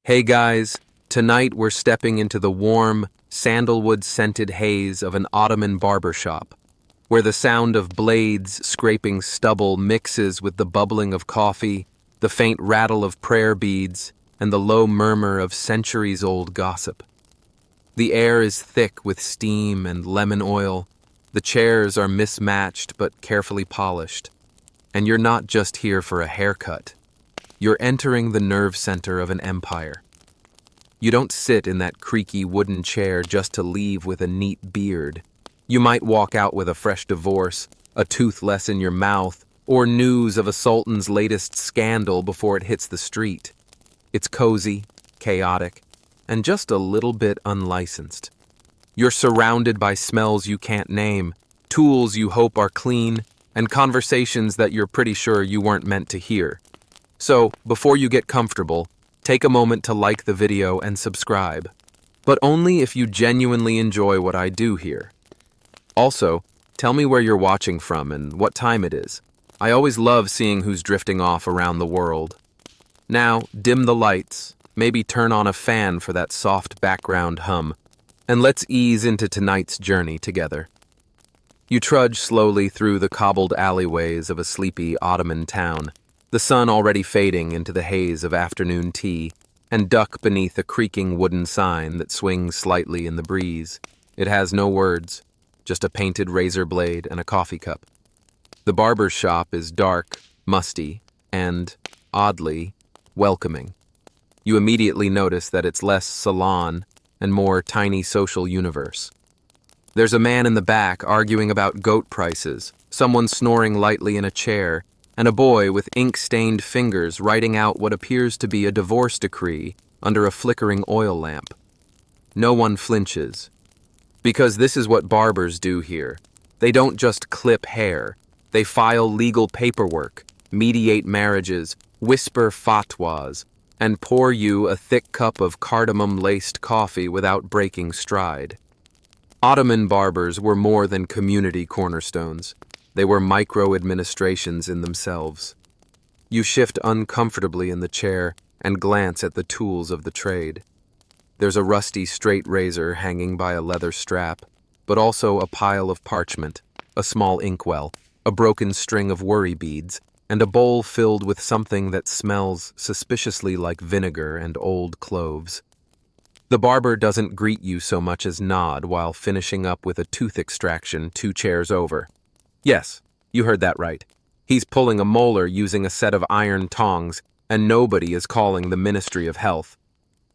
Hey guys, tonight we're stepping into the warm, sandalwood-scented haze of an Ottoman barber shop, where the sound of blades scraping stubble mixes with the bubbling of coffee, the faint rattle of prayer beads, and the low murmur of centuries-old gossip. The air is thick with steam and lemon oil, the chairs are mismatched but carefully polished, and you're not just here for a haircut. You're entering the nerve center of an empire. You don't sit in that creaky wooden chair just to leave with a neat beard. You might walk out with a fresh divorce, a tooth less in your mouth, or news of a sultan's latest scandal before it hits the street. It's cozy, chaotic, and just a little bit unlicensed. You're surrounded by smells you can't name, tools you hope are clean, and conversations that you're pretty sure you weren't meant to hear. So, before you get comfortable, take a moment to like the video and subscribe. But only if you genuinely enjoy what I do here. Also, tell me where you're watching from and what time it is. I always love seeing who's drifting off around the world. Now, dim the lights, maybe turn on a fan for that soft background hum, and let's ease into tonight's journey together. You trudge slowly through the cobbled alleyways of a sleepy Ottoman town, the sun already fading into the haze of afternoon tea, and duck beneath a creaking wooden sign that swings slightly in the breeze. It has no words, just a painted razor blade and a coffee cup. The barber's shop is dark, musty, and, oddly, welcoming. You immediately notice that it's less salon and more tiny social universe. There's a man in the back arguing about goat prices, someone snoring lightly in a chair, and a boy with ink-stained fingers writing out what appears to be a divorce decree under a flickering oil lamp. No one flinches. Because this is what barbers do here. They don't just clip hair. They file legal paperwork, mediate marriages, whisper fatwas, and pour you a thick cup of cardamom-laced coffee without breaking stride. Ottoman barbers were more than community cornerstones. They were micro-administrations in themselves. You shift uncomfortably in the chair and glance at the tools of the trade. There's a rusty straight razor hanging by a leather strap, but also a pile of parchment, a small inkwell, a broken string of worry beads, and a bowl filled with something that smells suspiciously like vinegar and old cloves. The barber doesn't greet you so much as nod while finishing up with a tooth extraction 2 chairs over. Yes, you heard that right. He's pulling a molar using a set of iron tongs, and nobody is calling the Ministry of Health.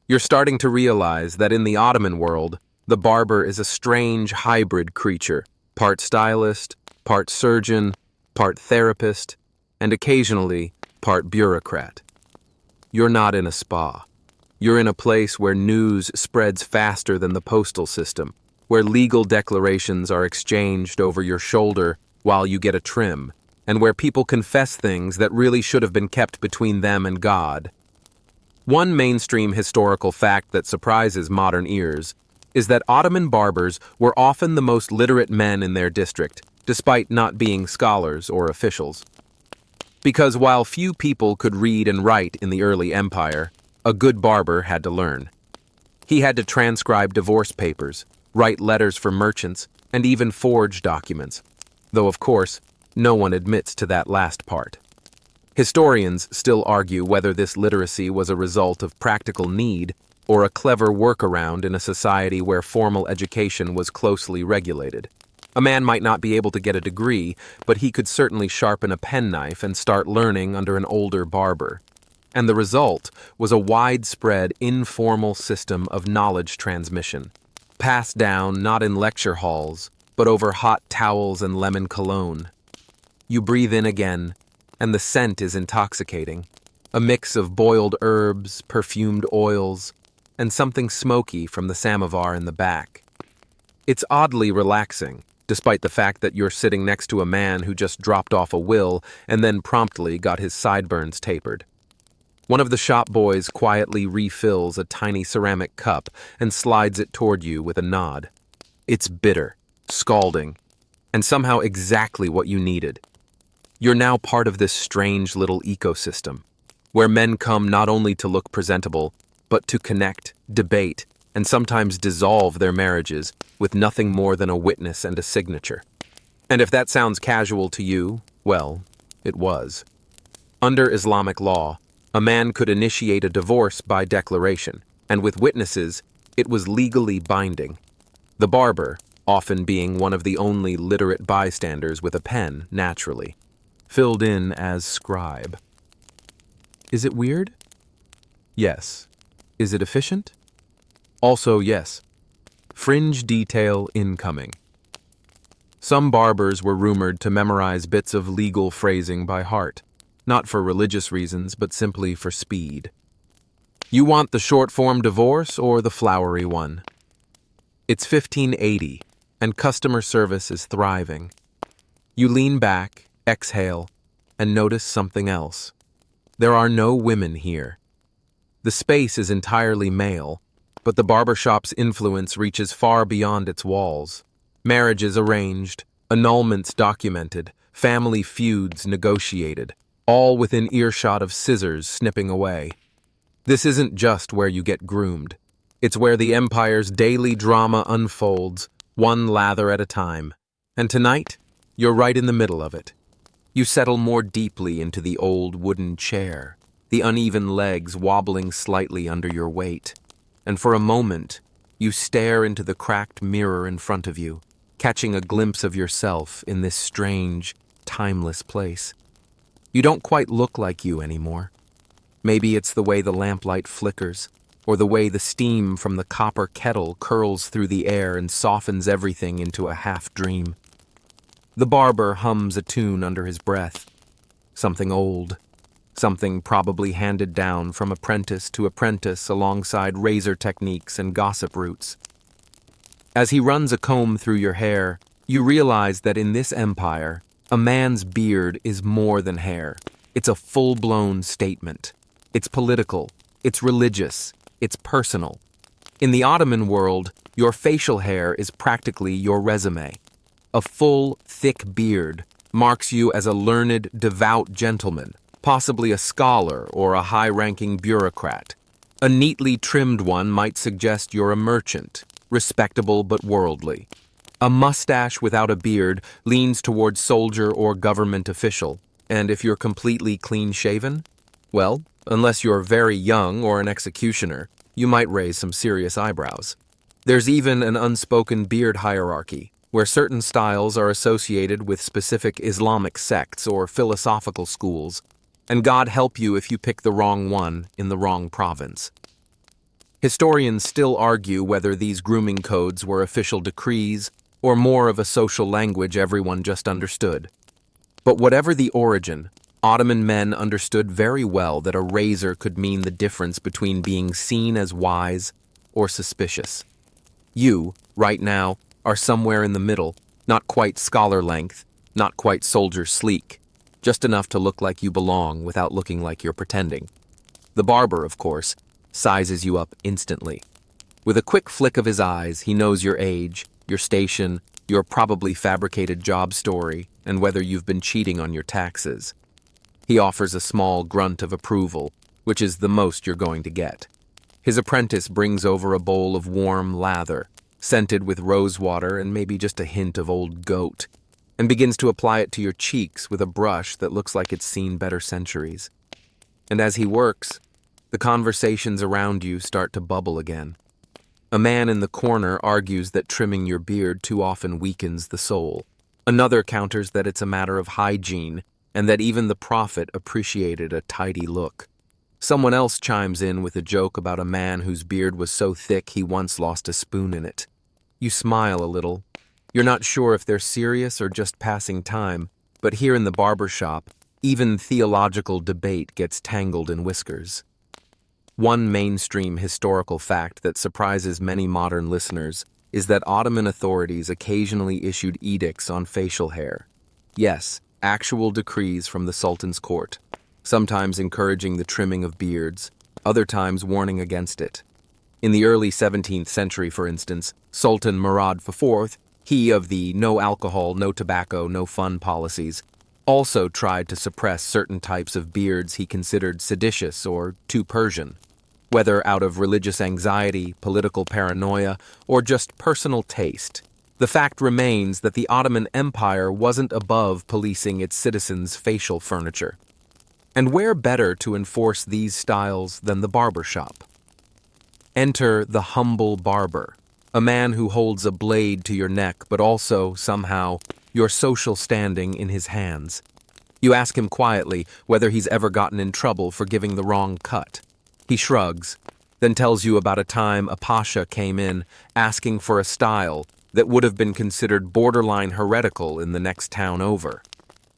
You're starting to realize that in the Ottoman world, the barber is a strange hybrid creature, part stylist, part surgeon, part therapist, and occasionally part bureaucrat. You're not in a spa. You're in a place where news spreads faster than the postal system, where legal declarations are exchanged over your shoulder while you get a trim, and where people confess things that really should have been kept between them and God. One mainstream historical fact that surprises modern ears is that Ottoman barbers were often the most literate men in their district, despite not being scholars or officials. Because while few people could read and write in the early empire, a good barber had to learn. He had to transcribe divorce papers, write letters for merchants, and even forge documents. Though, of course, no one admits to that last part. Historians still argue whether this literacy was a result of practical need or a clever workaround in a society where formal education was closely regulated. A man might not be able to get a degree, but he could certainly sharpen a penknife and start learning under an older barber. And the result was a widespread, informal system of knowledge transmission, passed down not in lecture halls, but over hot towels and lemon cologne. You breathe in again, and the scent is intoxicating. A mix of boiled herbs, perfumed oils, and something smoky from the samovar in the back. It's oddly relaxing, despite the fact that you're sitting next to a man who just dropped off a will and then promptly got his sideburns tapered. One of the shop boys quietly refills a tiny ceramic cup and slides it toward you with a nod. It's bitter, scalding, and somehow exactly what you needed. You're now part of this strange little ecosystem, where men come not only to look presentable, but to connect, debate, and sometimes dissolve their marriages with nothing more than a witness and a signature. And if that sounds casual to you, well, it was. Under Islamic law, a man could initiate a divorce by declaration, and with witnesses, it was legally binding. The barber, often being one of the only literate bystanders with a pen, naturally, filled in as scribe. Is it weird? Yes. Is it efficient? Also, yes. Fringe detail incoming. Some barbers were rumored to memorize bits of legal phrasing by heart, not for religious reasons, but simply for speed. You want the short-form divorce or the flowery one? It's 1580, and customer service is thriving. You lean back, exhale, and notice something else. There are no women here. The space is entirely male, but the barbershop's influence reaches far beyond its walls. Marriages arranged, annulments documented, family feuds negotiated, all within earshot of scissors snipping away. This isn't just where you get groomed. It's where the empire's daily drama unfolds, one lather at a time. And tonight, you're right in the middle of it. You settle more deeply into the old wooden chair, the uneven legs wobbling slightly under your weight. And for a moment, you stare into the cracked mirror in front of you, catching a glimpse of yourself in this strange, timeless place. You don't quite look like you anymore. Maybe it's the way the lamplight flickers, or the way the steam from the copper kettle curls through the air and softens everything into a half-dream. The barber hums a tune under his breath. Something old. Something probably handed down from apprentice to apprentice alongside razor techniques and gossip roots. As he runs a comb through your hair, you realize that in this empire, a man's beard is more than hair. It's a full-blown statement. It's political, it's religious, it's personal. In the Ottoman world, your facial hair is practically your resume. A full, thick beard marks you as a learned, devout gentleman, possibly a scholar or a high-ranking bureaucrat. A neatly trimmed one might suggest you're a merchant, respectable but worldly. A mustache without a beard leans towards soldier or government official, and if you're completely clean-shaven, well, unless you're very young or an executioner, you might raise some serious eyebrows. There's even an unspoken beard hierarchy, where certain styles are associated with specific Islamic sects or philosophical schools, and God help you if you pick the wrong one in the wrong province. Historians still argue whether these grooming codes were official decrees or more of a social language everyone just understood. But whatever the origin, Ottoman men understood very well that a razor could mean the difference between being seen as wise or suspicious. You, right now, are somewhere in the middle, not quite scholar length, not quite soldier sleek, just enough to look like you belong without looking like you're pretending. The barber, of course, sizes you up instantly. With a quick flick of his eyes, he knows your age, your station, your probably fabricated job story, and whether you've been cheating on your taxes. He offers a small grunt of approval, which is the most you're going to get. His apprentice brings over a bowl of warm lather, scented with rosewater and maybe just a hint of old goat, and begins to apply it to your cheeks with a brush that looks like it's seen better centuries. And as he works, the conversations around you start to bubble again. A man in the corner argues that trimming your beard too often weakens the soul. Another counters that it's a matter of hygiene and that even the prophet appreciated a tidy look. Someone else chimes in with a joke about a man whose beard was so thick he once lost a spoon in it. You smile a little. You're not sure if they're serious or just passing time, but here in the barber shop, even theological debate gets tangled in whiskers. One mainstream historical fact that surprises many modern listeners is that Ottoman authorities occasionally issued edicts on facial hair. Yes, actual decrees from the Sultan's court, sometimes encouraging the trimming of beards, other times warning against it. In the early 17th century, for instance, Sultan Murad IV, he of the no alcohol, no tobacco, no fun policies, also tried to suppress certain types of beards he considered seditious or too Persian. whether out of religious anxiety, political paranoia, or just personal taste. The fact remains that the Ottoman Empire wasn't above policing its citizens' facial furniture. And where better to enforce these styles than the barbershop? Enter the humble barber, a man who holds a blade to your neck but also, somehow, your social standing in his hands. You ask him quietly whether he's ever gotten in trouble for giving the wrong cut. He shrugs, then tells you about a time a pasha came in asking for a style that would have been considered borderline heretical in the next town over.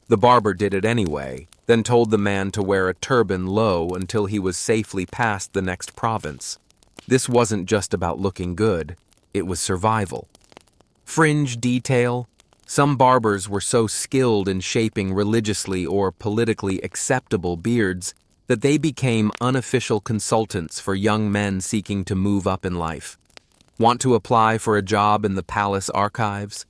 The barber did it anyway, then told the man to wear a turban low until he was safely past the next province. This wasn't just about looking good, it was survival. Fringe detail. Some barbers were so skilled in shaping religiously or politically acceptable beards that they became unofficial consultants for young men seeking to move up in life. Want to apply for a job in the palace archives?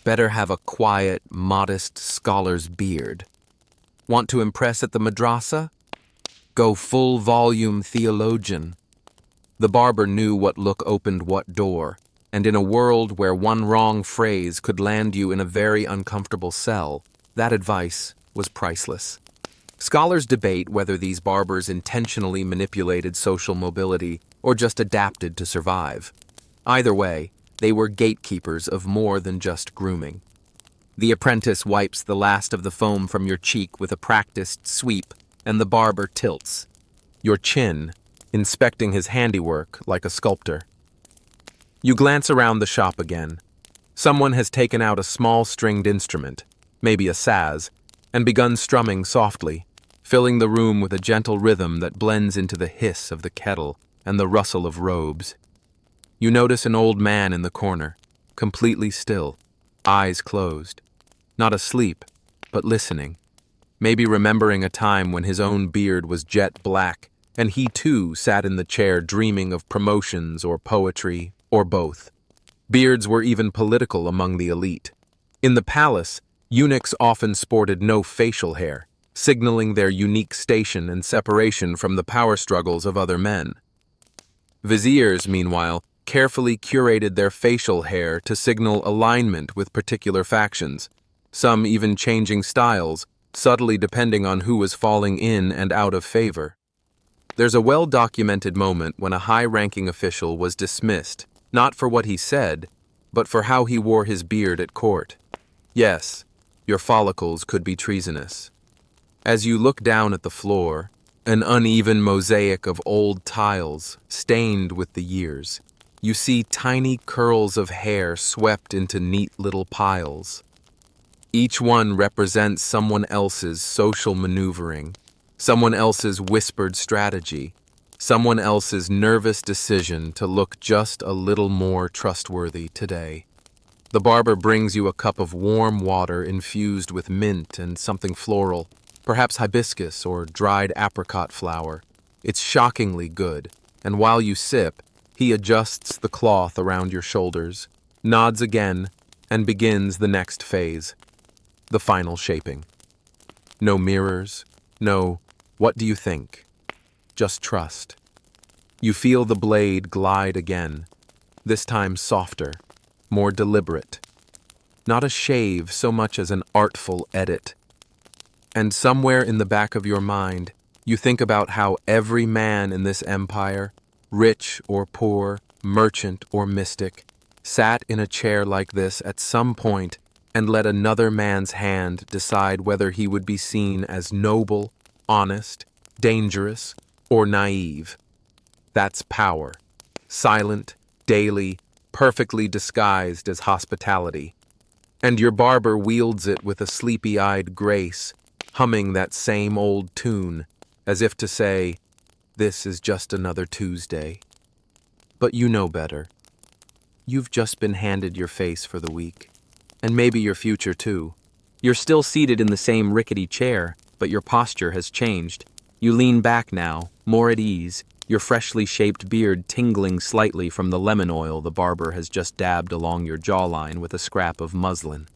Better have a quiet, modest scholar's beard. Want to impress at the madrasa? Go full-volume theologian. The barber knew what look opened what door, and in a world where one wrong phrase could land you in a very uncomfortable cell, that advice was priceless. Scholars debate whether these barbers intentionally manipulated social mobility or just adapted to survive. Either way, they were gatekeepers of more than just grooming. The apprentice wipes the last of the foam from your cheek with a practiced sweep, and the barber tilts your chin, inspecting his handiwork like a sculptor. You glance around the shop again. Someone has taken out a small stringed instrument, maybe a saz, and begun strumming softly, filling the room with a gentle rhythm that blends into the hiss of the kettle and the rustle of robes. You notice an old man in the corner, completely still, eyes closed. Not asleep, but listening. Maybe remembering a time when his own beard was jet black, and he too sat in the chair dreaming of promotions or poetry, or both. Beards were even political among the elite. In the palace, eunuchs often sported no facial hair, signaling their unique station and separation from the power struggles of other men. Viziers, meanwhile, carefully curated their facial hair to signal alignment with particular factions, some even changing styles, subtly depending on who was falling in and out of favor. There's a well-documented moment when a high-ranking official was dismissed, not for what he said, but for how he wore his beard at court. Yes, your follicles could be treasonous. As you look down at the floor, an uneven mosaic of old tiles, stained with the years, you see tiny curls of hair swept into neat little piles. Each one represents someone else's social maneuvering, someone else's whispered strategy, someone else's nervous decision to look just a little more trustworthy today. The barber brings you a cup of warm water infused with mint and something floral, perhaps hibiscus or dried apricot flower. It's shockingly good, and while you sip, he adjusts the cloth around your shoulders, nods again, and begins the next phase, the final shaping. No mirrors, no, what do you think? Just trust. You feel the blade glide again, this time softer, more deliberate. Not a shave so much as an artful edit. And somewhere in the back of your mind, you think about how every man in this empire, rich or poor, merchant or mystic, sat in a chair like this at some point and let another man's hand decide whether he would be seen as noble, honest, dangerous, or naive. That's power. Silent, daily, perfectly disguised as hospitality. And your barber wields it with a sleepy-eyed grace, humming that same old tune, as if to say, "This is just another Tuesday." But you know better. You've just been handed your face for the week, and maybe your future too. You're still seated in the same rickety chair, but your posture has changed. You lean back now, more at ease, your freshly shaped beard tingling slightly from the lemon oil the barber has just dabbed along your jawline with a scrap of muslin.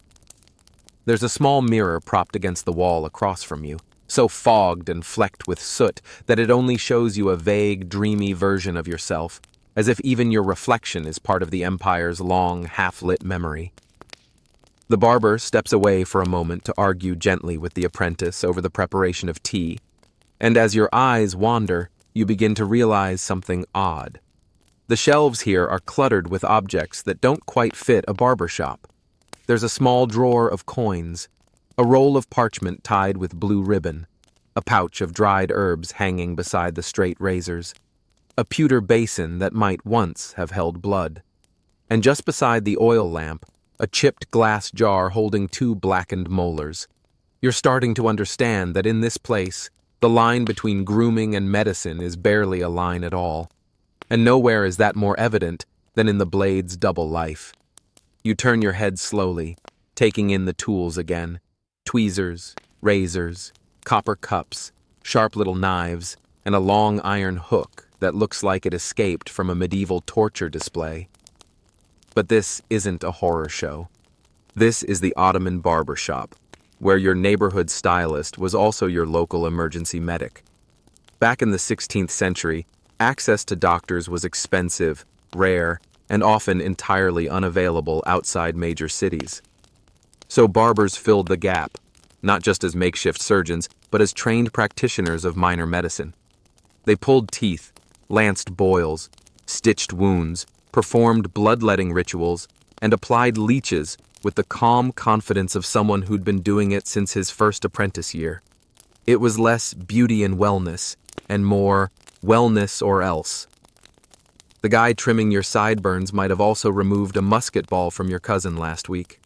There's a small mirror propped against the wall across from you, so fogged and flecked with soot that it only shows you a vague, dreamy version of yourself, as if even your reflection is part of the empire's long, half-lit memory. The barber steps away for a moment to argue gently with the apprentice over the preparation of tea, and as your eyes wander, you begin to realize something odd. The shelves here are cluttered with objects that don't quite fit a barber shop. There's a small drawer of coins, a roll of parchment tied with blue ribbon, a pouch of dried herbs hanging beside the straight razors, a pewter basin that might once have held blood, and just beside the oil lamp, a chipped glass jar holding 2 blackened molars. You're starting to understand that in this place, the line between grooming and medicine is barely a line at all, and nowhere is that more evident than in the blade's double life. You turn your head slowly, taking in the tools again: tweezers, razors, copper cups, sharp little knives, and a long iron hook that looks like it escaped from a medieval torture display. But this isn't a horror show. This is the Ottoman Barber Shop, where your neighborhood stylist was also your local emergency medic. Back in the 16th century, access to doctors was expensive, rare, and often entirely unavailable outside major cities. So barbers filled the gap, not just as makeshift surgeons, but as trained practitioners of minor medicine. They pulled teeth, lanced boils, stitched wounds, performed bloodletting rituals, and applied leeches with the calm confidence of someone who'd been doing it since his first apprentice year. It was less beauty and wellness, and more wellness or else. The guy trimming your sideburns might have also removed a musket ball from your cousin last week.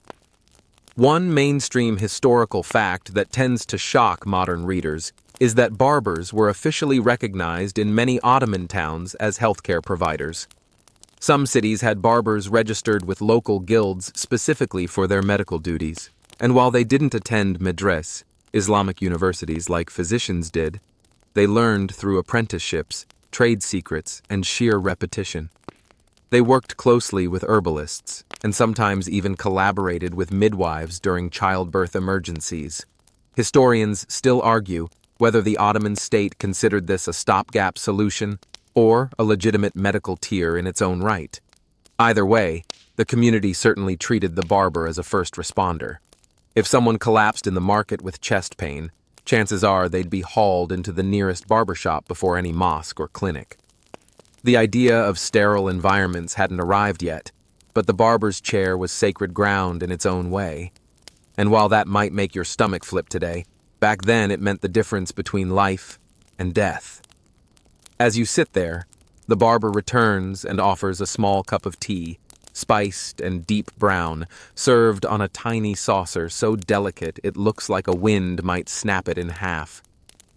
One mainstream historical fact that tends to shock modern readers is that barbers were officially recognized in many Ottoman towns as healthcare providers. Some cities had barbers registered with local guilds specifically for their medical duties, and while they didn't attend medres, Islamic universities like physicians did, they learned through apprenticeships, trade secrets, and sheer repetition. They worked closely with herbalists, and sometimes even collaborated with midwives during childbirth emergencies. Historians still argue whether the Ottoman state considered this a stopgap solution or a legitimate medical tier in its own right. Either way, the community certainly treated the barber as a first responder. If someone collapsed in the market with chest pain, chances are they'd be hauled into the nearest barbershop before any mosque or clinic. The idea of sterile environments hadn't arrived yet, but the barber's chair was sacred ground in its own way. And while that might make your stomach flip today, back then it meant the difference between life and death. As you sit there, the barber returns and offers a small cup of tea, spiced and deep brown, served on a tiny saucer so delicate it looks like a wind might snap it in half.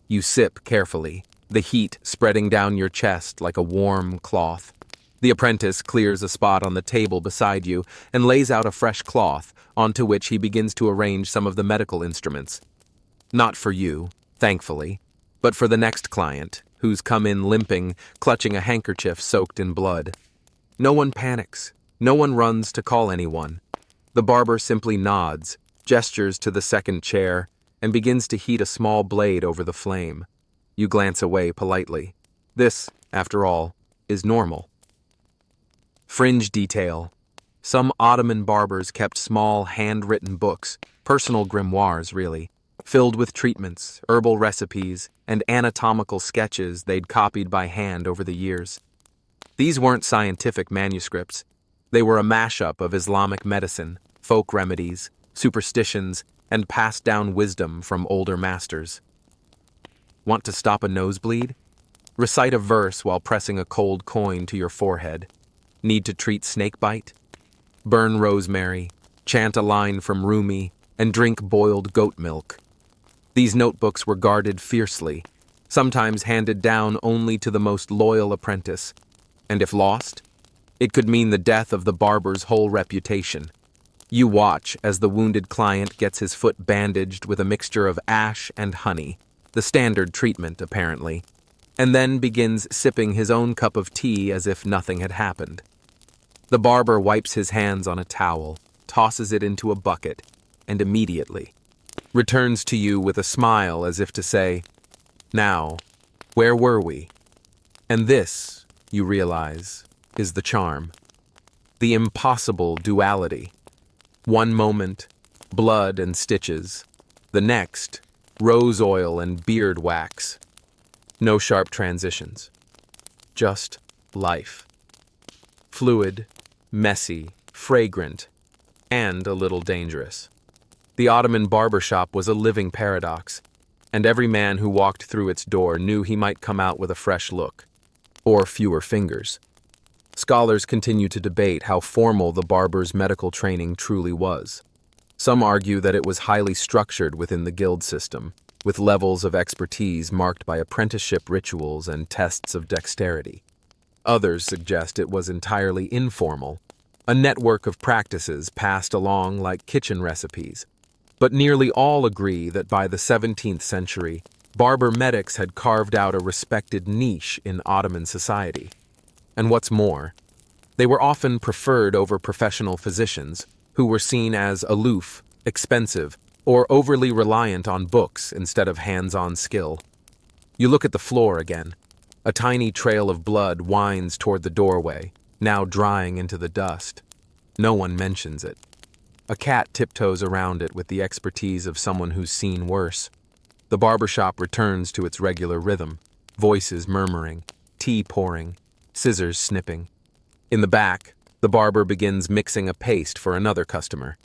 You sip carefully, the heat spreading down your chest like a warm cloth. The apprentice clears a spot on the table beside you and lays out a fresh cloth, onto which he begins to arrange some of the medical instruments. Not for you, thankfully, but for the next client, who's come in limping, clutching a handkerchief soaked in blood. No one panics. No one runs to call anyone. The barber simply nods, gestures to the second chair, and begins to heat a small blade over the flame. You glance away politely. This, after all, is normal. Fringe detail. Some Ottoman barbers kept small handwritten books, personal grimoires really, filled with treatments, herbal recipes, and anatomical sketches they'd copied by hand over the years. These weren't scientific manuscripts. They were a mashup of Islamic medicine, folk remedies, superstitions, and passed down wisdom from older masters. Want to stop a nosebleed? Recite a verse while pressing a cold coin to your forehead. Need to treat snakebite? Burn rosemary, chant a line from Rumi, and drink boiled goat milk. These notebooks were guarded fiercely, sometimes handed down only to the most loyal apprentice. And if lost, it could mean the death of the barber's whole reputation. You watch as the wounded client gets his foot bandaged with a mixture of ash and honey, the standard treatment apparently, and then begins sipping his own cup of tea as if nothing had happened. The barber wipes his hands on a towel, tosses it into a bucket, and immediately, returns to you with a smile as if to say, "Now, where were we?" And this, you realize, is the charm. The impossible duality. One moment, blood and stitches. The next, rose oil and beard wax. No sharp transitions. Just life. Fluid, messy, fragrant, and a little dangerous. The Ottoman barbershop was a living paradox, and every man who walked through its door knew he might come out with a fresh look, or fewer fingers. Scholars continue to debate how formal the barber's medical training truly was. Some argue that it was highly structured within the guild system, with levels of expertise marked by apprenticeship rituals and tests of dexterity. Others suggest it was entirely informal, a network of practices passed along like kitchen recipes. But nearly all agree that by the 17th century, barber medics had carved out a respected niche in Ottoman society. And what's more, they were often preferred over professional physicians, who were seen as aloof, expensive, or overly reliant on books instead of hands-on skill. You look at the floor again. A tiny trail of blood winds toward the doorway, now drying into the dust. No one mentions it. A cat tiptoes around it with the expertise of someone who's seen worse. The barbershop returns to its regular rhythm, voices murmuring, tea pouring, scissors snipping. In the back, the barber begins mixing a paste for another customer.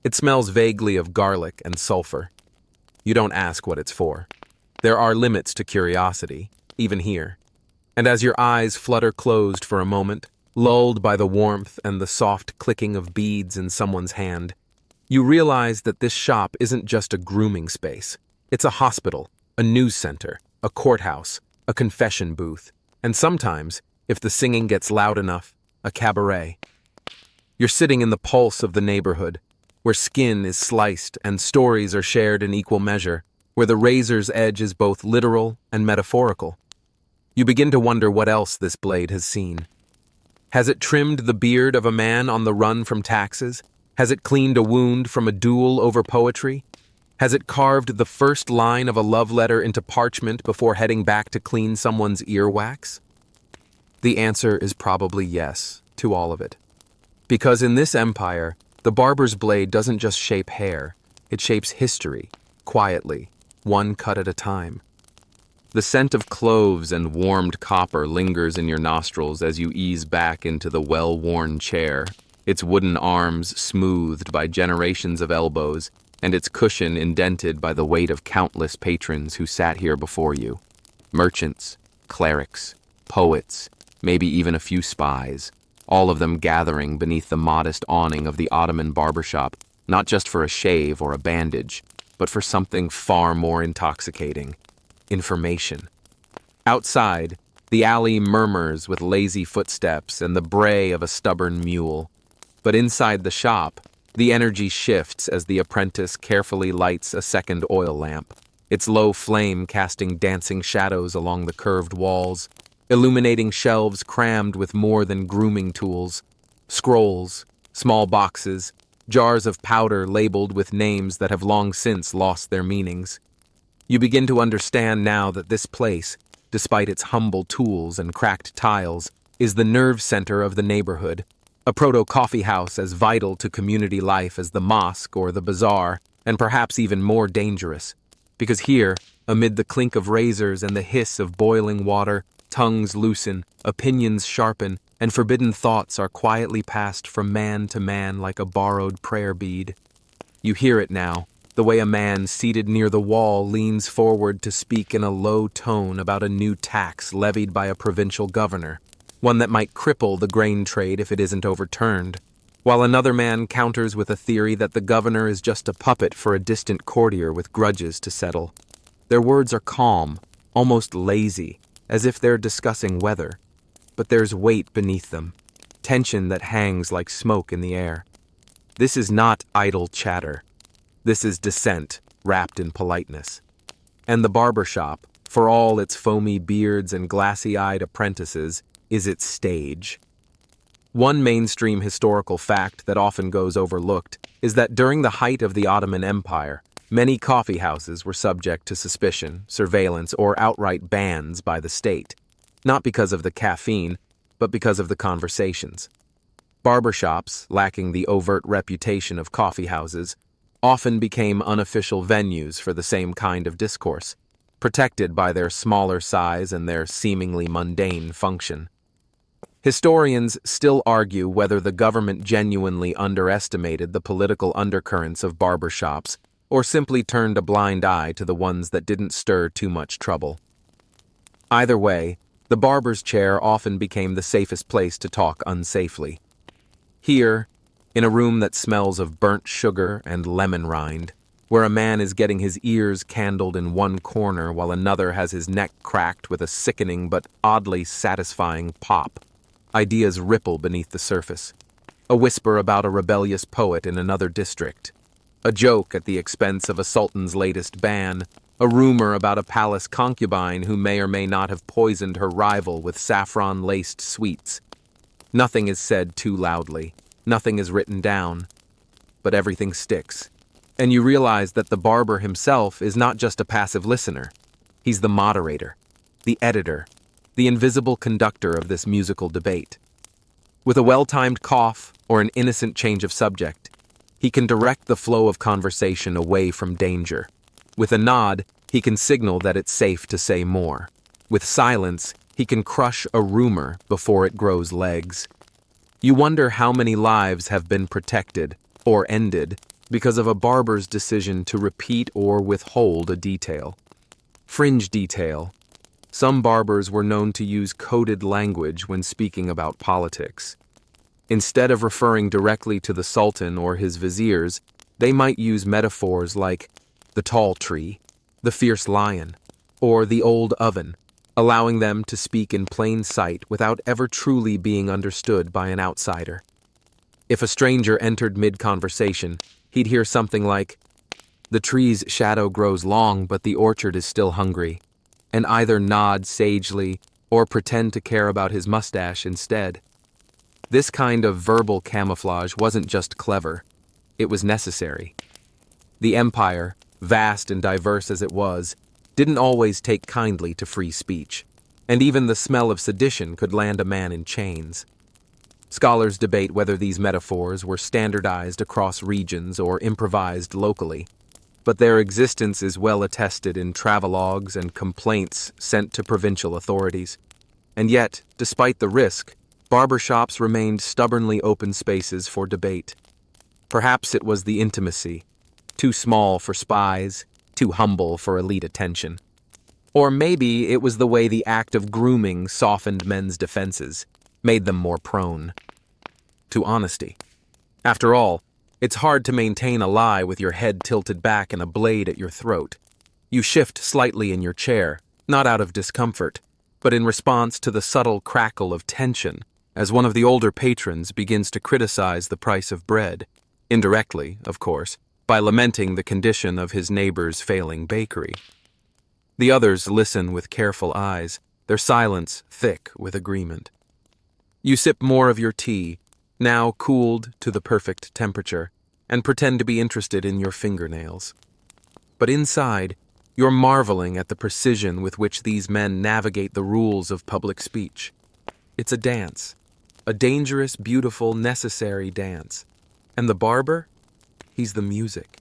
It smells vaguely of garlic and sulfur. You don't ask what it's for. There are limits to curiosity, even here. And as your eyes flutter closed for a moment, lulled by the warmth and the soft clicking of beads in someone's hand, you realize that this shop isn't just a grooming space. It's a hospital, a news center, a courthouse, a confession booth, and sometimes, if the singing gets loud enough, a cabaret. You're sitting in the pulse of the neighborhood, where skin is sliced and stories are shared in equal measure, where the razor's edge is both literal and metaphorical. You begin to wonder what else this blade has seen. Has it trimmed the beard of a man on the run from taxes? Has it cleaned a wound from a duel over poetry? Has it carved the first line of a love letter into parchment before heading back to clean someone's earwax? The answer is probably yes to all of it. Because in this empire, the barber's blade doesn't just shape hair, it shapes history, quietly, one cut at a time. The scent of cloves and warmed copper lingers in your nostrils as you ease back into the well-worn chair, its wooden arms smoothed by generations of elbows, and its cushion indented by the weight of countless patrons who sat here before you. Merchants, clerics, poets, maybe even a few spies, all of them gathering beneath the modest awning of the Ottoman barbershop, not just for a shave or a bandage, but for something far more intoxicating: information. Outside, the alley murmurs with lazy footsteps and the bray of a stubborn mule. But inside the shop, the energy shifts as the apprentice carefully lights a second oil lamp, its low flame casting dancing shadows along the curved walls, illuminating shelves crammed with more than grooming tools: scrolls, small boxes, jars of powder labeled with names that have long since lost their meanings. You begin to understand now that this place, despite its humble tools and cracked tiles, is the nerve center of the neighborhood, a proto-coffee house as vital to community life as the mosque or the bazaar, and perhaps even more dangerous. Because here, amid the clink of razors and the hiss of boiling water, tongues loosen, opinions sharpen, and forbidden thoughts are quietly passed from man to man like a borrowed prayer bead. You hear it now, the way a man seated near the wall leans forward to speak in a low tone about a new tax levied by a provincial governor, one that might cripple the grain trade if it isn't overturned, while another man counters with a theory that the governor is just a puppet for a distant courtier with grudges to settle. Their words are calm, almost lazy, as if they're discussing weather, but there's weight beneath them, tension that hangs like smoke in the air. This is not idle chatter. This is dissent, wrapped in politeness. And the barbershop, for all its foamy beards and glassy-eyed apprentices, is its stage. One mainstream historical fact that often goes overlooked is that during the height of the Ottoman Empire, Many coffee houses were subject to suspicion, surveillance, or outright bans by the state, not because of the caffeine, but because of the conversations. Barbershops, lacking the overt reputation of coffee houses, often became unofficial venues for the same kind of discourse, protected by their smaller size and their seemingly mundane function. Historians still argue whether the government genuinely underestimated the political undercurrents of barbershops or simply turned a blind eye to the ones that didn't stir too much trouble. Either way, the barber's chair often became the safest place to talk unsafely. Here, in a room that smells of burnt sugar and lemon rind, where a man is getting his ears candled in one corner while another has his neck cracked with a sickening but oddly satisfying pop, ideas ripple beneath the surface. A whisper about a rebellious poet in another district, a joke at the expense of a sultan's latest ban, a rumor about a palace concubine who may or may not have poisoned her rival with saffron-laced sweets. Nothing is said too loudly, nothing is written down, but everything sticks. And you realize that the barber himself is not just a passive listener. He's the moderator, the editor, the invisible conductor of this musical debate. With a well-timed cough or an innocent change of subject, he can direct the flow of conversation away from danger. With a nod, he can signal that it's safe to say more. With silence, he can crush a rumor before it grows legs. You wonder how many lives have been protected or ended because of a barber's decision to repeat or withhold a detail. Fringe detail. Some barbers were known to use coded language when speaking about politics. Instead of referring directly to the sultan or his viziers, they might use metaphors like the tall tree, the fierce lion, or the old oven, allowing them to speak in plain sight without ever truly being understood by an outsider. If a stranger entered mid-conversation, he'd hear something like, "The tree's shadow grows long, but the orchard is still hungry," and either nod sagely or pretend to care about his mustache instead. This kind of verbal camouflage wasn't just clever, it was necessary. The empire, vast and diverse as it was, didn't always take kindly to free speech, and even the smell of sedition could land a man in chains. Scholars debate whether these metaphors were standardized across regions or improvised locally, but their existence is well attested in travelogues and complaints sent to provincial authorities. And yet, despite the risk, barbershops remained stubbornly open spaces for debate. Perhaps it was the intimacy, too small for spies, too humble for elite attention. Or maybe it was the way the act of grooming softened men's defenses, made them more prone to honesty. After all, it's hard to maintain a lie with your head tilted back and a blade at your throat. You shift slightly in your chair, not out of discomfort, but in response to the subtle crackle of tension as one of the older patrons begins to criticize the price of bread, indirectly, of course, by lamenting the condition of his neighbor's failing bakery. The others listen with careful eyes, their silence thick with agreement. You sip more of your tea, now cooled to the perfect temperature, and pretend to be interested in your fingernails. But inside, you're marveling at the precision with which these men navigate the rules of public speech. It's a dance, a dangerous, beautiful, necessary dance. And the barber? He's the music.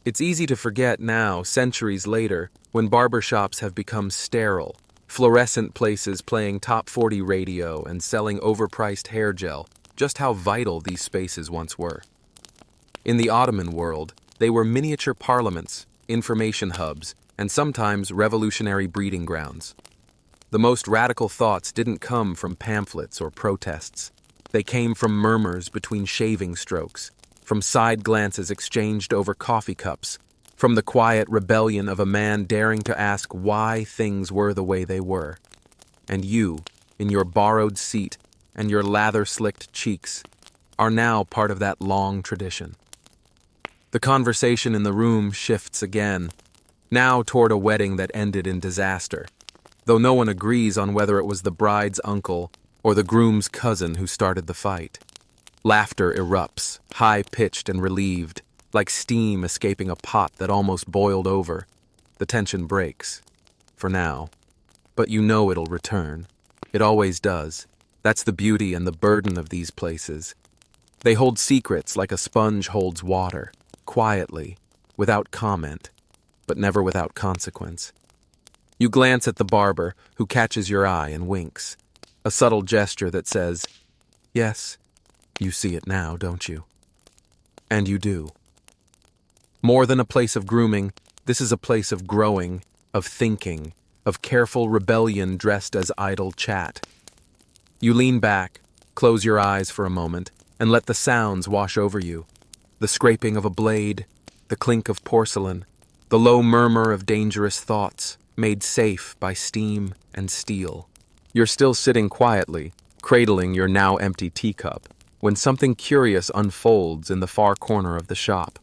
It's easy to forget now, centuries later, when barbershops have become sterile, fluorescent places playing top 40 radio and selling overpriced hair gel, just how vital these spaces once were. In the Ottoman world, they were miniature parliaments, information hubs, and sometimes revolutionary breeding grounds. The most radical thoughts didn't come from pamphlets or protests. They came from murmurs between shaving strokes, from side glances exchanged over coffee cups, from the quiet rebellion of a man daring to ask why things were the way they were. And you, in your borrowed seat and your lather-slicked cheeks, are now part of that long tradition. The conversation in the room shifts again, now toward a wedding that ended in disaster, though no one agrees on whether it was the bride's uncle or the groom's cousin who started the fight. Laughter erupts, high-pitched and relieved, like steam escaping a pot that almost boiled over. The tension breaks. For now. But you know it'll return. It always does. That's the beauty and the burden of these places. They hold secrets like a sponge holds water, quietly, without comment, but never without consequence. You glance at the barber, who catches your eye and winks. A subtle gesture that says, "Yes, you see it now, don't you?" And you do. More than a place of grooming, this is a place of growing, of thinking, of careful rebellion dressed as idle chat. You lean back, close your eyes for a moment, and let the sounds wash over you. The scraping of a blade, the clink of porcelain, the low murmur of dangerous thoughts, made safe by steam and steel. You're still sitting quietly, cradling your now empty teacup, when something curious unfolds in the far corner of the shop.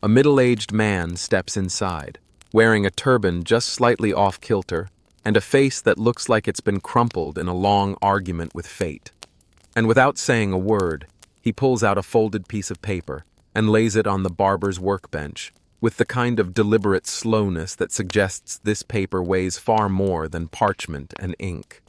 A middle-aged man steps inside, wearing a turban just slightly off-kilter, and a face that looks like it's been crumpled in a long argument with fate. And without saying a word, he pulls out a folded piece of paper and lays it on the barber's workbench, with the kind of deliberate slowness that suggests this paper weighs far more than parchment and ink.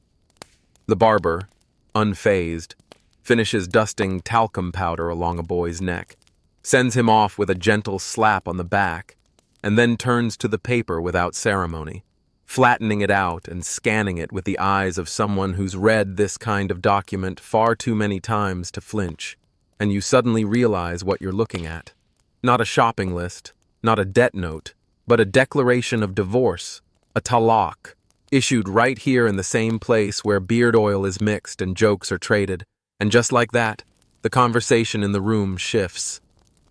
The barber, unfazed, finishes dusting talcum powder along a boy's neck, sends him off with a gentle slap on the back, and then turns to the paper without ceremony, flattening it out and scanning it with the eyes of someone who's read this kind of document far too many times to flinch, and you suddenly realize what you're looking at. Not a shopping list, not a debt note, but a declaration of divorce, a talaq, issued right here in the same place where beard oil is mixed and jokes are traded, and just like that, the conversation in the room shifts.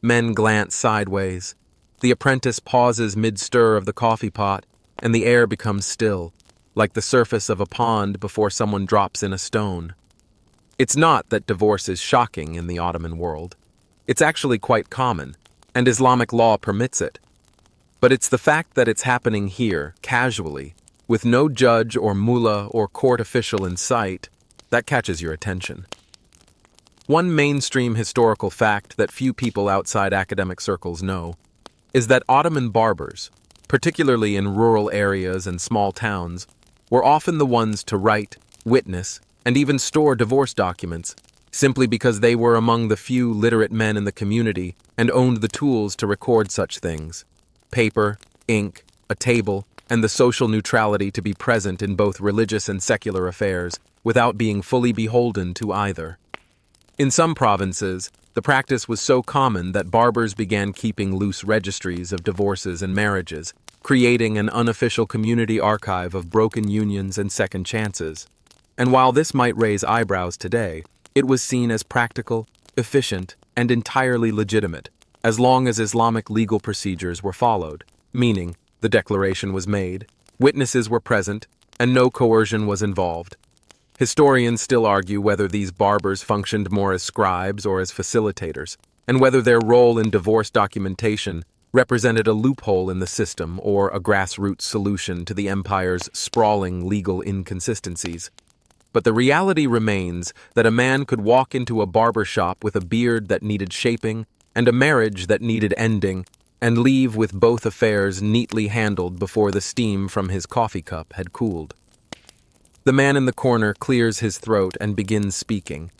Men glance sideways. The apprentice pauses mid-stir of the coffee pot, and the air becomes still, like the surface of a pond before someone drops in a stone. It's not that divorce is shocking in the Ottoman world. It's actually quite common, and Islamic law permits it. But it's the fact that it's happening here, casually, with no judge or mullah or court official in sight, that catches your attention. One mainstream historical fact that few people outside academic circles know is that Ottoman barbers, particularly in rural areas and small towns, were often the ones to write, witness, and even store divorce documents, simply because they were among the few literate men in the community and owned the tools to record such things: paper, ink, a table, and the social neutrality to be present in both religious and secular affairs without being fully beholden to either. In some provinces, the practice was so common that barbers began keeping loose registries of divorces and marriages, creating an unofficial community archive of broken unions and second chances. And while this might raise eyebrows today, it was seen as practical, efficient, and entirely legitimate, as long as Islamic legal procedures were followed, meaning the declaration was made, witnesses were present, and no coercion was involved. Historians still argue whether these barbers functioned more as scribes or as facilitators, and whether their role in divorce documentation represented a loophole in the system or a grassroots solution to the empire's sprawling legal inconsistencies. But the reality remains that a man could walk into a barber shop with a beard that needed shaping and a marriage that needed ending, and leave with both affairs neatly handled before the steam from his coffee cup had cooled. The man in the corner clears his throat and begins speaking,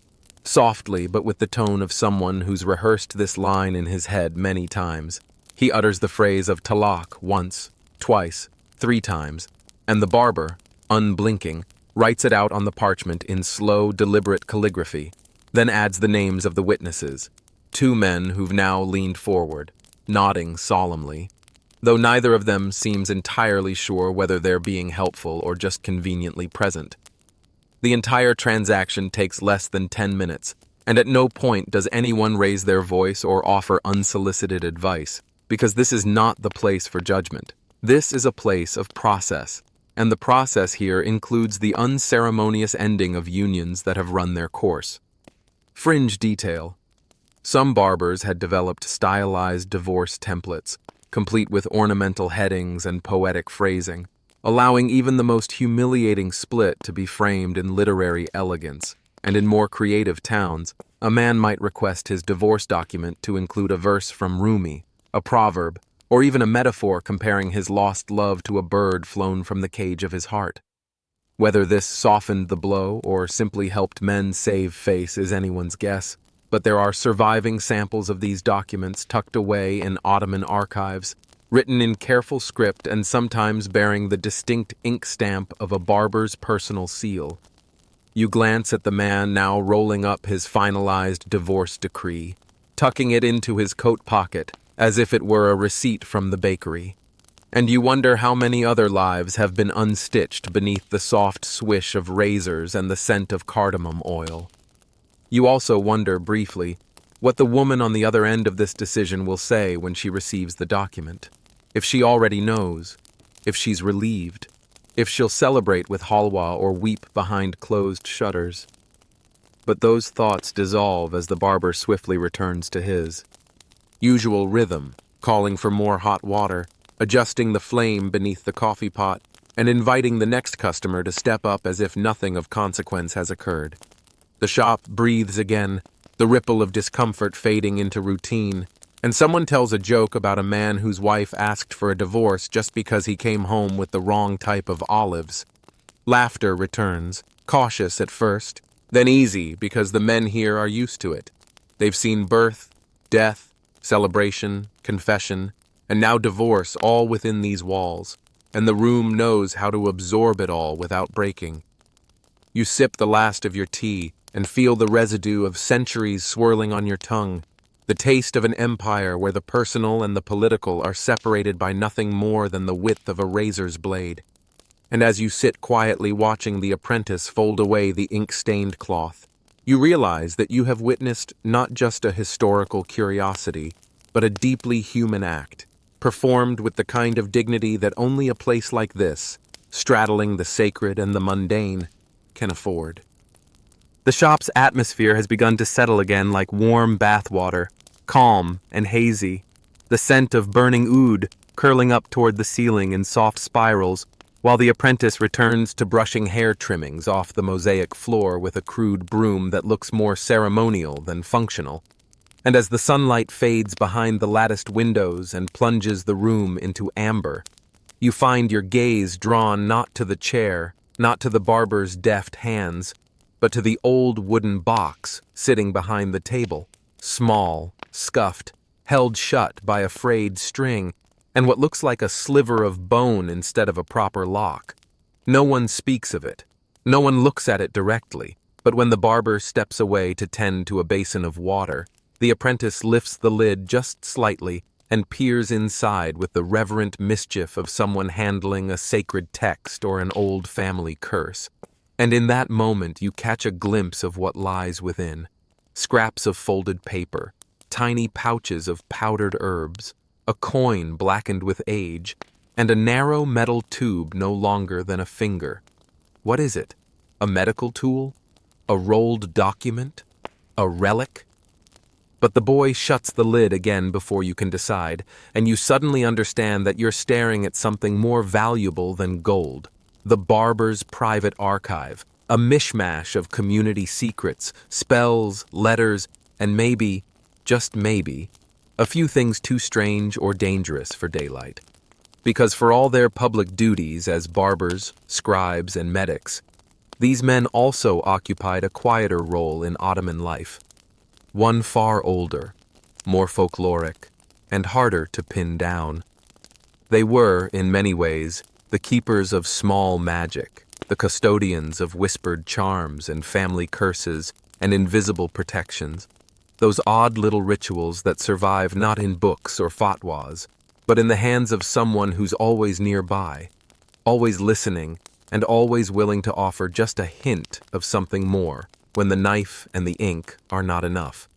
softly but with the tone of someone who's rehearsed this line in his head many times. He utters the phrase of talaq once, twice, 3 times, and the barber, unblinking, writes it out on the parchment in slow, deliberate calligraphy, then adds the names of the witnesses, 2 men who've now leaned forward, nodding solemnly, though neither of them seems entirely sure whether they're being helpful or just conveniently present. The entire transaction takes less than 10 minutes, and at no point does anyone raise their voice or offer unsolicited advice, because this is not the place for judgment. This is a place of process, and the process here includes the unceremonious ending of unions that have run their course. Fringe detail. Some barbers had developed stylized divorce templates, complete with ornamental headings and poetic phrasing, allowing even the most humiliating split to be framed in literary elegance. And in more creative towns, a man might request his divorce document to include a verse from Rumi, a proverb, or even a metaphor comparing his lost love to a bird flown from the cage of his heart. Whether this softened the blow or simply helped men save face is anyone's guess, but there are surviving samples of these documents tucked away in Ottoman archives, written in careful script and sometimes bearing the distinct ink stamp of a barber's personal seal. You glance at the man now rolling up his finalized divorce decree, tucking it into his coat pocket as if it were a receipt from the bakery. And you wonder how many other lives have been unstitched beneath the soft swish of razors and the scent of cardamom oil. You also wonder, briefly, what the woman on the other end of this decision will say when she receives the document. If she already knows, if she's relieved, if she'll celebrate with halwa or weep behind closed shutters. But those thoughts dissolve as the barber swiftly returns to his usual rhythm, calling for more hot water, adjusting the flame beneath the coffee pot, and inviting the next customer to step up as if nothing of consequence has occurred. The shop breathes again, the ripple of discomfort fading into routine, and someone tells a joke about a man whose wife asked for a divorce just because he came home with the wrong type of olives. Laughter returns, cautious at first, then easy because the men here are used to it. They've seen birth, death, celebration, confession, and now divorce all within these walls, and the room knows how to absorb it all without breaking. You sip the last of your tea and feel the residue of centuries swirling on your tongue, the taste of an empire where the personal and the political are separated by nothing more than the width of a razor's blade. And as you sit quietly watching the apprentice fold away the ink-stained cloth, you realize that you have witnessed not just a historical curiosity, but a deeply human act, performed with the kind of dignity that only a place like this, straddling the sacred and the mundane, can afford. The shop's atmosphere has begun to settle again like warm bathwater, calm and hazy, the scent of burning oud curling up toward the ceiling in soft spirals, while the apprentice returns to brushing hair trimmings off the mosaic floor with a crude broom that looks more ceremonial than functional. And as the sunlight fades behind the latticed windows and plunges the room into amber, you find your gaze drawn not to the chair, not to the barber's deft hands, but to the old wooden box sitting behind the table, small, scuffed, held shut by a frayed string, and what looks like a sliver of bone instead of a proper lock. No one speaks of it. No one looks at it directly, but when the barber steps away to tend to a basin of water, the apprentice lifts the lid just slightly and peers inside with the reverent mischief of someone handling a sacred text or an old family curse. And in that moment you catch a glimpse of what lies within. Scraps of folded paper, tiny pouches of powdered herbs, a coin blackened with age, and a narrow metal tube no longer than a finger. What is it? A medical tool? A rolled document? A relic? But the boy shuts the lid again before you can decide, and you suddenly understand that you're staring at something more valuable than gold. The barber's private archive, a mishmash of community secrets, spells, letters, and maybe, just maybe, a few things too strange or dangerous for daylight. Because for all their public duties as barbers, scribes, and medics, these men also occupied a quieter role in Ottoman life. One far older, more folkloric, and harder to pin down. They were, in many ways, the keepers of small magic, the custodians of whispered charms and family curses and invisible protections, those odd little rituals that survive not in books or fatwas, but in the hands of someone who's always nearby, always listening, and always willing to offer just a hint of something more when the knife and the ink are not enough.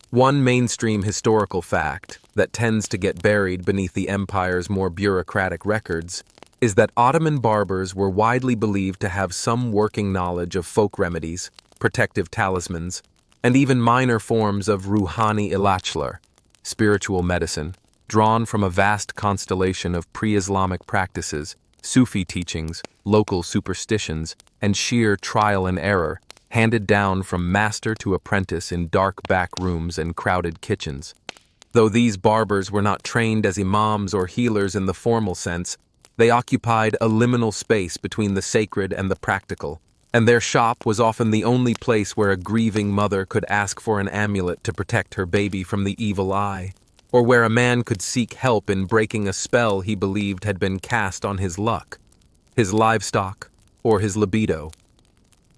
One mainstream historical fact that tends to get buried beneath the empire's more bureaucratic records is that Ottoman barbers were widely believed to have some working knowledge of folk remedies, protective talismans, and even minor forms of ruhani ilachlar, spiritual medicine, drawn from a vast constellation of pre-Islamic practices, Sufi teachings, local superstitions, and sheer trial and error, handed down from master to apprentice in dark back rooms and crowded kitchens. Though these barbers were not trained as imams or healers in the formal sense, they occupied a liminal space between the sacred and the practical, and their shop was often the only place where a grieving mother could ask for an amulet to protect her baby from the evil eye, or where a man could seek help in breaking a spell he believed had been cast on his luck, his livestock, or his libido.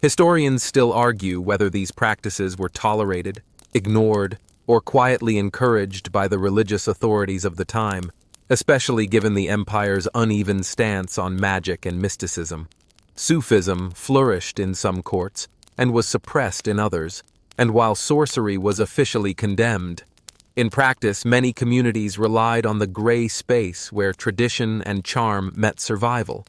Historians still argue whether these practices were tolerated, ignored, or quietly encouraged by the religious authorities of the time, especially given the empire's uneven stance on magic and mysticism. Sufism flourished in some courts and was suppressed in others, and while sorcery was officially condemned, in practice many communities relied on the gray space where tradition and charm met survival.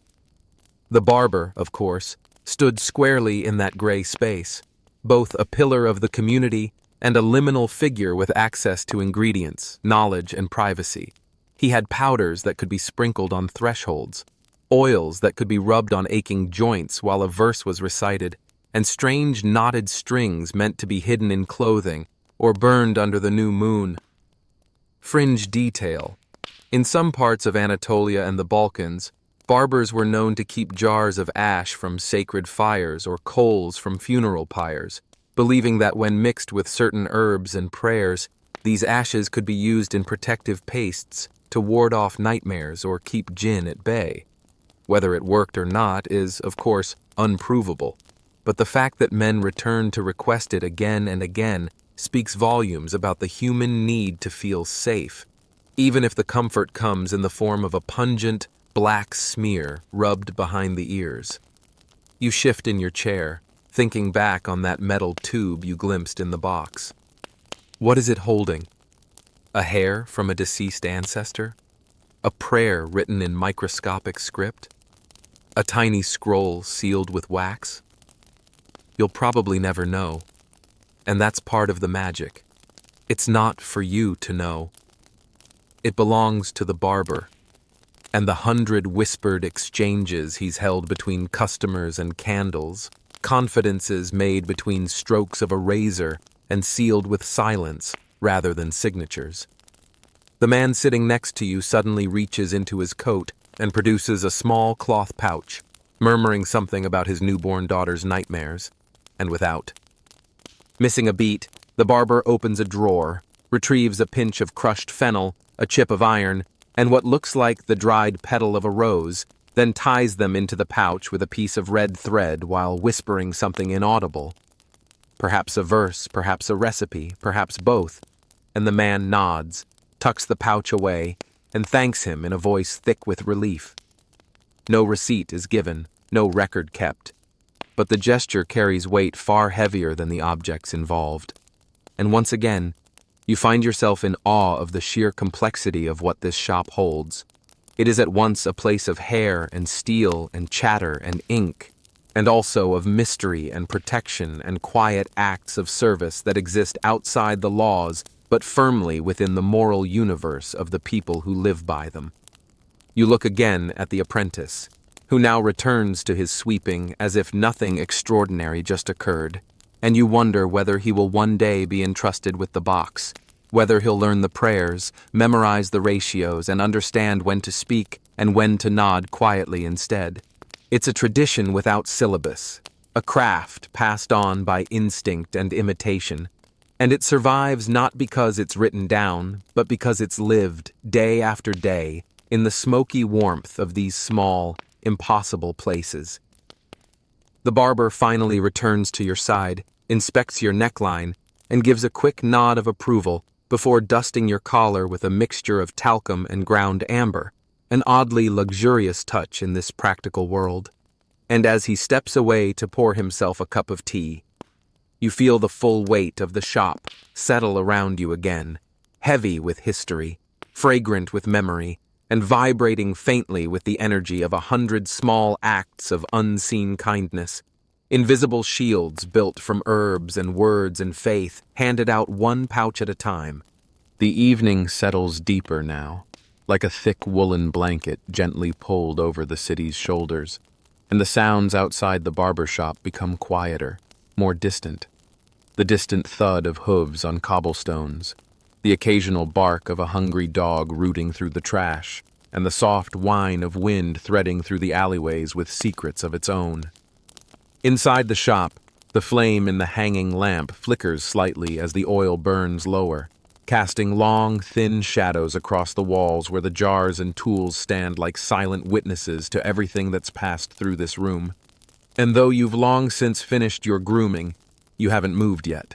The barber, of course, stood squarely in that gray space, both a pillar of the community and a liminal figure with access to ingredients, knowledge, and privacy. He had powders that could be sprinkled on thresholds, oils that could be rubbed on aching joints while a verse was recited, and strange knotted strings meant to be hidden in clothing or burned under the new moon. Fringe detail. In some parts of Anatolia and the Balkans, barbers were known to keep jars of ash from sacred fires or coals from funeral pyres, believing that when mixed with certain herbs and prayers, these ashes could be used in protective pastes to ward off nightmares or keep jinn at bay. Whether it worked or not is, of course, unprovable, but the fact that men returned to request it again and again speaks volumes about the human need to feel safe, even if the comfort comes in the form of a pungent, black smear rubbed behind the ears. You shift in your chair, thinking back on that metal tube you glimpsed in the box. What is it holding? A hair from a deceased ancestor? A prayer written in microscopic script? A tiny scroll sealed with wax? You'll probably never know. And that's part of the magic. It's not for you to know. It belongs to the barber, and the 100 whispered exchanges he's held between customers and candles, confidences made between strokes of a razor and sealed with silence rather than signatures. The man sitting next to you suddenly reaches into his coat and produces a small cloth pouch, murmuring something about his newborn daughter's nightmares, and without. Missing a beat, the barber opens a drawer, retrieves a pinch of crushed fennel, a chip of iron, and what looks like the dried petal of a rose, then ties them into the pouch with a piece of red thread while whispering something inaudible. Perhaps a verse, perhaps a recipe, perhaps both, and the man nods, tucks the pouch away, and thanks him in a voice thick with relief. No receipt is given, no record kept, but the gesture carries weight far heavier than the objects involved. And once again, you find yourself in awe of the sheer complexity of what this shop holds. It is at once a place of hair and steel and chatter and ink, and also of mystery and protection and quiet acts of service that exist outside the laws but firmly within the moral universe of the people who live by them. You look again at the apprentice, who now returns to his sweeping as if nothing extraordinary just occurred, and you wonder whether he will one day be entrusted with the box, whether he'll learn the prayers, memorize the ratios, and understand when to speak and when to nod quietly instead. It's a tradition without syllabus, a craft passed on by instinct and imitation, and it survives not because it's written down, but because it's lived, day after day, in the smoky warmth of these small, impossible places. The barber finally returns to your side, inspects your neckline, and gives a quick nod of approval before dusting your collar with a mixture of talcum and ground amber, an oddly luxurious touch in this practical world. And as he steps away to pour himself a cup of tea, you feel the full weight of the shop settle around you again, heavy with history, fragrant with memory, and vibrating faintly with the energy of 100 small acts of unseen kindness, invisible shields built from herbs and words and faith, handed out one pouch at a time. The evening settles deeper now, like a thick woolen blanket gently pulled over the city's shoulders, and the sounds outside the barber shop become quieter, more distant. The distant thud of hooves on cobblestones, the occasional bark of a hungry dog rooting through the trash, and the soft whine of wind threading through the alleyways with secrets of its own. Inside the shop, the flame in the hanging lamp flickers slightly as the oil burns lower, casting long, thin shadows across the walls where the jars and tools stand like silent witnesses to everything that's passed through this room. And though you've long since finished your grooming, you haven't moved yet,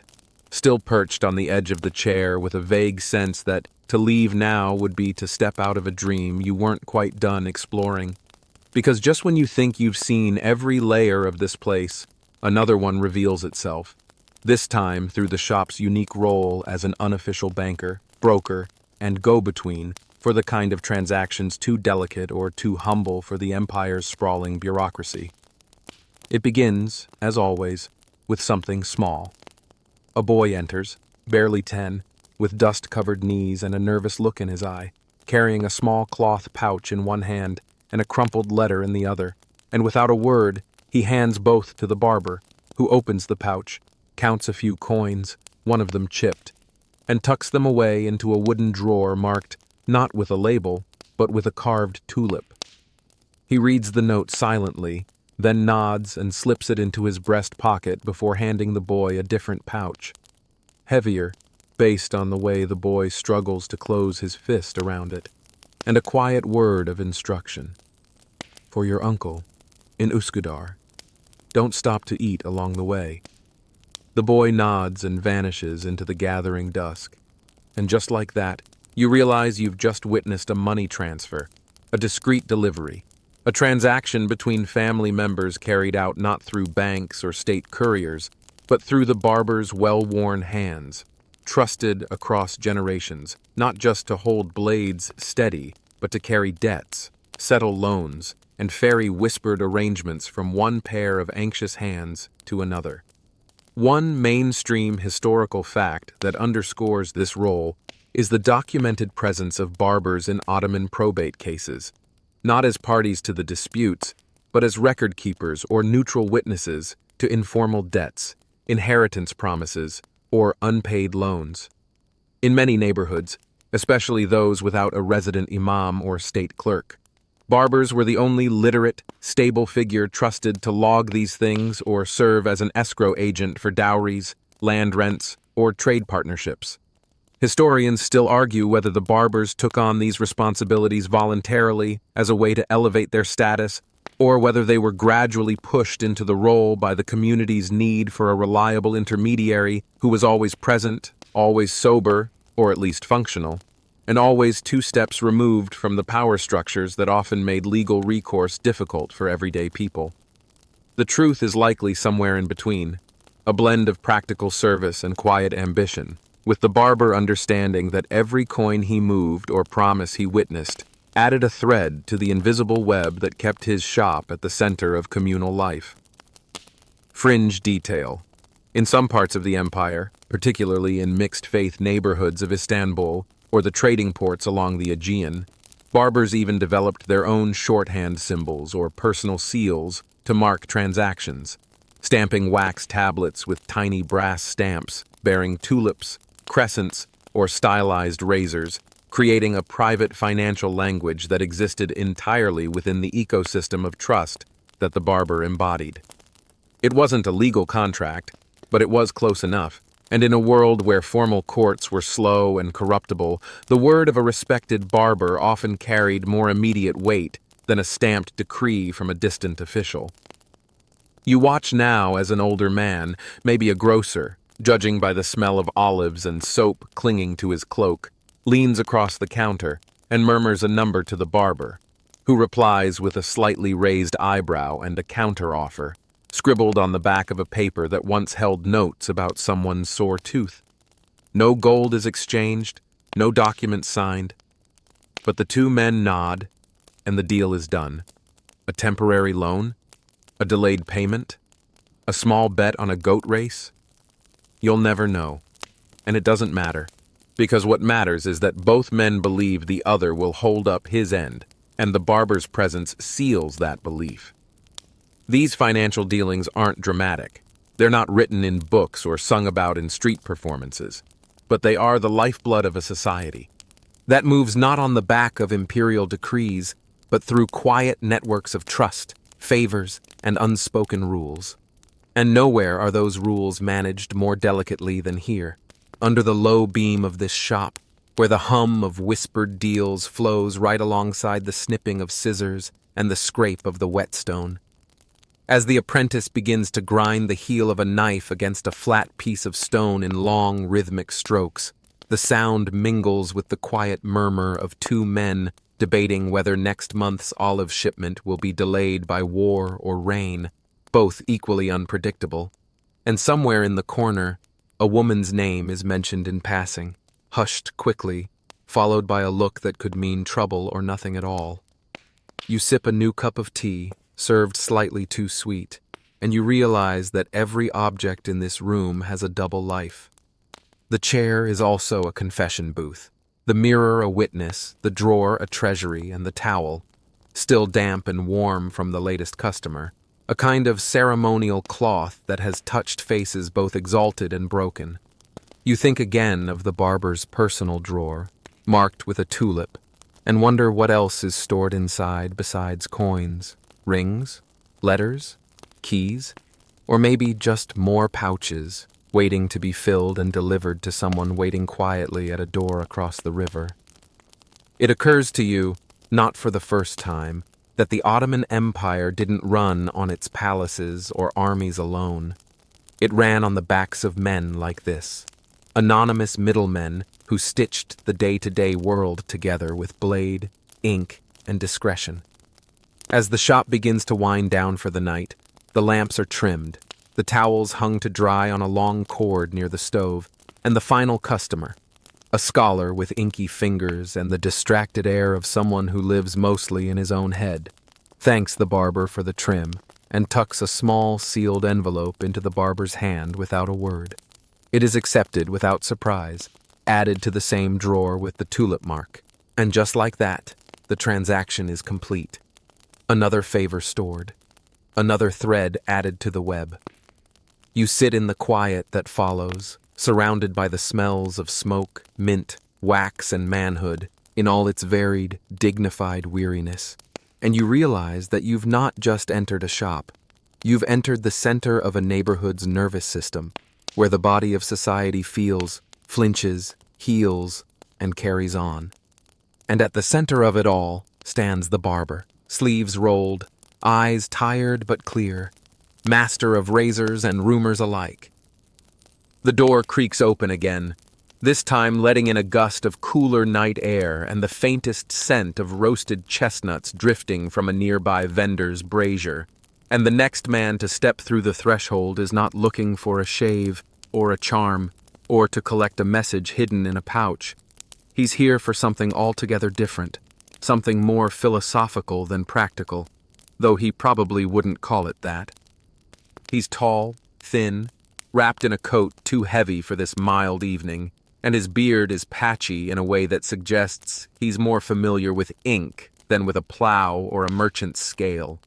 still perched on the edge of the chair with a vague sense that to leave now would be to step out of a dream you weren't quite done exploring. Because just when you think you've seen every layer of this place, another one reveals itself, this time through the shop's unique role as an unofficial banker, broker, and go-between for the kind of transactions too delicate or too humble for the empire's sprawling bureaucracy. It begins, as always, with something small. A boy enters, barely 10, with dust-covered knees and a nervous look in his eye, carrying a small cloth pouch in one hand and a crumpled letter in the other, and without a word, he hands both to the barber, who opens the pouch, counts a few coins, one of them chipped, and tucks them away into a wooden drawer marked not with a label, but with a carved tulip. He reads the note silently, then nods and slips it into his breast pocket before handing the boy a different pouch, heavier, based on the way the boy struggles to close his fist around it, and a quiet word of instruction. For your uncle, in Uskudar. Don't stop to eat along the way. The boy nods and vanishes into the gathering dusk. And just like that, you realize you've just witnessed a money transfer, a discreet delivery, a transaction between family members carried out not through banks or state couriers, but through the barber's well-worn hands, trusted across generations, not just to hold blades steady, but to carry debts, settle loans, and ferry whispered arrangements from one pair of anxious hands to another. One mainstream historical fact that underscores this role is the documented presence of barbers in Ottoman probate cases, not as parties to the disputes, but as record keepers or neutral witnesses to informal debts, inheritance promises, or unpaid loans. In many neighborhoods, especially those without a resident imam or state clerk, barbers were the only literate, stable figure trusted to log these things or serve as an escrow agent for dowries, land rents, or trade partnerships. Historians still argue whether the barbers took on these responsibilities voluntarily as a way to elevate their status, or whether they were gradually pushed into the role by the community's need for a reliable intermediary who was always present, always sober, or at least functional, and always 2 steps removed from the power structures that often made legal recourse difficult for everyday people. The truth is likely somewhere in between, a blend of practical service and quiet ambition, with the barber understanding that every coin he moved or promise he witnessed added a thread to the invisible web that kept his shop at the center of communal life. Fringe detail. In some parts of the empire, particularly in mixed-faith neighborhoods of Istanbul or the trading ports along the Aegean, barbers even developed their own shorthand symbols or personal seals to mark transactions, stamping wax tablets with tiny brass stamps bearing tulips, crescents, or stylized razors, creating a private financial language that existed entirely within the ecosystem of trust that the barber embodied. It wasn't a legal contract, but it was close enough, and in a world where formal courts were slow and corruptible, the word of a respected barber often carried more immediate weight than a stamped decree from a distant official. You watch now as an older man, maybe a grocer, judging by the smell of olives and soap clinging to his cloak, leans across the counter and murmurs a number to the barber, who replies with a slightly raised eyebrow and a counter-offer, scribbled on the back of a paper that once held notes about someone's sore tooth. No gold is exchanged, no document signed, but the 2 men nod, and the deal is done. A temporary loan? A delayed payment? A small bet on a goat race? You'll never know. And it doesn't matter, because what matters is that both men believe the other will hold up his end, and the barber's presence seals that belief. These financial dealings aren't dramatic. They're not written in books or sung about in street performances. but they are the lifeblood of a society that moves not on the back of imperial decrees, but through quiet networks of trust, favors, and unspoken rules. And nowhere are those rules managed more delicately than here, under the low beam of this shop, where the hum of whispered deals flows right alongside the snipping of scissors and the scrape of the whetstone. As the apprentice begins to grind the heel of a knife against a flat piece of stone in long, rhythmic strokes, the sound mingles with the quiet murmur of two men debating whether next month's olive shipment will be delayed by war or rain, both equally unpredictable. And somewhere in the corner, a woman's name is mentioned in passing, hushed quickly, followed by a look that could mean trouble or nothing at all. You sip a new cup of tea, served slightly too sweet, and you realize that every object in this room has a double life. The chair is also a confession booth, the mirror a witness, the drawer a treasury, and the towel, still damp and warm from the latest customer, a kind of ceremonial cloth that has touched faces both exalted and broken. You think again of the barber's personal drawer, marked with a tulip, and wonder what else is stored inside besides coins, rings, letters, keys, or maybe just more pouches, waiting to be filled and delivered to someone waiting quietly at a door across the river. It occurs to you, not for the first time, that the Ottoman Empire didn't run on its palaces or armies alone. It ran on the backs of men like this, anonymous middlemen who stitched the day-to-day world together with blade, ink, and discretion. As the shop begins to wind down for the night, the lamps are trimmed, the towels hung to dry on a long cord near the stove, and the final customer, a scholar with inky fingers and the distracted air of someone who lives mostly in his own head, thanks the barber for the trim and tucks a small sealed envelope into the barber's hand without a word. It is accepted without surprise, added to the same drawer with the tulip mark, and just like that, the transaction is complete. Another favor stored, another thread added to the web. You sit in the quiet that follows, surrounded by the smells of smoke, mint, wax, and manhood in all its varied, dignified weariness, and you realize that you've not just entered a shop. You've entered the center of a neighborhood's nervous system, where the body of society feels, flinches, heals, and carries on. And at the center of it all stands the barber, sleeves rolled, eyes tired but clear, master of razors and rumors alike. The door creaks open again, this time letting in a gust of cooler night air and the faintest scent of roasted chestnuts drifting from a nearby vendor's brazier. And the next man to step through the threshold is not looking for a shave or a charm or to collect a message hidden in a pouch. He's here for something altogether different, something more philosophical than practical, though he probably wouldn't call it that. He's tall, thin, wrapped in a coat too heavy for this mild evening, and his beard is patchy in a way that suggests he's more familiar with ink than with a plow or a merchant's scale.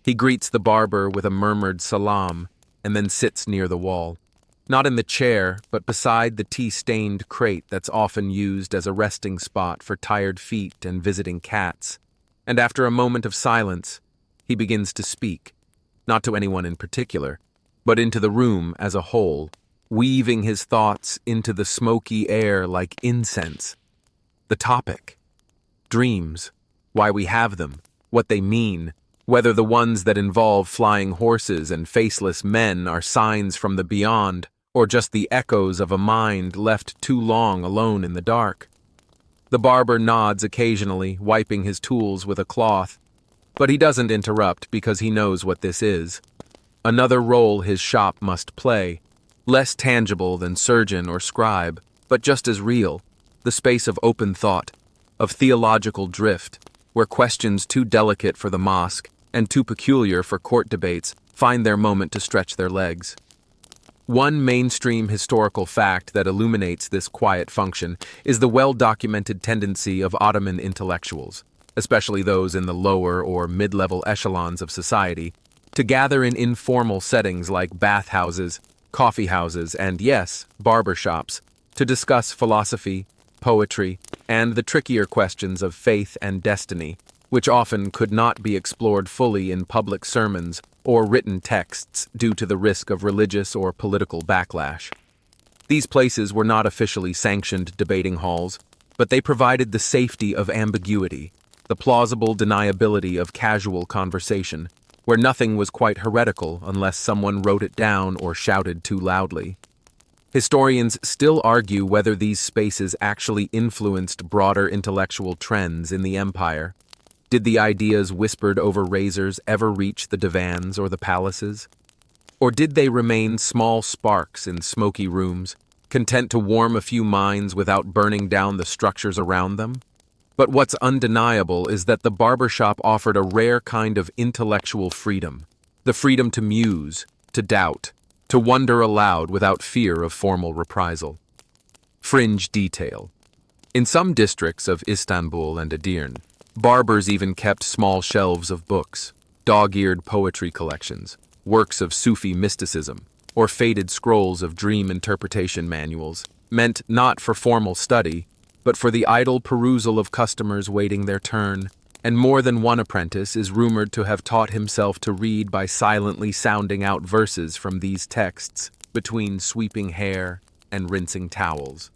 He greets the barber with a murmured salam and then sits near the wall. Not in the chair, but beside the tea-stained crate that's often used as a resting spot for tired feet and visiting cats. And after a moment of silence, he begins to speak, not to anyone in particular, but into the room as a whole, weaving his thoughts into the smoky air like incense. The topic: dreams, why we have them, what they mean, whether the ones that involve flying horses and faceless men are signs from the beyond, or just the echoes of a mind left too long alone in the dark. The barber nods occasionally, wiping his tools with a cloth, but he doesn't interrupt because he knows what this is. Another role his shop must play, less tangible than surgeon or scribe, but just as real, the space of open thought, of theological drift, where questions too delicate for the mosque and too peculiar for court debates find their moment to stretch their legs. One mainstream historical fact that illuminates this quiet function is the well-documented tendency of Ottoman intellectuals, especially those in the lower or mid-level echelons of society, to gather in informal settings like bathhouses, coffee houses, and yes, barber shops, to discuss philosophy, poetry, and the trickier questions of faith and destiny, which often could not be explored fully in public sermons or written texts due to the risk of religious or political backlash. These places were not officially sanctioned debating halls, but they provided the safety of ambiguity, the plausible deniability of casual conversation, where nothing was quite heretical unless someone wrote it down or shouted too loudly. Historians still argue whether these spaces actually influenced broader intellectual trends in the empire. Did the ideas whispered over razors ever reach the divans or the palaces? Or did they remain small sparks in smoky rooms, content to warm a few minds without burning down the structures around them? But what's undeniable is that the barbershop offered a rare kind of intellectual freedom, the freedom to muse, to doubt, to wonder aloud without fear of formal reprisal. Fringe detail. In some districts of Istanbul and Edirne, barbers even kept small shelves of books, dog-eared poetry collections, works of Sufi mysticism, or faded scrolls of dream interpretation manuals, meant not for formal study, but for the idle perusal of customers waiting their turn, and more than one apprentice is rumored to have taught himself to read by silently sounding out verses from these texts between sweeping hair and rinsing towels.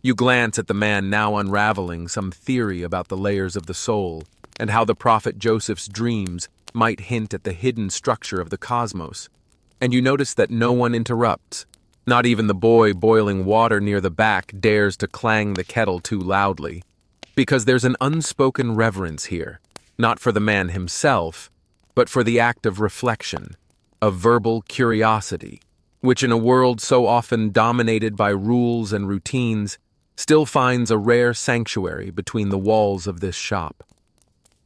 You glance at the man now unraveling some theory about the layers of the soul and how the prophet Joseph's dreams might hint at the hidden structure of the cosmos, and you notice that no one interrupts. Not even the boy boiling water near the back dares to clang the kettle too loudly, because there's an unspoken reverence here, not for the man himself, but for the act of reflection, of verbal curiosity, which in a world so often dominated by rules and routines, still finds a rare sanctuary between the walls of this shop.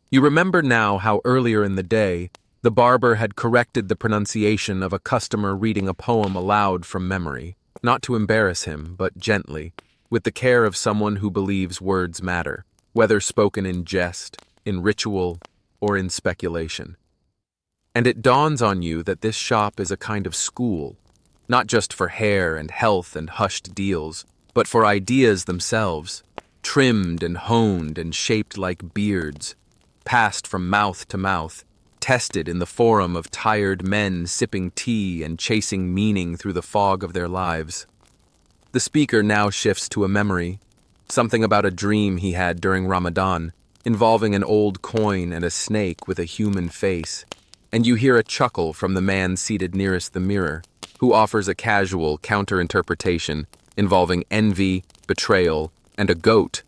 You remember now how earlier in the day, the barber had corrected the pronunciation of a customer reading a poem aloud from memory, not to embarrass him, but gently, with the care of someone who believes words matter, whether spoken in jest, in ritual, or in speculation. And it dawns on you that this shop is a kind of school, not just for hair and health and hushed deals, but for ideas themselves, trimmed and honed and shaped like beards, passed from mouth to mouth, tested in the forum of tired men sipping tea and chasing meaning through the fog of their lives. The speaker now shifts to a memory, something about a dream he had during Ramadan, involving an old coin and a snake with a human face, and you hear a chuckle from the man seated nearest the mirror, who offers a casual counter-interpretation involving envy, betrayal, and a goat,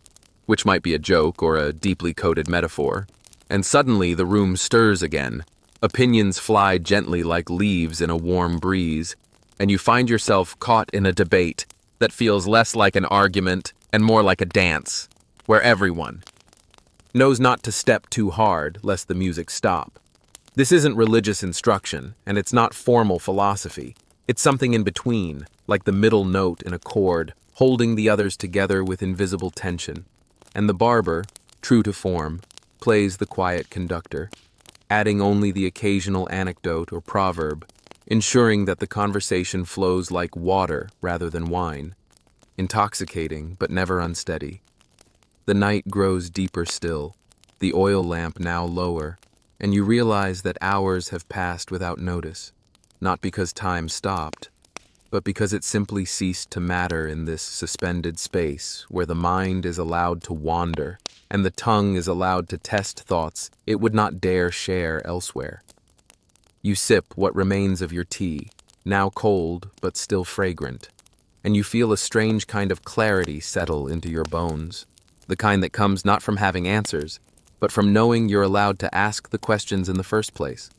which might be a joke or a deeply coded metaphor. And suddenly the room stirs again. Opinions fly gently like leaves in a warm breeze, and you find yourself caught in a debate that feels less like an argument and more like a dance, where everyone knows not to step too hard lest the music stop. This isn't religious instruction, and it's not formal philosophy. It's something in between, like the middle note in a chord, holding the others together with invisible tension. And the barber, true to form, plays the quiet conductor, adding only the occasional anecdote or proverb, ensuring that the conversation flows like water rather than wine, intoxicating but never unsteady. The night grows deeper still, the oil lamp now lower, and you realize that hours have passed without notice, not because time stopped, but because it simply ceased to matter in this suspended space where the mind is allowed to wander and the tongue is allowed to test thoughts it would not dare share elsewhere. You sip what remains of your tea, now cold but still fragrant, and you feel a strange kind of clarity settle into your bones, the kind that comes not from having answers, but from knowing you're allowed to ask the questions in the first place,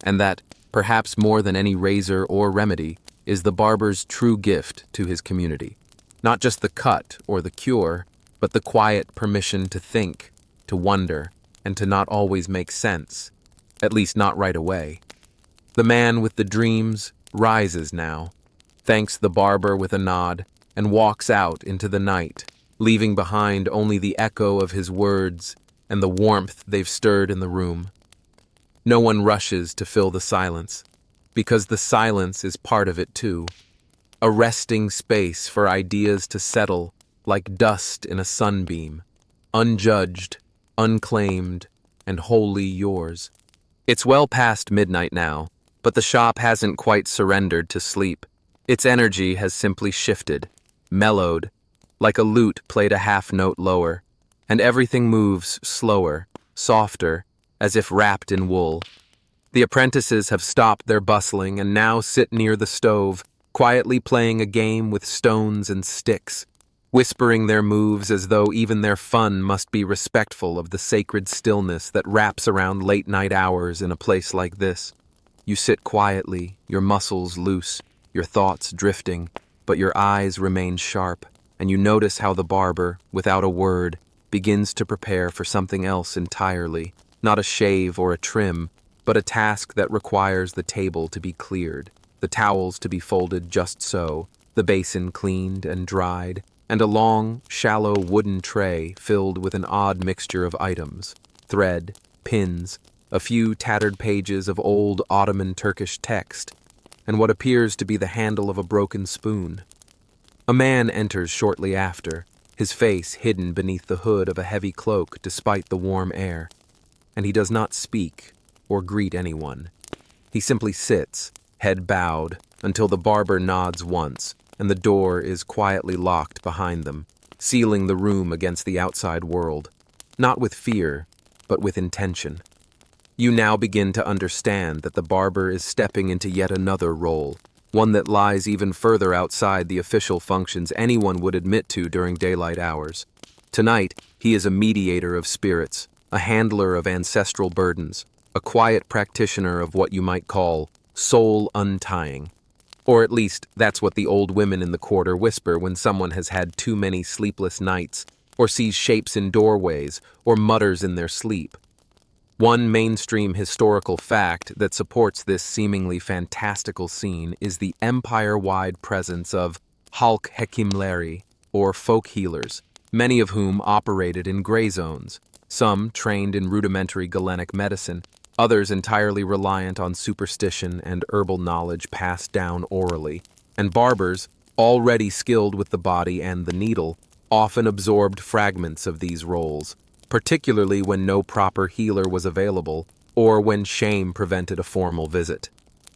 and that, perhaps more than any razor or remedy, is the barber's true gift to his community. Not just the cut or the cure, but the quiet permission to think, to wonder, and to not always make sense, at least not right away. The man with the dreams rises now, thanks the barber with a nod, and walks out into the night, leaving behind only the echo of his words and the warmth they've stirred in the room. No one rushes to fill the silence, because the silence is part of it too. a resting space for ideas to settle like dust in a sunbeam, unjudged, unclaimed, and wholly yours. It's well past midnight now, but the shop hasn't quite surrendered to sleep. Its energy has simply shifted, mellowed, like a lute played a half note lower, and everything moves slower, softer, as if wrapped in wool. The apprentices have stopped their bustling and now sit near the stove, quietly playing a game with stones and sticks, whispering their moves as though even their fun must be respectful of the sacred stillness that wraps around late-night hours in a place like this. You sit quietly, your muscles loose, your thoughts drifting, but your eyes remain sharp, and you notice how the barber, without a word, begins to prepare for something else entirely, not a shave or a trim, but a task that requires the table to be cleared, the towels to be folded just so, the basin cleaned and dried, and a long, shallow wooden tray filled with an odd mixture of items, thread, pins, a few tattered pages of old Ottoman Turkish text, and what appears to be the handle of a broken spoon. A man enters shortly after, his face hidden beneath the hood of a heavy cloak despite the warm air, and he does not speak or greet anyone. He simply sits, head bowed, until the barber nods once, and the door is quietly locked behind them, sealing the room against the outside world, not with fear, but with intention. You now begin to understand that the barber is stepping into yet another role, one that lies even further outside the official functions anyone would admit to during daylight hours. Tonight, he is a mediator of spirits, a handler of ancestral burdens, a quiet practitioner of what you might call soul untying. Or at least, that's what the old women in the quarter whisper when someone has had too many sleepless nights, or sees shapes in doorways, or mutters in their sleep. One mainstream historical fact that supports this seemingly fantastical scene is the empire-wide presence of halk hekimleri, or folk healers, many of whom operated in gray zones, some trained in rudimentary Galenic medicine, others entirely reliant on superstition and herbal knowledge passed down orally, and barbers, already skilled with the body and the needle, often absorbed fragments of these roles, particularly when no proper healer was available or when shame prevented a formal visit.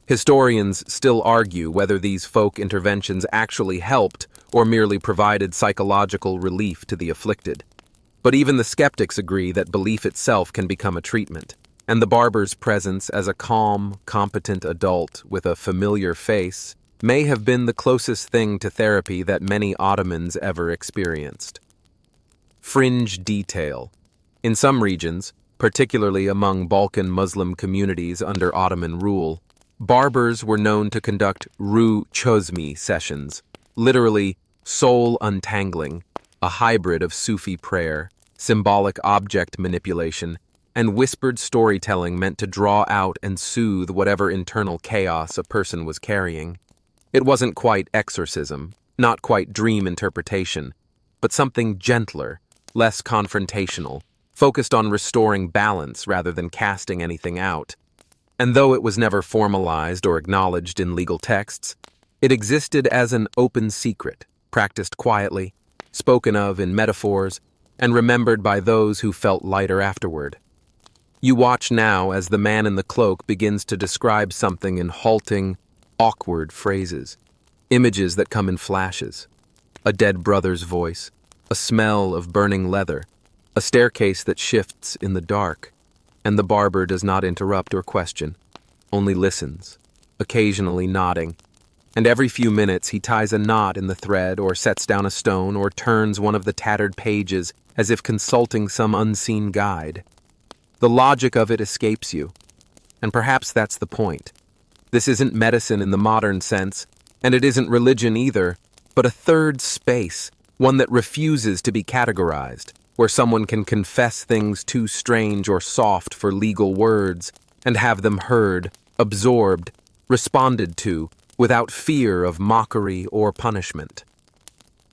Historians still argue whether these folk interventions actually helped or merely provided psychological relief to the afflicted. But even the skeptics agree that belief itself can become a treatment, and the barber's presence as a calm, competent adult with a familiar face may have been the closest thing to therapy that many Ottomans ever experienced. Fringe detail. In some regions, particularly among Balkan Muslim communities under Ottoman rule, barbers were known to conduct ru çözme sessions, literally soul untangling, a hybrid of Sufi prayer, symbolic object manipulation, and whispered storytelling meant to draw out and soothe whatever internal chaos a person was carrying. It wasn't quite exorcism, not quite dream interpretation, but something gentler, less confrontational, focused on restoring balance rather than casting anything out. And though it was never formalized or acknowledged in legal texts, it existed as an open secret, practiced quietly, spoken of in metaphors, and remembered by those who felt lighter afterward. You watch now as the man in the cloak begins to describe something in halting, awkward phrases, images that come in flashes. A dead brother's voice, a smell of burning leather, a staircase that shifts in the dark, and the barber does not interrupt or question, only listens, occasionally nodding, and every few minutes he ties a knot in the thread or sets down a stone or turns one of the tattered pages as if consulting some unseen guide. The logic of it escapes you, and perhaps that's the point. This isn't medicine in the modern sense, and it isn't religion either, but a third space, one that refuses to be categorized, where someone can confess things too strange or soft for legal words and have them heard, absorbed, responded to, without fear of mockery or punishment.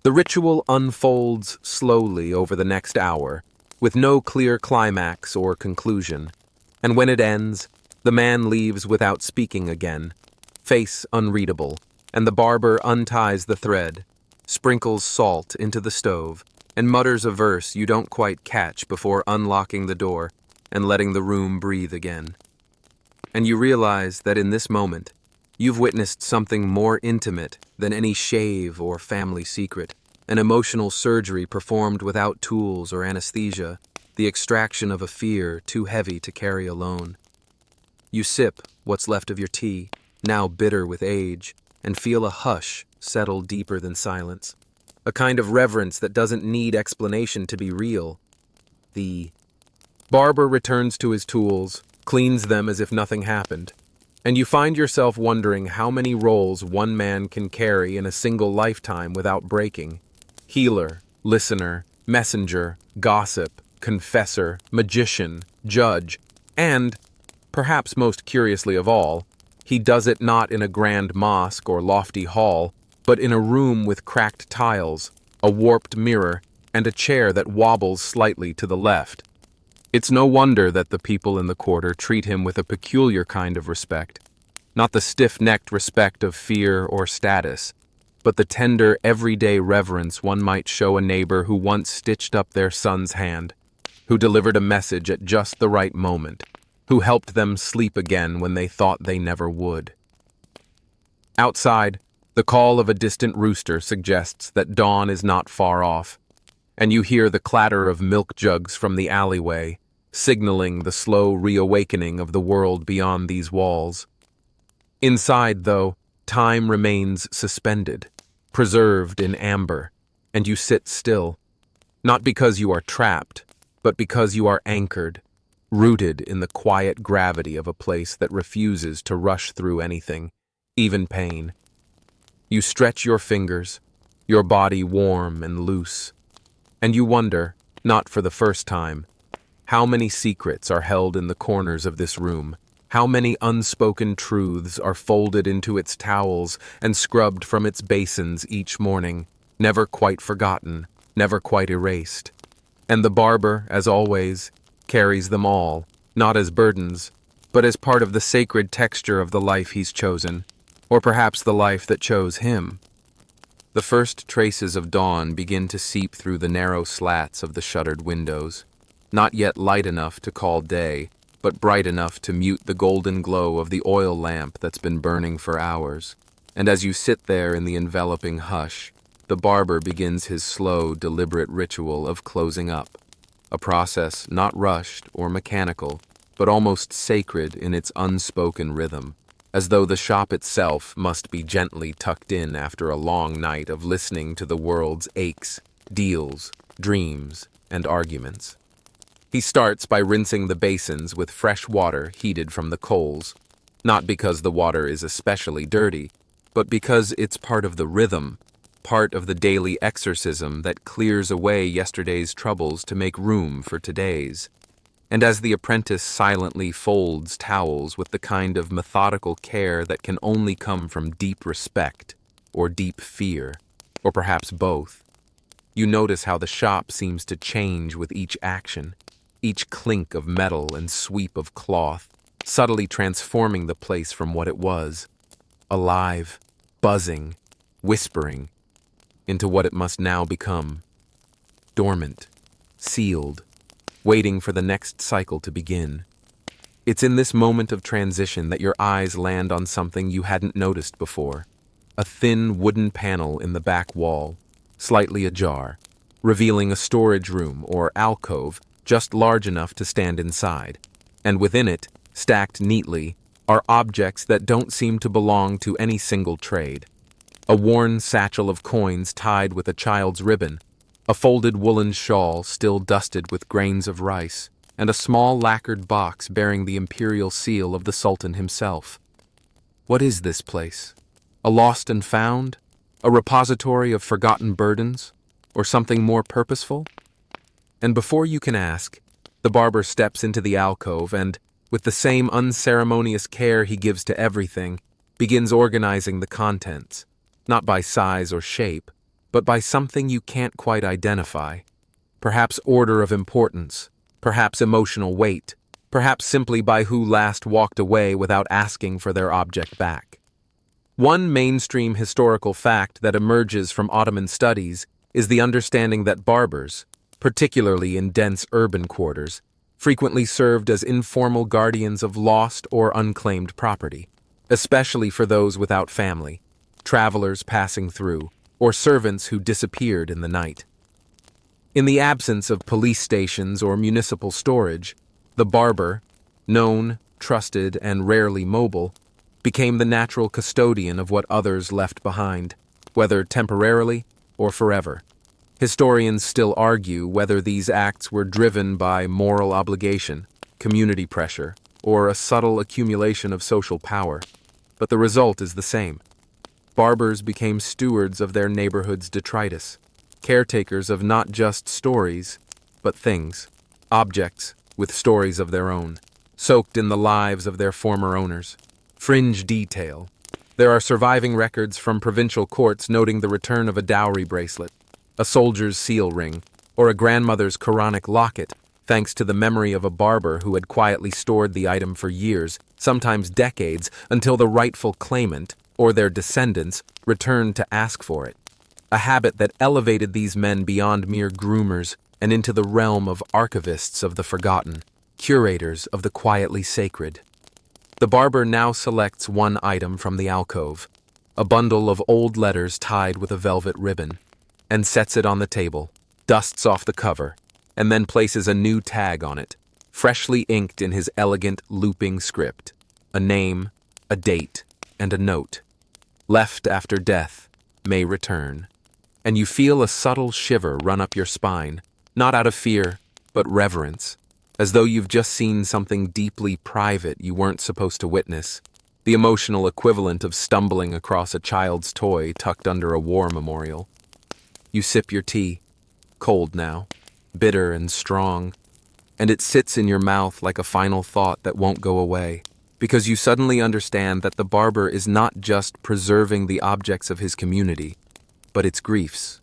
The ritual unfolds slowly over the next hour, with no clear climax or conclusion, and when it ends, the man leaves without speaking again, face unreadable, and the barber unties the thread, sprinkles salt into the stove, and mutters a verse you don't quite catch before unlocking the door and letting the room breathe again. And you realize that in this moment, you've witnessed something more intimate than any shave or family secret, an emotional surgery performed without tools or anesthesia, the extraction of a fear too heavy to carry alone. You sip what's left of your tea, now bitter with age, and feel a hush settle deeper than silence, a kind of reverence that doesn't need explanation to be real. The barber returns to his tools, cleans them as if nothing happened, and you find yourself wondering how many roles one man can carry in a single lifetime without breaking. Healer, listener, messenger, gossip, confessor, magician, judge, and, perhaps most curiously of all, he does it not in a grand mosque or lofty hall, but in a room with cracked tiles, a warped mirror, and a chair that wobbles slightly to the left. It's no wonder that the people in the quarter treat him with a peculiar kind of respect, not the stiff-necked respect of fear or status, but the tender, everyday reverence one might show a neighbor who once stitched up their son's hand, who delivered a message at just the right moment, who helped them sleep again when they thought they never would. Outside, the call of a distant rooster suggests that dawn is not far off, and you hear the clatter of milk jugs from the alleyway, signaling the slow reawakening of the world beyond these walls. Inside, though, time remains suspended, preserved in amber, and you sit still, not because you are trapped, but because you are anchored, rooted in the quiet gravity of a place that refuses to rush through anything, even pain. You stretch your fingers, your body warm and loose, and you wonder, not for the first time, how many secrets are held in the corners of this room, how many unspoken truths are folded into its towels and scrubbed from its basins each morning, never quite forgotten, never quite erased. And the barber, as always, carries them all, not as burdens, but as part of the sacred texture of the life he's chosen, or perhaps the life that chose him. The first traces of dawn begin to seep through the narrow slats of the shuttered windows, not yet light enough to call day, but bright enough to mute the golden glow of the oil lamp that's been burning for hours. And as you sit there in the enveloping hush, the barber begins his slow, deliberate ritual of closing up, a process not rushed or mechanical, but almost sacred in its unspoken rhythm, as though the shop itself must be gently tucked in after a long night of listening to the world's aches, deals, dreams, and arguments. He starts by rinsing the basins with fresh water heated from the coals, not because the water is especially dirty, but because it's part of the rhythm, part of the daily exorcism that clears away yesterday's troubles to make room for today's. And as the apprentice silently folds towels with the kind of methodical care that can only come from deep respect or deep fear, or perhaps both, you notice how the shop seems to change with each action, each clink of metal and sweep of cloth, subtly transforming the place from what it was, alive, buzzing, whispering, into what it must now become, dormant, sealed, waiting for the next cycle to begin. It's in this moment of transition that your eyes land on something you hadn't noticed before, a thin wooden panel in the back wall, slightly ajar, revealing a storage room or alcove just large enough to stand inside, and within it, stacked neatly, are objects that don't seem to belong to any single trade. A worn satchel of coins tied with a child's ribbon, a folded woolen shawl still dusted with grains of rice, and a small lacquered box bearing the imperial seal of the Sultan himself. What is this place? A lost and found? A repository of forgotten burdens? Or something more purposeful? And before you can ask, the barber steps into the alcove and, with the same unceremonious care he gives to everything, begins organizing the contents, not by size or shape, but by something you can't quite identify. Perhaps order of importance, perhaps emotional weight, perhaps simply by who last walked away without asking for their object back. One mainstream historical fact that emerges from Ottoman studies is the understanding that barbers, particularly in dense urban quarters, frequently served as informal guardians of lost or unclaimed property, especially for those without family, travelers passing through, or servants who disappeared in the night. In the absence of police stations or municipal storage, the barber, known, trusted, and rarely mobile, became the natural custodian of what others left behind, whether temporarily or forever. Historians still argue whether these acts were driven by moral obligation, community pressure, or a subtle accumulation of social power, but the result is the same. Barbers became stewards of their neighborhood's detritus, caretakers of not just stories, but things, objects with stories of their own, soaked in the lives of their former owners. Fringe detail. There are surviving records from provincial courts noting the return of a dowry bracelet, a soldier's seal ring, or a grandmother's Quranic locket, thanks to the memory of a barber who had quietly stored the item for years, sometimes decades, until the rightful claimant, or their descendants, returned to ask for it. A habit that elevated these men beyond mere groomers and into the realm of archivists of the forgotten, curators of the quietly sacred. The barber now selects one item from the alcove, a bundle of old letters tied with a velvet ribbon, and sets it on the table, dusts off the cover, and then places a new tag on it, freshly inked in his elegant looping script, a name, a date, and a note. Left after death, may return. And you feel a subtle shiver run up your spine, not out of fear, but reverence, as though you've just seen something deeply private you weren't supposed to witness, the emotional equivalent of stumbling across a child's toy tucked under a war memorial. You sip your tea, cold now, bitter and strong, and it sits in your mouth like a final thought that won't go away, because you suddenly understand that the barber is not just preserving the objects of his community, but its griefs,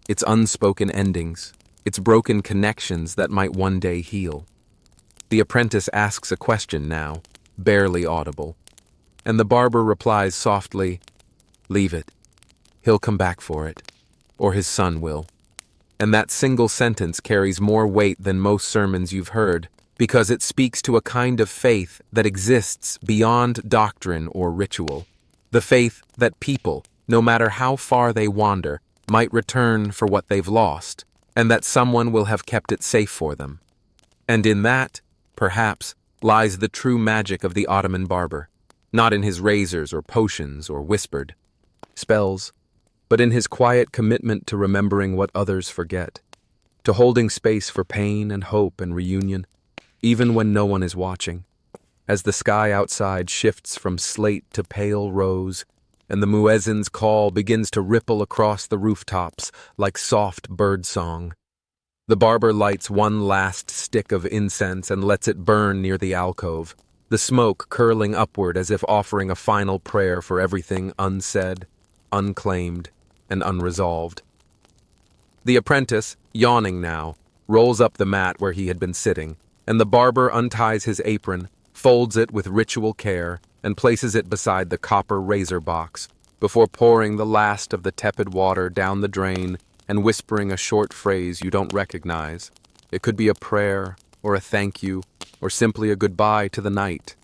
its unspoken endings, its broken connections that might one day heal. The apprentice asks a question now, barely audible, and the barber replies softly, "Leave it. He'll come back for it, or his son will." And that single sentence carries more weight than most sermons you've heard, because it speaks to a kind of faith that exists beyond doctrine or ritual. The faith that people, no matter how far they wander, might return for what they've lost, and that someone will have kept it safe for them. And in that, perhaps, lies the true magic of the Ottoman barber, not in his razors or potions or whispered spells, but in his quiet commitment to remembering what others forget, to holding space for pain and hope and reunion, even when no one is watching, as the sky outside shifts from slate to pale rose, and the muezzin's call begins to ripple across the rooftops like soft birdsong. The barber lights one last stick of incense and lets it burn near the alcove, the smoke curling upward as if offering a final prayer for everything unsaid, unclaimed, and unresolved. The apprentice, yawning now, rolls up the mat where he had been sitting, and the barber unties his apron, folds it with ritual care, and places it beside the copper razor box, before pouring the last of the tepid water down the drain and whispering a short phrase you don't recognize. It could be a prayer, or a thank you, or simply a goodbye to the night.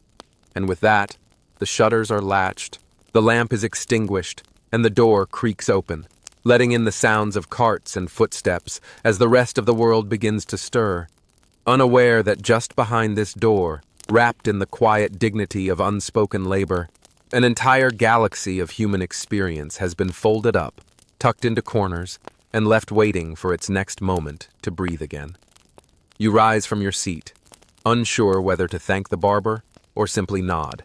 And with that, the shutters are latched, the lamp is extinguished, and the door creaks open, letting in the sounds of carts and footsteps as the rest of the world begins to stir, unaware that just behind this door, wrapped in the quiet dignity of unspoken labor, an entire galaxy of human experience has been folded up, tucked into corners, and left waiting for its next moment to breathe again. You rise from your seat, unsure whether to thank the barber or simply nod,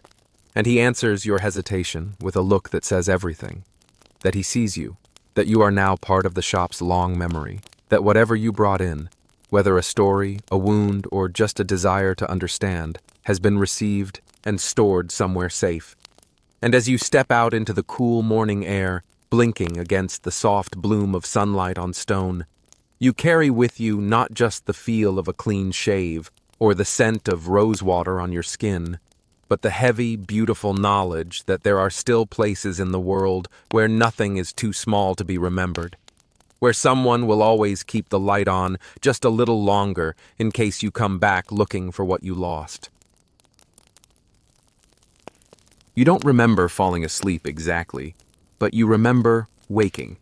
and he answers your hesitation with a look that says everything, that he sees you, that you are now part of the shop's long memory, that whatever you brought in, whether a story, a wound, or just a desire to understand, has been received and stored somewhere safe. And as you step out into the cool morning air, blinking against the soft bloom of sunlight on stone, you carry with you not just the feel of a clean shave or the scent of rose water on your skin, but the heavy, beautiful knowledge that there are still places in the world where nothing is too small to be remembered, where someone will always keep the light on just a little longer in case you come back looking for what you lost. You don't remember falling asleep exactly, but you remember waking,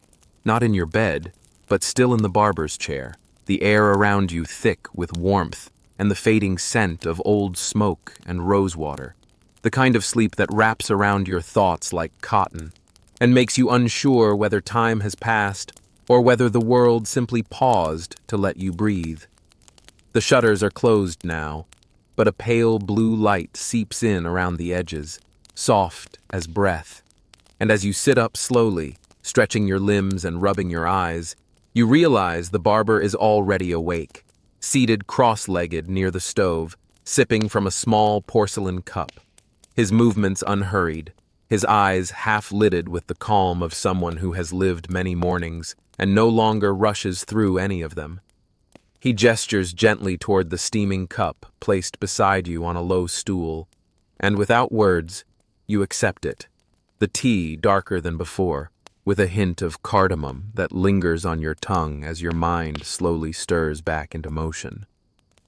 not in your bed, but still in the barber's chair, the air around you thick with warmth and the fading scent of old smoke and rosewater, the kind of sleep that wraps around your thoughts like cotton and makes you unsure whether time has passed or whether the world simply paused to let you breathe. The shutters are closed now, but a pale blue light seeps in around the edges, soft as breath, and as you sit up slowly, stretching your limbs and rubbing your eyes, you realize the barber is already awake, seated cross-legged near the stove, sipping from a small porcelain cup, his movements unhurried, his eyes half-lidded with the calm of someone who has lived many mornings and no longer rushes through any of them. He gestures gently toward the steaming cup placed beside you on a low stool, and without words, you accept it, the tea darker than before, with a hint of cardamom that lingers on your tongue as your mind slowly stirs back into motion.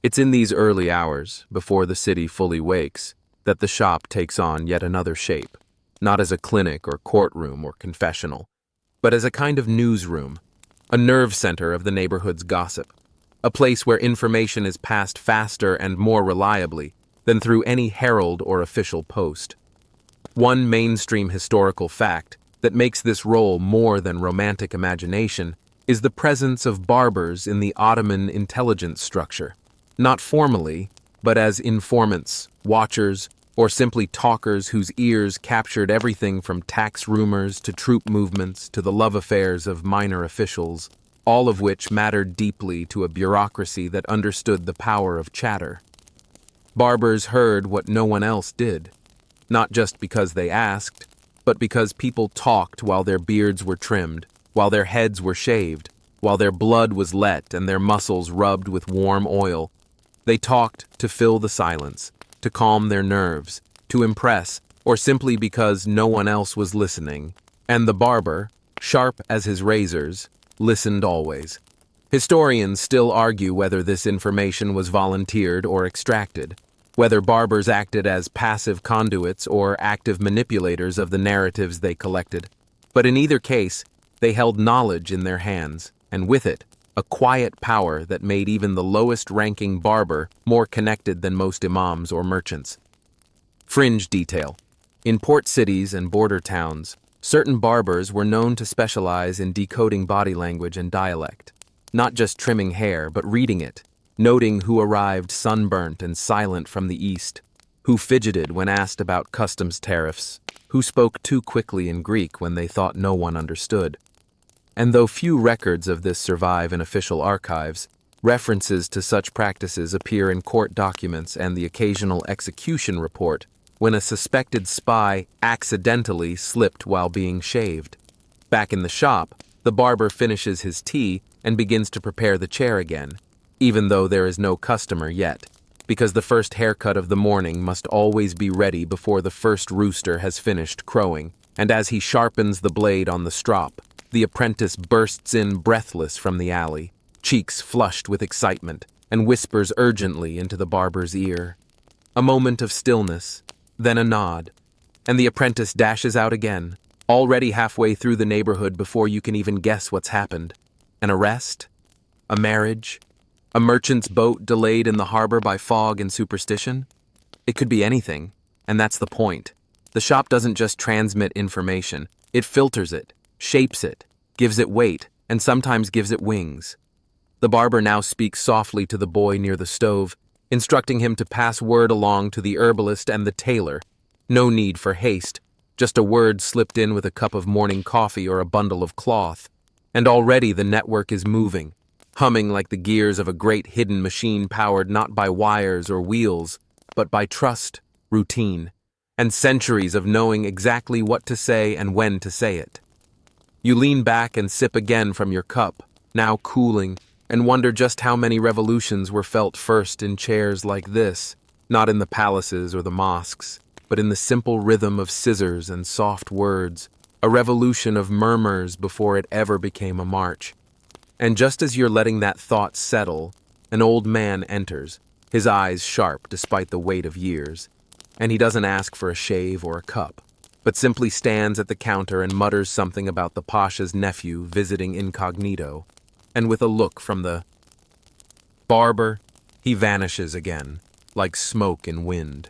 It's in these early hours, before the city fully wakes, that the shop takes on yet another shape, not as a clinic or courtroom or confessional, but as a kind of newsroom, a nerve center of the neighborhood's gossip, a place where information is passed faster and more reliably than through any herald or official post. One mainstream historical fact that makes this role more than romantic imagination is the presence of barbers in the Ottoman intelligence structure, not formally, but as informants, watchers, or simply talkers whose ears captured everything from tax rumors to troop movements to the love affairs of minor officials, all of which mattered deeply to a bureaucracy that understood the power of chatter. Barbers heard what no one else did, not just because they asked, but because people talked while their beards were trimmed, while their heads were shaved, while their blood was let and their muscles rubbed with warm oil. They talked to fill the silence, to calm their nerves, to impress, or simply because no one else was listening. And the barber, sharp as his razors, listened always. Historians still argue whether this information was volunteered or extracted, whether barbers acted as passive conduits or active manipulators of the narratives they collected. But in either case, they held knowledge in their hands, and with it, a quiet power that made even the lowest-ranking barber more connected than most imams or merchants. Fringe detail. In port cities and border towns, certain barbers were known to specialize in decoding body language and dialect, not just trimming hair, but reading it, noting who arrived sunburnt and silent from the east, who fidgeted when asked about customs tariffs, who spoke too quickly in Greek when they thought no one understood. And though few records of this survive in official archives, references to such practices appear in court documents and the occasional execution report when a suspected spy accidentally slipped while being shaved. Back in the shop, the barber finishes his tea and begins to prepare the chair again, even though there is no customer yet, because the first haircut of the morning must always be ready before the first rooster has finished crowing, and as he sharpens the blade on the strop, the apprentice bursts in breathless from the alley, cheeks flushed with excitement, and whispers urgently into the barber's ear. A moment of stillness, then a nod, and the apprentice dashes out again, already halfway through the neighborhood before you can even guess what's happened. An arrest? A marriage? A merchant's boat delayed in the harbor by fog and superstition? It could be anything, and that's the point. The shop doesn't just transmit information, it filters it, shapes it, gives it weight, and sometimes gives it wings. The barber now speaks softly to the boy near the stove, instructing him to pass word along to the herbalist and the tailor. No need for haste, just a word slipped in with a cup of morning coffee or a bundle of cloth. And already the network is moving, humming like the gears of a great hidden machine powered not by wires or wheels, but by trust, routine, and centuries of knowing exactly what to say and when to say it. You lean back and sip again from your cup, now cooling, and wonder just how many revolutions were felt first in chairs like this, not in the palaces or the mosques, but in the simple rhythm of scissors and soft words, a revolution of murmurs before it ever became a march. And just as you're letting that thought settle, an old man enters, his eyes sharp despite the weight of years, and he doesn't ask for a shave or a cup, but simply stands at the counter and mutters something about the Pasha's nephew visiting incognito, and with a look from the barber, he vanishes again, like smoke in wind.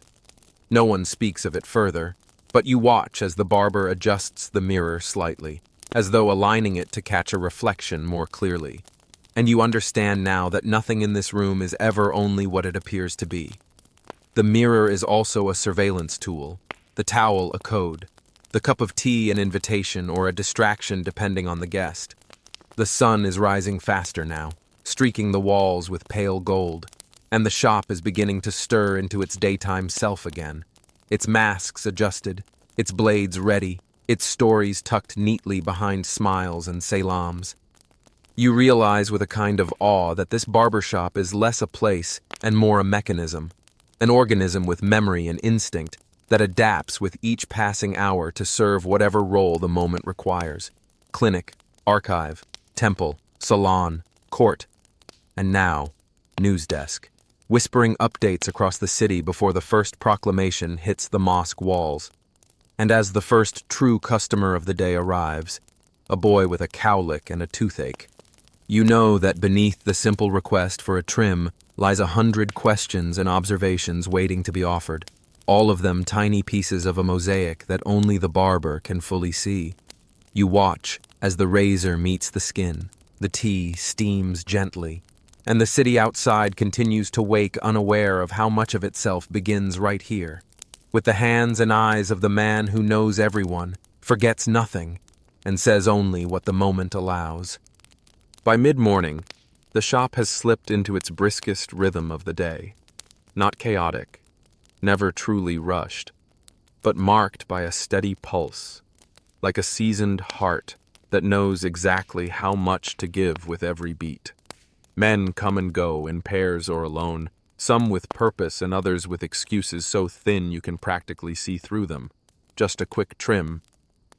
No one speaks of it further, but you watch as the barber adjusts the mirror slightly, as though aligning it to catch a reflection more clearly. And you understand now that nothing in this room is ever only what it appears to be. The mirror is also a surveillance tool, the towel a code, the cup of tea an invitation or a distraction depending on the guest. The sun is rising faster now, streaking the walls with pale gold, and the shop is beginning to stir into its daytime self again, its masks adjusted, its blades ready, its stories tucked neatly behind smiles and salams. You realize with a kind of awe that this barbershop is less a place and more a mechanism, an organism with memory and instinct that adapts with each passing hour to serve whatever role the moment requires. Clinic, archive, temple, salon, court, and now, news desk, whispering updates across the city before the first proclamation hits the mosque walls. And as the first true customer of the day arrives, a boy with a cowlick and a toothache, you know that beneath the simple request for a trim lies 100 questions and observations waiting to be offered, all of them tiny pieces of a mosaic that only the barber can fully see. You watch as the razor meets the skin, the tea steams gently, and the city outside continues to wake unaware of how much of itself begins right here, with the hands and eyes of the man who knows everyone, forgets nothing, and says only what the moment allows. By mid-morning, the shop has slipped into its briskest rhythm of the day, not chaotic, never truly rushed, but marked by a steady pulse, like a seasoned heart that knows exactly how much to give with every beat. Men come and go in pairs or alone, some with purpose and others with excuses so thin you can practically see through them. Just a quick trim.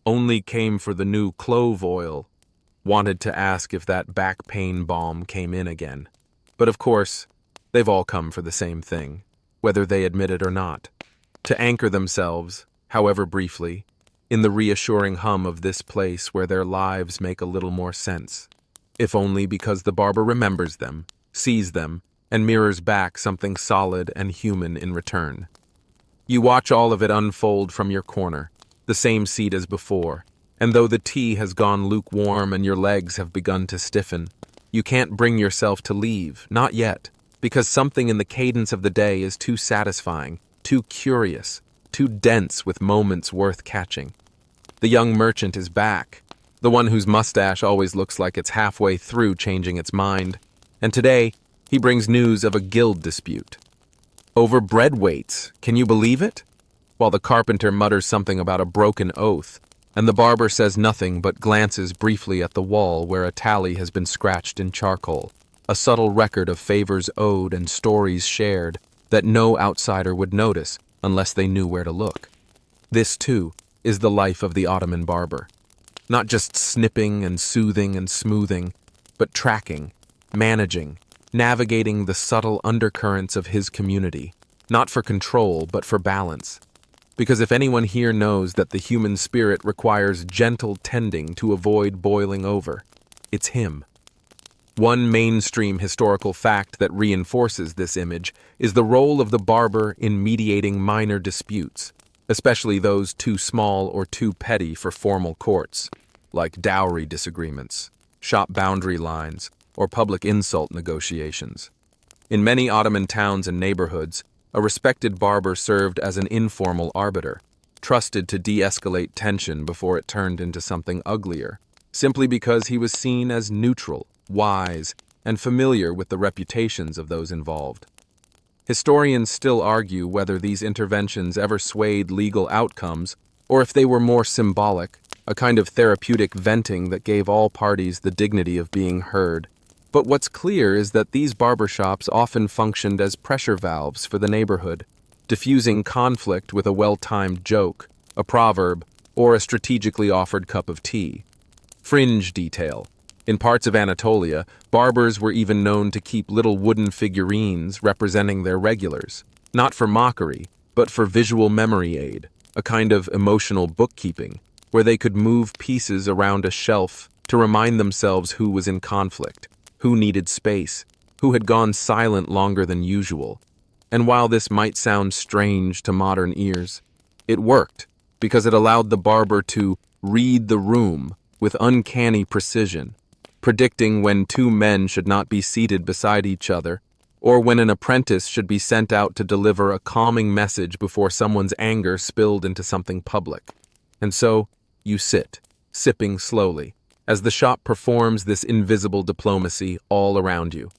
Only came for the new clove oil. Wanted to ask if that back pain balm came in again. But of course, they've all come for the same thing, whether they admit it or not. To anchor themselves, however briefly, in the reassuring hum of this place where their lives make a little more sense. If only because the barber remembers them, sees them, and mirrors back something solid and human in return. You watch all of it unfold from your corner, the same seat as before, and though the tea has gone lukewarm and your legs have begun to stiffen, you can't bring yourself to leave, not yet, because something in the cadence of the day is too satisfying, too curious, too dense with moments worth catching. The young merchant is back, the one whose mustache always looks like it's halfway through changing its mind, and today he brings news of a guild dispute. Over bread weights, can you believe it? While the carpenter mutters something about a broken oath, and the barber says nothing but glances briefly at the wall where a tally has been scratched in charcoal, a subtle record of favors owed and stories shared that no outsider would notice unless they knew where to look. This, too, is the life of the Ottoman barber. Not just snipping and soothing and smoothing, but tracking, managing, navigating the subtle undercurrents of his community, not for control but for balance. Because if anyone here knows that the human spirit requires gentle tending to avoid boiling over, it's him. One mainstream historical fact that reinforces this image is the role of the barber in mediating minor disputes, especially those too small or too petty for formal courts, like dowry disagreements, shop boundary lines, or public insult negotiations. In many Ottoman towns and neighborhoods, a respected barber served as an informal arbiter, trusted to de-escalate tension before it turned into something uglier, simply because he was seen as neutral, wise, and familiar with the reputations of those involved. Historians still argue whether these interventions ever swayed legal outcomes or if they were more symbolic, a kind of therapeutic venting that gave all parties the dignity of being heard. But what's clear is that these barbershops often functioned as pressure valves for the neighborhood, diffusing conflict with a well-timed joke, a proverb, or a strategically offered cup of tea. Fringe detail. In parts of Anatolia, barbers were even known to keep little wooden figurines representing their regulars, not for mockery, but for visual memory aid, a kind of emotional bookkeeping, where they could move pieces around a shelf to remind themselves who was in conflict, who needed space, who had gone silent longer than usual. And while this might sound strange to modern ears, it worked because it allowed the barber to read the room with uncanny precision, predicting when two men should not be seated beside each other, or when an apprentice should be sent out to deliver a calming message before someone's anger spilled into something public. And so, you sit, sipping slowly, as the shop performs this invisible diplomacy all around you.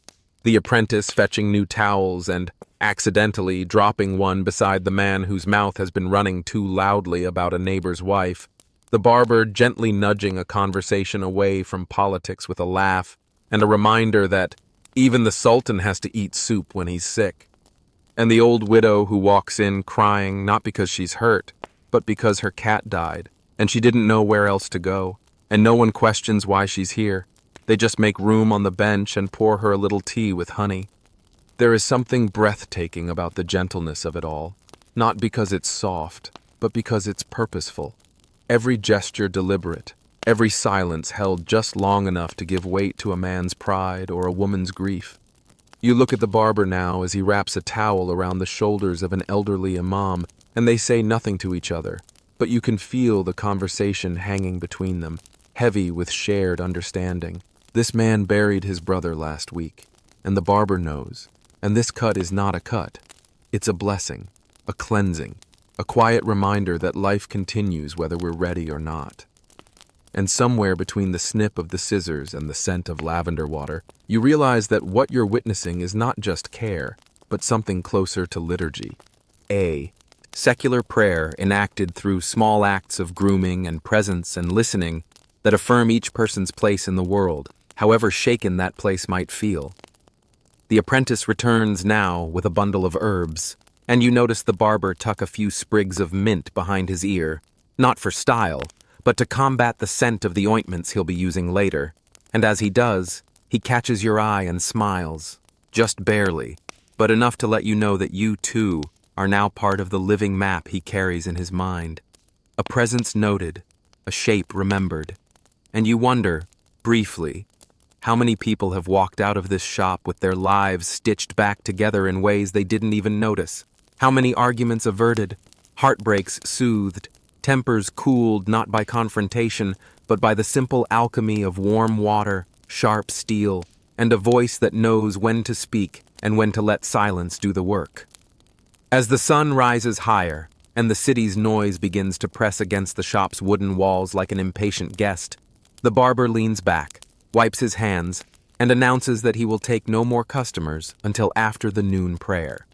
The apprentice fetching new towels and accidentally dropping one beside the man whose mouth has been running too loudly about a neighbor's wife, the barber gently nudging a conversation away from politics with a laugh and a reminder that even the Sultan has to eat soup when he's sick, and the old widow who walks in crying not because she's hurt, but because her cat died, and she didn't know where else to go, and no one questions why she's here. They just make room on the bench and pour her a little tea with honey. There is something breathtaking about the gentleness of it all, not because it's soft, but because it's purposeful. Every gesture deliberate, every silence held just long enough to give weight to a man's pride or a woman's grief. You look at the barber now as he wraps a towel around the shoulders of an elderly imam, and they say nothing to each other, but you can feel the conversation hanging between them, heavy with shared understanding. This man buried his brother last week, and the barber knows, and this cut is not a cut. It's a blessing, a cleansing, a quiet reminder that life continues whether we're ready or not. And somewhere between the snip of the scissors and the scent of lavender water, you realize that what you're witnessing is not just care, but something closer to liturgy. Secular prayer enacted through small acts of grooming and presence and listening that affirm each person's place in the world, however shaken that place might feel. The apprentice returns now with a bundle of herbs, and you notice the barber tuck a few sprigs of mint behind his ear, not for style, but to combat the scent of the ointments he'll be using later. And as he does, he catches your eye and smiles, just barely, but enough to let you know that you, too, are now part of the living map he carries in his mind. A presence noted, a shape remembered. And you wonder, briefly, how many people have walked out of this shop with their lives stitched back together in ways they didn't even notice. How many arguments averted, heartbreaks soothed, tempers cooled not by confrontation, but by the simple alchemy of warm water, sharp steel, and a voice that knows when to speak and when to let silence do the work. As the sun rises higher, and the city's noise begins to press against the shop's wooden walls like an impatient guest, the barber leans back, wipes his hands, and announces that he will take no more customers until after the noon prayer.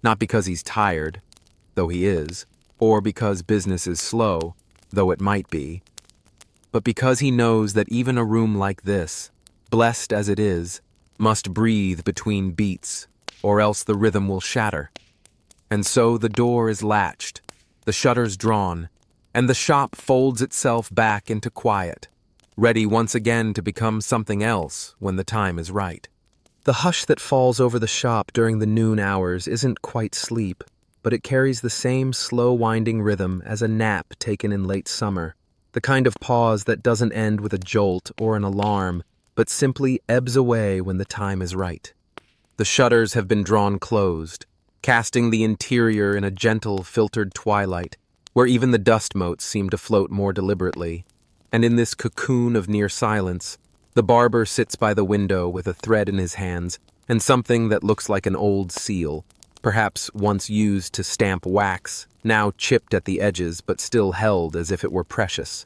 Not because he's tired, though he is, or because business is slow, though it might be, but because he knows that even a room like this, blessed as it is, must breathe between beats, or else the rhythm will shatter. And so the door is latched, the shutters drawn, and the shop folds itself back into quiet, ready once again to become something else when the time is right. The hush that falls over the shop during the noon hours isn't quite sleep, but it carries the same slow-winding rhythm as a nap taken in late summer, the kind of pause that doesn't end with a jolt or an alarm, but simply ebbs away when the time is right. The shutters have been drawn closed, casting the interior in a gentle, filtered twilight, where even the dust motes seem to float more deliberately. And in this cocoon of near silence, the barber sits by the window with a thread in his hands and something that looks like an old seal, perhaps once used to stamp wax, now chipped at the edges but still held as if it were precious.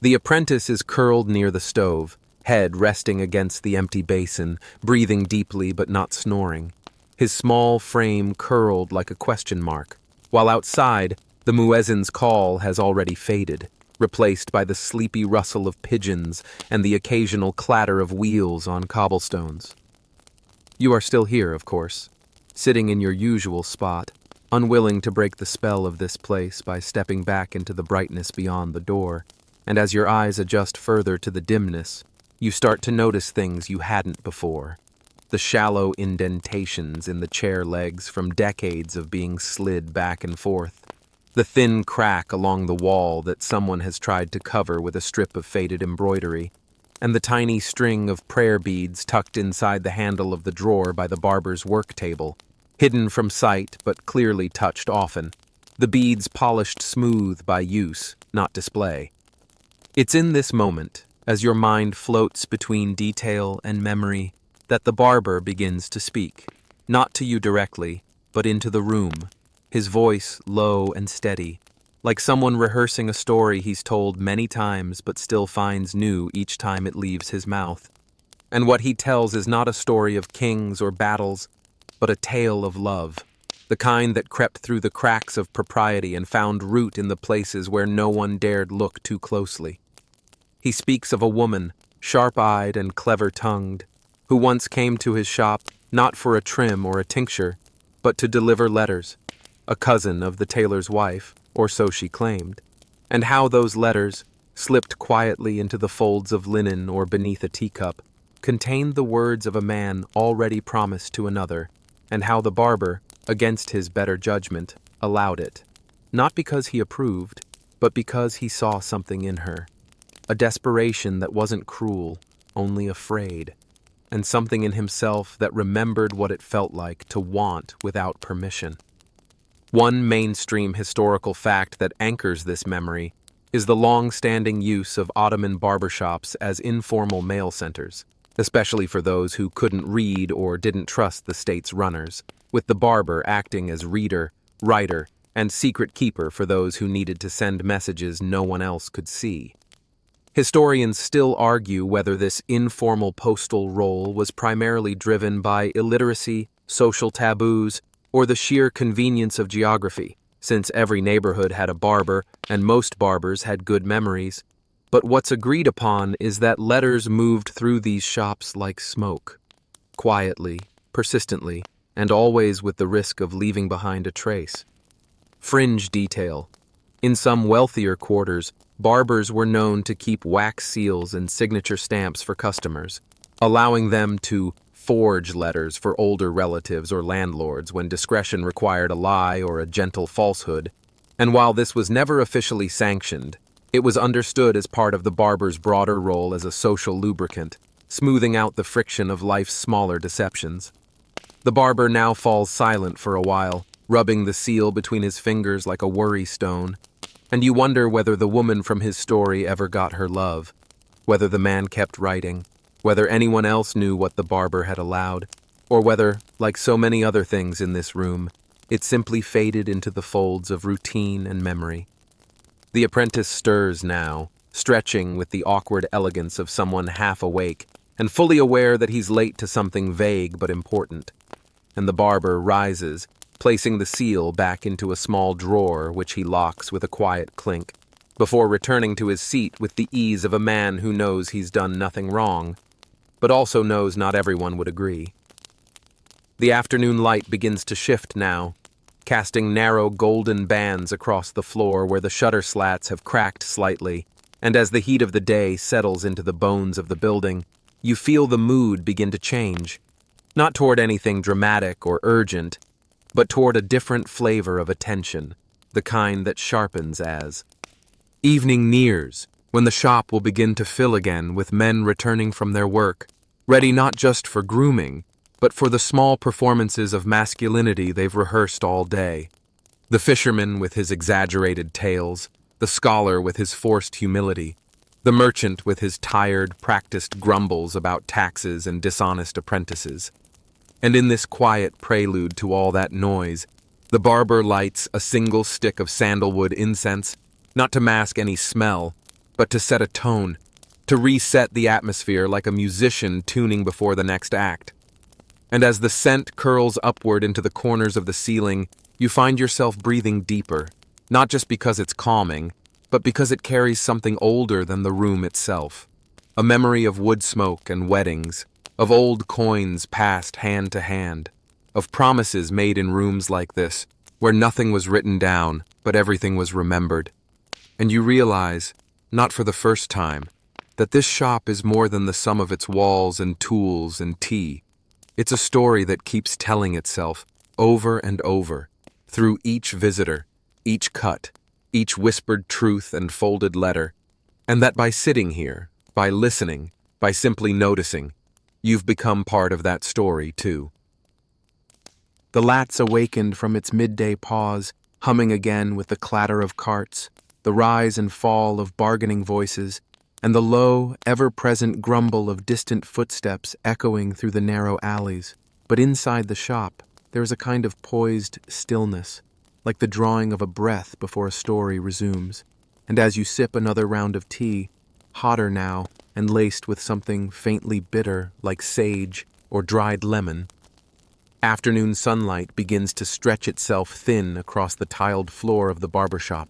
The apprentice is curled near the stove, head resting against the empty basin, breathing deeply but not snoring, his small frame curled like a question mark, while outside, the muezzin's call has already faded, replaced by the sleepy rustle of pigeons and the occasional clatter of wheels on cobblestones. You are still here, of course, sitting in your usual spot, unwilling to break the spell of this place by stepping back into the brightness beyond the door. And as your eyes adjust further to the dimness, you start to notice things you hadn't before. The shallow indentations in the chair legs from decades of being slid back and forth. The thin crack along the wall that someone has tried to cover with a strip of faded embroidery. And the tiny string of prayer beads tucked inside the handle of the drawer by the barber's work table, hidden from sight but clearly touched often. The beads polished smooth by use, not display. It's in this moment, as your mind floats between detail and memory, that the barber begins to speak, not to you directly, but into the room, his voice low and steady, like someone rehearsing a story he's told many times but still finds new each time it leaves his mouth. And what he tells is not a story of kings or battles, but a tale of love, the kind that crept through the cracks of propriety and found root in the places where no one dared look too closely. He speaks of a woman, sharp-eyed and clever-tongued, who once came to his shop not for a trim or a tincture, but to deliver letters, a cousin of the tailor's wife, or so she claimed, and how those letters, slipped quietly into the folds of linen or beneath a teacup, contained the words of a man already promised to another, and how the barber, against his better judgment, allowed it, not because he approved, but because he saw something in her. A desperation that wasn't cruel, only afraid, and something in himself that remembered what it felt like to want without permission. One mainstream historical fact that anchors this memory is the long-standing use of Ottoman barbershops as informal mail centers, especially for those who couldn't read or didn't trust the state's runners, with the barber acting as reader, writer, and secret keeper for those who needed to send messages no one else could see. Historians still argue whether this informal postal role was primarily driven by illiteracy, social taboos, or the sheer convenience of geography, since every neighborhood had a barber and most barbers had good memories. But what's agreed upon is that letters moved through these shops like smoke, quietly, persistently, and always with the risk of leaving behind a trace. Fringe detail. In some wealthier quarters, barbers were known to keep wax seals and signature stamps for customers, allowing them to forge letters for older relatives or landlords when discretion required a lie or a gentle falsehood. And while this was never officially sanctioned, it was understood as part of the barber's broader role as a social lubricant, smoothing out the friction of life's smaller deceptions. The barber now falls silent for a while, rubbing the seal between his fingers like a worry stone, and you wonder whether the woman from his story ever got her love, whether the man kept writing, whether anyone else knew what the barber had allowed, or whether, like so many other things in this room, it simply faded into the folds of routine and memory. The apprentice stirs now, stretching with the awkward elegance of someone half awake and fully aware that he's late to something vague but important. And the barber rises, placing the seal back into a small drawer which he locks with a quiet clink, before returning to his seat with the ease of a man who knows he's done nothing wrong, but also knows not everyone would agree. The afternoon light begins to shift now, casting narrow golden bands across the floor where the shutter slats have cracked slightly, and as the heat of the day settles into the bones of the building, you feel the mood begin to change, not toward anything dramatic or urgent, but toward a different flavor of attention, the kind that sharpens as evening nears, when the shop will begin to fill again with men returning from their work, ready not just for grooming, but for the small performances of masculinity they've rehearsed all day. The fisherman with his exaggerated tales, the scholar with his forced humility, the merchant with his tired, practiced grumbles about taxes and dishonest apprentices. And in this quiet prelude to all that noise, the barber lights a single stick of sandalwood incense, not to mask any smell, but to set a tone, to reset the atmosphere like a musician tuning before the next act. And as the scent curls upward into the corners of the ceiling, you find yourself breathing deeper, not just because it's calming, but because it carries something older than the room itself. A memory of wood smoke and weddings, of old coins passed hand to hand, of promises made in rooms like this, where nothing was written down, but everything was remembered. And you realize, not for the first time, that this shop is more than the sum of its walls and tools and tea. It's a story that keeps telling itself over and over, through each visitor, each cut, each whispered truth and folded letter, and that by sitting here, by listening, by simply noticing, you've become part of that story too. The Latz awakened from its midday pause, humming again with the clatter of carts, the rise and fall of bargaining voices, and the low, ever-present grumble of distant footsteps echoing through the narrow alleys. But inside the shop, there is a kind of poised stillness, like the drawing of a breath before a story resumes. And as you sip another round of tea, hotter now and laced with something faintly bitter like sage or dried lemon, afternoon sunlight begins to stretch itself thin across the tiled floor of the barber shop,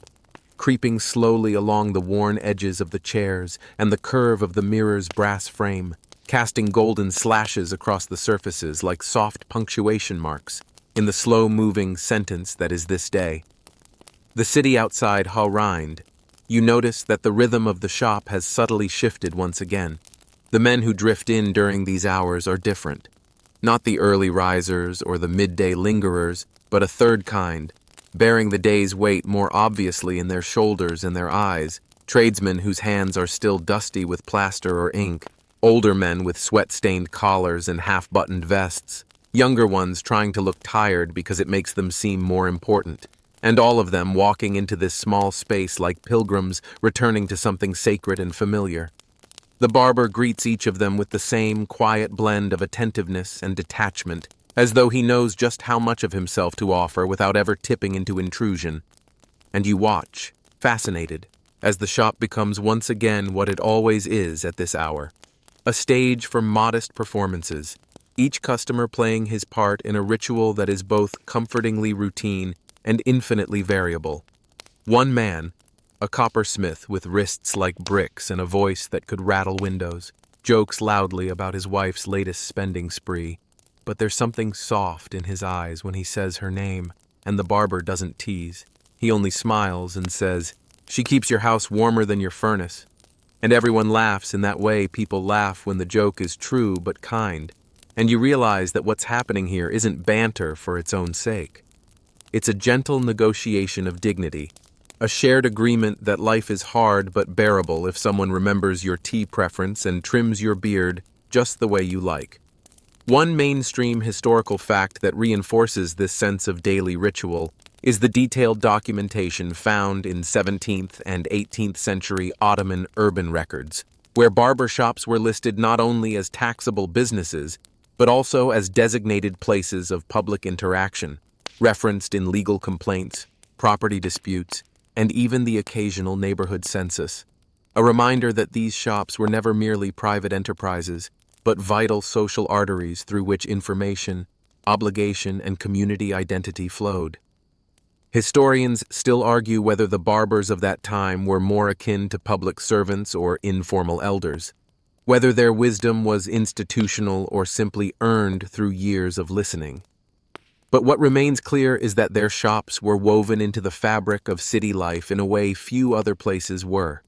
creeping slowly along the worn edges of the chairs and the curve of the mirror's brass frame, casting golden slashes across the surfaces like soft punctuation marks in the slow-moving sentence that is this day. The city outside Unwind, you notice that the rhythm of the shop has subtly shifted once again. The men who drift in during these hours are different. Not the early risers or the midday lingerers, but a third kind, bearing the day's weight more obviously in their shoulders and their eyes, tradesmen whose hands are still dusty with plaster or ink, older men with sweat-stained collars and half-buttoned vests, younger ones trying to look tired because it makes them seem more important, and all of them walking into this small space like pilgrims returning to something sacred and familiar. The barber greets each of them with the same quiet blend of attentiveness and detachment, as though he knows just how much of himself to offer without ever tipping into intrusion. And you watch, fascinated, as the shop becomes once again what it always is at this hour. A stage for modest performances, each customer playing his part in a ritual that is both comfortingly routine and infinitely variable. One man, a coppersmith with wrists like bricks and a voice that could rattle windows, jokes loudly about his wife's latest spending spree, but there's something soft in his eyes when he says her name, and the barber doesn't tease. He only smiles and says, "She keeps your house warmer than your furnace." And everyone laughs in that way people laugh when the joke is true but kind, and you realize that what's happening here isn't banter for its own sake. It's a gentle negotiation of dignity, a shared agreement that life is hard but bearable if someone remembers your tea preference and trims your beard just the way you like. One mainstream historical fact that reinforces this sense of daily ritual is the detailed documentation found in 17th and 18th century Ottoman urban records, where barber shops were listed not only as taxable businesses, but also as designated places of public interaction, referenced in legal complaints, property disputes, and even the occasional neighborhood census. A reminder that these shops were never merely private enterprises, but vital social arteries through which information, obligation, and community identity flowed. Historians still argue whether the barbers of that time were more akin to public servants or informal elders, whether their wisdom was institutional or simply earned through years of listening. But what remains clear is that their shops were woven into the fabric of city life in a way few other places were.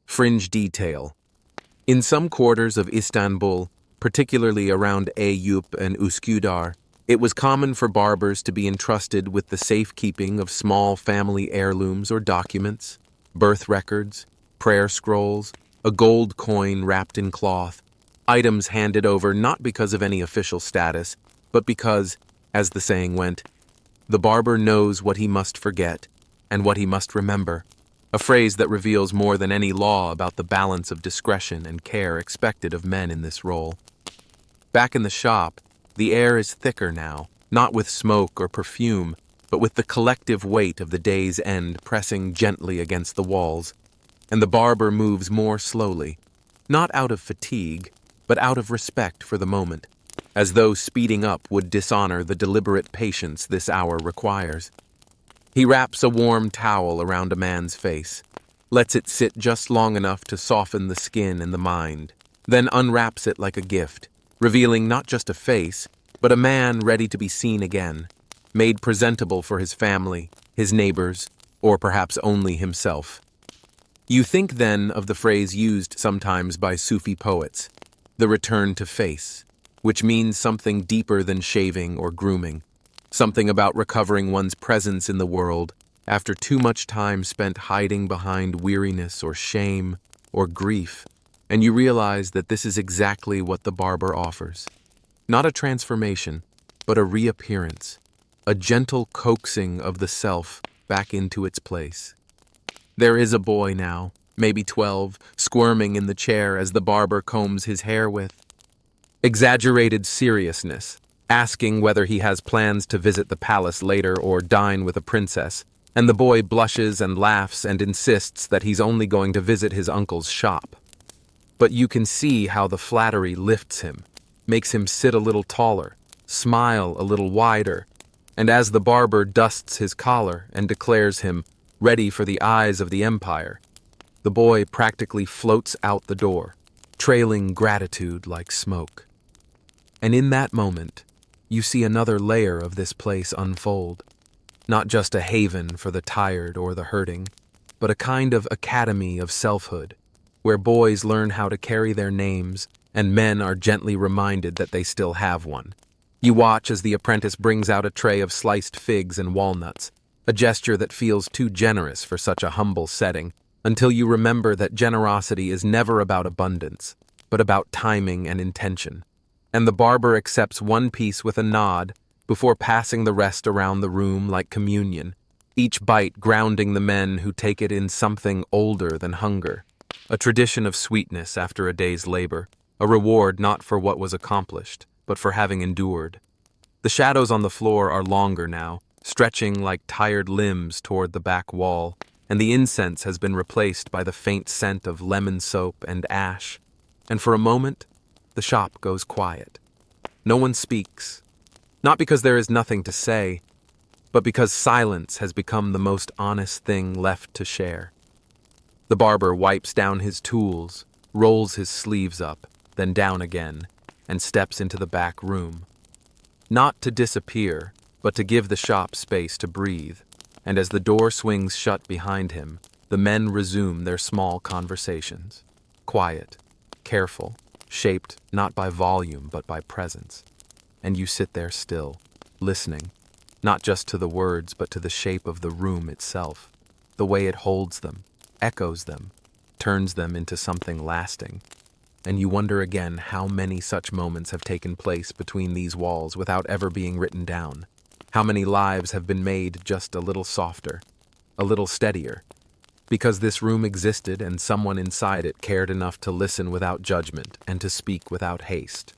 Fringe detail. In some quarters of Istanbul, particularly around Eyüp and Üsküdar, it was common for barbers to be entrusted with the safekeeping of small family heirlooms or documents, birth records, prayer scrolls, a gold coin wrapped in cloth, items handed over not because of any official status, but because, as the saying went, the barber knows what he must forget and what he must remember, a phrase that reveals more than any law about the balance of discretion and care expected of men in this role. Back in the shop, the air is thicker now, not with smoke or perfume, but with the collective weight of the day's end pressing gently against the walls, and the barber moves more slowly, not out of fatigue, but out of respect for the moment, as though speeding up would dishonor the deliberate patience this hour requires. He wraps a warm towel around a man's face, lets it sit just long enough to soften the skin and the mind, then unwraps it like a gift, revealing not just a face, but a man ready to be seen again, made presentable for his family, his neighbors, or perhaps only himself. You think then of the phrase used sometimes by Sufi poets, the return to face, which means something deeper than shaving or grooming, something about recovering one's presence in the world after too much time spent hiding behind weariness or shame or grief, and you realize that this is exactly what the barber offers. Not a transformation, but a reappearance, a gentle coaxing of the self back into its place. There is a boy now, maybe 12, squirming in the chair as the barber combs his hair with exaggerated seriousness, asking whether he has plans to visit the palace later or dine with a princess, and the boy blushes and laughs and insists that he's only going to visit his uncle's shop. But you can see how the flattery lifts him, makes him sit a little taller, smile a little wider, and as the barber dusts his collar and declares him ready for the eyes of the empire, the boy practically floats out the door, trailing gratitude like smoke. And in that moment, you see another layer of this place unfold. Not just a haven for the tired or the hurting, but a kind of academy of selfhood, where boys learn how to carry their names and men are gently reminded that they still have one. You watch as the apprentice brings out a tray of sliced figs and walnuts, a gesture that feels too generous for such a humble setting, until you remember that generosity is never about abundance, but about timing and intention. And the barber accepts one piece with a nod before passing the rest around the room like communion, each bite grounding the men who take it in something older than hunger, a tradition of sweetness after a day's labor, a reward not for what was accomplished, but for having endured. The shadows on the floor are longer now, stretching like tired limbs toward the back wall, and the incense has been replaced by the faint scent of lemon soap and ash. And for a moment, the shop goes quiet. No one speaks, not because there is nothing to say, but because silence has become the most honest thing left to share. The barber wipes down his tools, rolls his sleeves up, then down again, and steps into the back room. Not to disappear, but to give the shop space to breathe, and as the door swings shut behind him, the men resume their small conversations. Quiet, careful, shaped not by volume but by presence. And you sit there still, listening, not just to the words but to the shape of the room itself, the way it holds them, echoes them, turns them into something lasting. And you wonder again how many such moments have taken place between these walls without ever being written down. How many lives have been made just a little softer, a little steadier, because this room existed and someone inside it cared enough to listen without judgment and to speak without haste.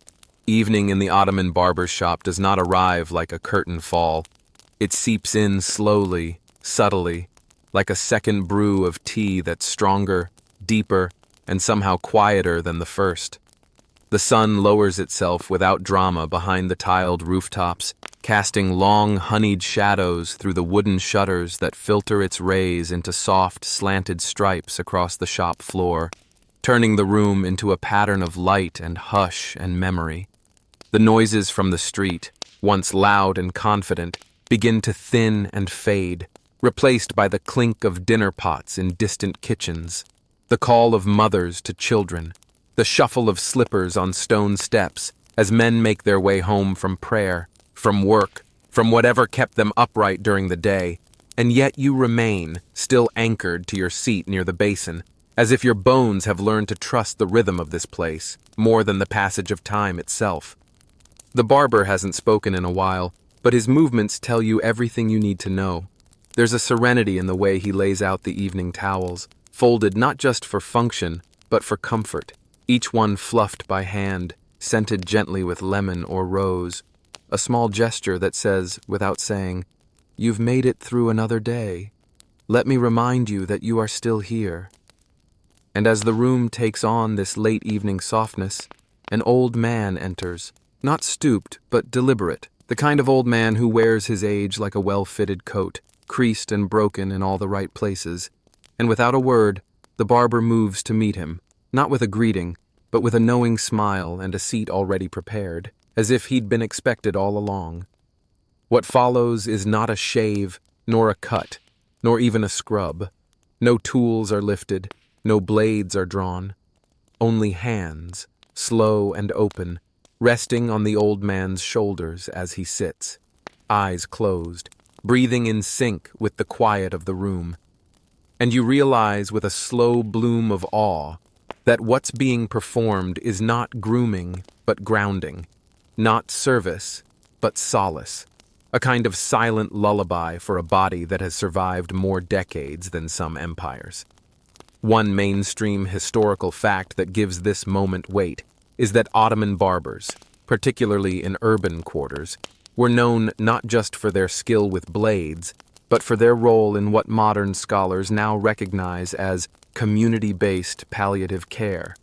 Evening in the Ottoman Barbers' shop does not arrive like a curtain fall. It seeps in slowly, subtly, like a second brew of tea that's stronger, deeper, and somehow quieter than the first. The sun lowers itself without drama behind the tiled rooftops, casting long, honeyed shadows through the wooden shutters that filter its rays into soft, slanted stripes across the shop floor, turning the room into a pattern of light and hush and memory. The noises from the street, once loud and confident, begin to thin and fade, replaced by the clink of dinner pots in distant kitchens, the call of mothers to children, the shuffle of slippers on stone steps as men make their way home from prayer, from work, from whatever kept them upright during the day, and yet you remain, still anchored to your seat near the basin, as if your bones have learned to trust the rhythm of this place more than the passage of time itself. The barber hasn't spoken in a while, but his movements tell you everything you need to know. There's a serenity in the way he lays out the evening towels, folded not just for function, but for comfort, each one fluffed by hand, scented gently with lemon or rose, a small gesture that says, without saying, "You've made it through another day. Let me remind you that you are still here." And as the room takes on this late evening softness, an old man enters, not stooped, but deliberate, the kind of old man who wears his age like a well-fitted coat, creased and broken in all the right places. And without a word, the barber moves to meet him, not with a greeting, but with a knowing smile and a seat already prepared, as if he'd been expected all along. What follows is not a shave, nor a cut, nor even a scrub. No tools are lifted, no blades are drawn. Only hands, slow and open, resting on the old man's shoulders as he sits, eyes closed, breathing in sync with the quiet of the room. And you realize with a slow bloom of awe that what's being performed is not grooming but grounding, not service but solace, a kind of silent lullaby for a body that has survived more decades than some empires. One mainstream historical fact that gives this moment weight is that Ottoman barbers, particularly in urban quarters, were known not just for their skill with blades, but for their role in what modern scholars now recognize as community-based palliative care,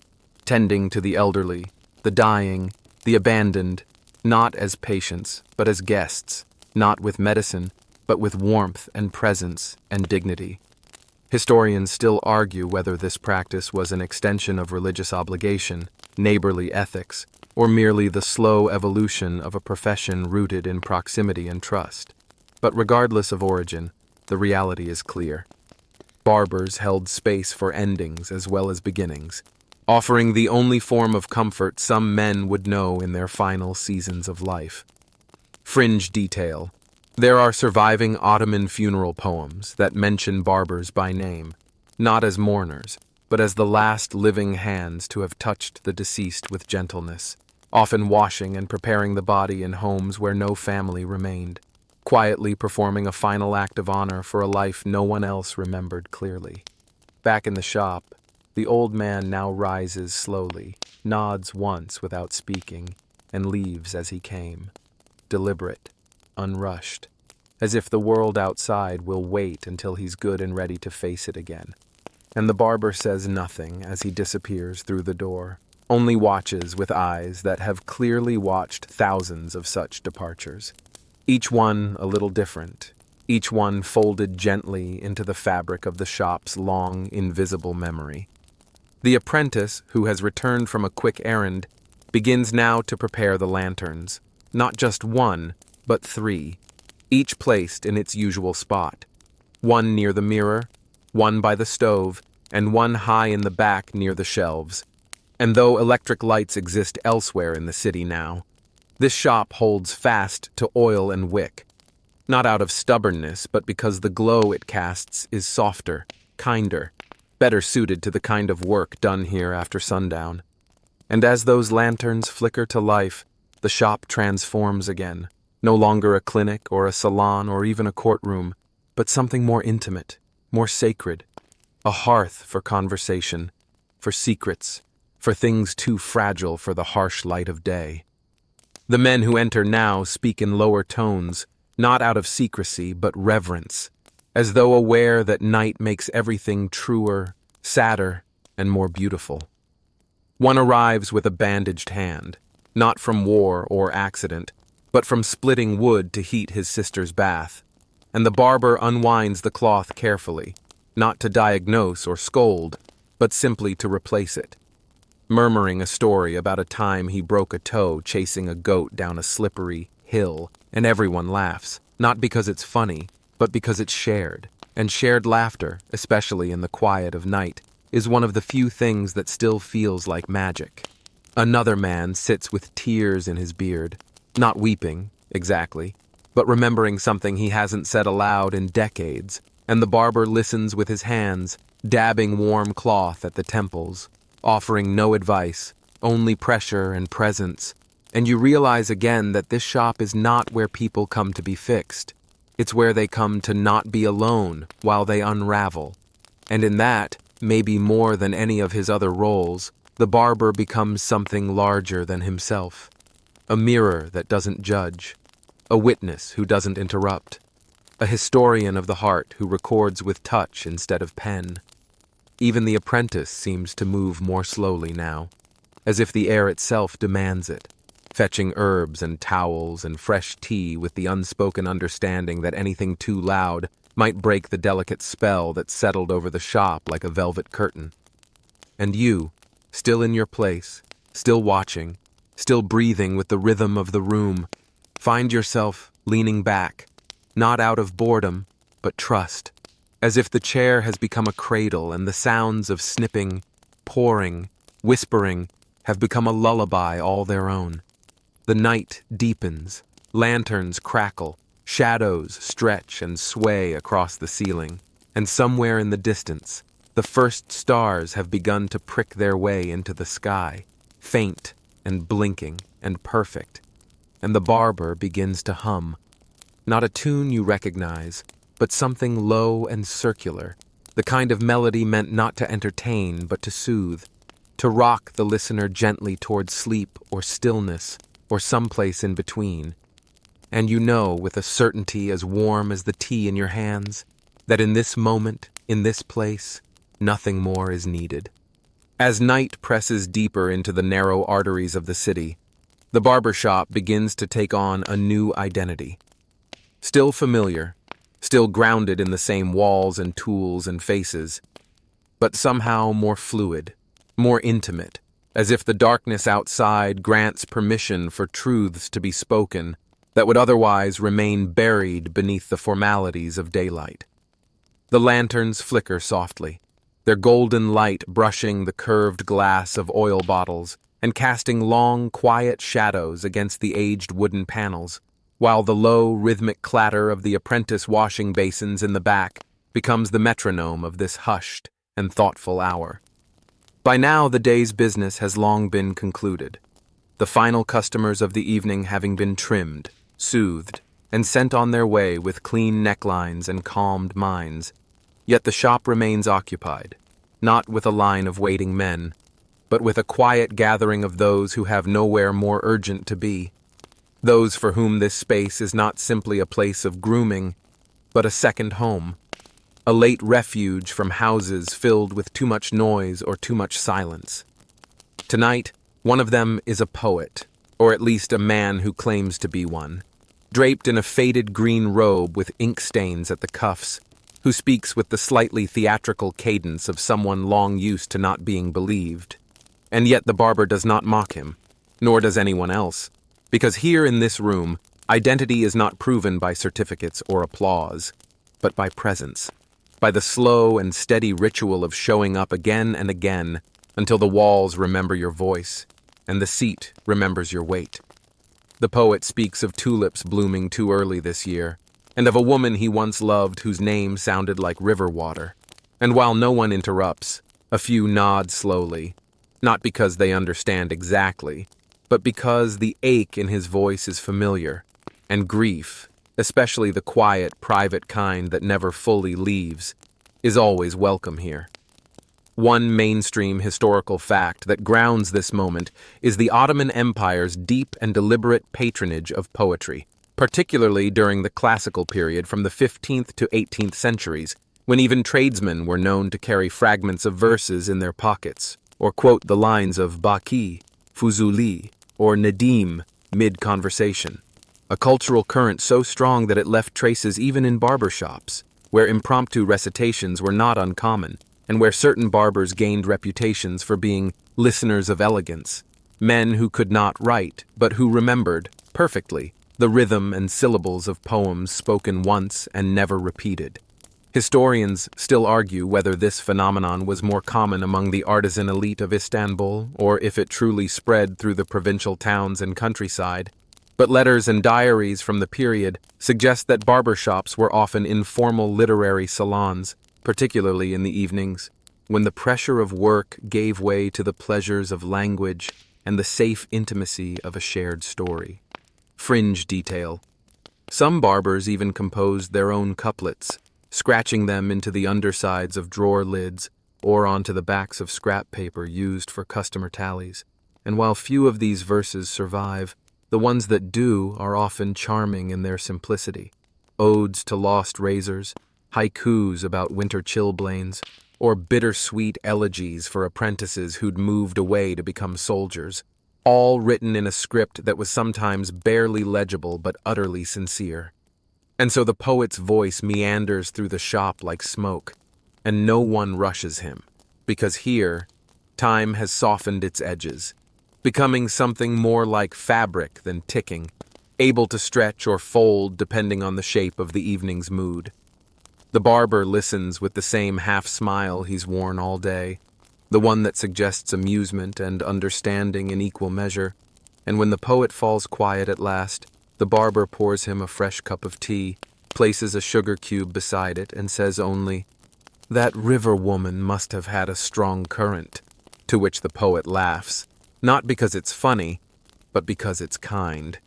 tending to the elderly, the dying, the abandoned, not as patients, but as guests, not with medicine, but with warmth and presence and dignity. Historians still argue whether this practice was an extension of religious obligation, neighborly ethics, or merely the slow evolution of a profession rooted in proximity and trust. But regardless of origin, the reality is clear. Barbers held space for endings as well as beginnings, offering the only form of comfort some men would know in their final seasons of life. Fringe detail. There are surviving Ottoman funeral poems that mention barbers by name, not as mourners, but as the last living hands to have touched the deceased with gentleness, often washing and preparing the body in homes where no family remained, quietly performing a final act of honor for a life no one else remembered clearly. Back in the shop, the old man now rises slowly, nods once without speaking, and leaves as he came, deliberate, unrushed, as if the world outside will wait until he's good and ready to face it again. And the barber says nothing as he disappears through the door, only watches with eyes that have clearly watched thousands of such departures, each one a little different, each one folded gently into the fabric of the shop's long, invisible memory. The apprentice, who has returned from a quick errand, begins now to prepare the lanterns, not just one, but three, each placed in its usual spot, one near the mirror, one by the stove, and one high in the back near the shelves. And though electric lights exist elsewhere in the city now, this shop holds fast to oil and wick, not out of stubbornness, but because the glow it casts is softer, kinder, better suited to the kind of work done here after sundown. And as those lanterns flicker to life, the shop transforms again, no longer a clinic or a salon or even a courtroom, but something more intimate, more sacred, a hearth for conversation, for secrets, for things too fragile for the harsh light of day. The men who enter now speak in lower tones, not out of secrecy but reverence, as though aware that night makes everything truer, sadder, and more beautiful. One arrives with a bandaged hand, not from war or accident, but from splitting wood to heat his sister's bath, and the barber unwinds the cloth carefully, not to diagnose or scold, but simply to replace it, murmuring a story about a time he broke a toe chasing a goat down a slippery hill, and everyone laughs, not because it's funny, but because it's shared, and shared laughter, especially in the quiet of night, is one of the few things that still feels like magic. Another man sits with tears in his beard, not weeping, exactly, but remembering something he hasn't said aloud in decades, and the barber listens with his hands, dabbing warm cloth at the temples, offering no advice, only pressure and presence, and you realize again that this shop is not where people come to be fixed. It's where they come to not be alone while they unravel. And in that, maybe more than any of his other roles, the barber becomes something larger than himself. A mirror that doesn't judge, a witness who doesn't interrupt, a historian of the heart who records with touch instead of pen. Even the apprentice seems to move more slowly now, as if the air itself demands it, fetching herbs and towels and fresh tea with the unspoken understanding that anything too loud might break the delicate spell that settled over the shop like a velvet curtain. And you, still in your place, still watching, still breathing with the rhythm of the room, find yourself leaning back, not out of boredom, but trust, as if the chair has become a cradle and the sounds of snipping, pouring, whispering have become a lullaby all their own. The night deepens, lanterns crackle, shadows stretch and sway across the ceiling, and somewhere in the distance, the first stars have begun to prick their way into the sky, faint and blinking and perfect, and the barber begins to hum. Not a tune you recognize, but something low and circular, the kind of melody meant not to entertain but to soothe, to rock the listener gently toward sleep or stillness or someplace in between. And you know with a certainty as warm as the tea in your hands that in this moment, in this place, nothing more is needed. As night presses deeper into the narrow arteries of the city, the barber shop begins to take on a new identity. Still familiar, still grounded in the same walls and tools and faces, but somehow more fluid, more intimate, as if the darkness outside grants permission for truths to be spoken that would otherwise remain buried beneath the formalities of daylight. The lanterns flicker softly, their golden light brushing the curved glass of oil bottles and casting long, quiet shadows against the aged wooden panels, while the low, rhythmic clatter of the apprentice washing basins in the back becomes the metronome of this hushed and thoughtful hour. By now, the day's business has long been concluded, the final customers of the evening having been trimmed, soothed, and sent on their way with clean necklines and calmed minds. Yet the shop remains occupied, not with a line of waiting men, but with a quiet gathering of those who have nowhere more urgent to be, those for whom this space is not simply a place of grooming, but a second home, a late refuge from houses filled with too much noise or too much silence. Tonight, one of them is a poet, or at least a man who claims to be one, draped in a faded green robe with ink stains at the cuffs, who speaks with the slightly theatrical cadence of someone long used to not being believed. And yet the barber does not mock him, nor does anyone else, because here in this room, identity is not proven by certificates or applause, but by presence, by the slow and steady ritual of showing up again and again until the walls remember your voice and the seat remembers your weight. The poet speaks of tulips blooming too early this year, and of a woman he once loved whose name sounded like river water. And while no one interrupts, a few nod slowly, not because they understand exactly, but because the ache in his voice is familiar, and grief, especially the quiet, private kind that never fully leaves, is always welcome here. One mainstream historical fact that grounds this moment is the Ottoman Empire's deep and deliberate patronage of poetry, particularly during the classical period from the 15th to 18th centuries, when even tradesmen were known to carry fragments of verses in their pockets, or quote the lines of Baki, Fuzuli, or Nadim mid-conversation, a cultural current so strong that it left traces even in barber shops, where impromptu recitations were not uncommon, and where certain barbers gained reputations for being listeners of elegance, men who could not write, but who remembered, perfectly, the rhythm and syllables of poems spoken once and never repeated. Historians still argue whether this phenomenon was more common among the artisan elite of Istanbul, or if it truly spread through the provincial towns and countryside, but letters and diaries from the period suggest that barber shops were often informal literary salons, particularly in the evenings, when the pressure of work gave way to the pleasures of language and the safe intimacy of a shared story. Fringe detail. Some barbers even composed their own couplets, scratching them into the undersides of drawer lids or onto the backs of scrap paper used for customer tallies. And while few of these verses survive, the ones that do are often charming in their simplicity. Odes to lost razors, haikus about winter chilblains, or bittersweet elegies for apprentices who'd moved away to become soldiers, all written in a script that was sometimes barely legible but utterly sincere. And so the poet's voice meanders through the shop like smoke, and no one rushes him, because here, time has softened its edges, becoming something more like fabric than ticking, able to stretch or fold depending on the shape of the evening's mood. The barber listens with the same half-smile he's worn all day, the one that suggests amusement and understanding in equal measure, and when the poet falls quiet at last, the barber pours him a fresh cup of tea, places a sugar cube beside it, and says only, "That river woman must have had a strong current," to which the poet laughs, not because it's funny, but because it's kind.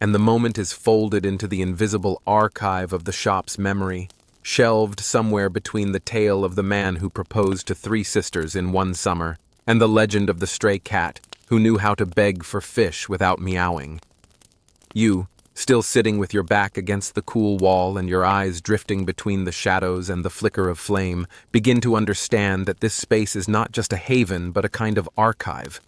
And the moment is folded into the invisible archive of the shop's memory, shelved somewhere between the tale of the man who proposed to 3 sisters in one summer and the legend of the stray cat who knew how to beg for fish without meowing. You, still sitting with your back against the cool wall and your eyes drifting between the shadows and the flicker of flame, begin to understand that this space is not just a haven but a kind of archive,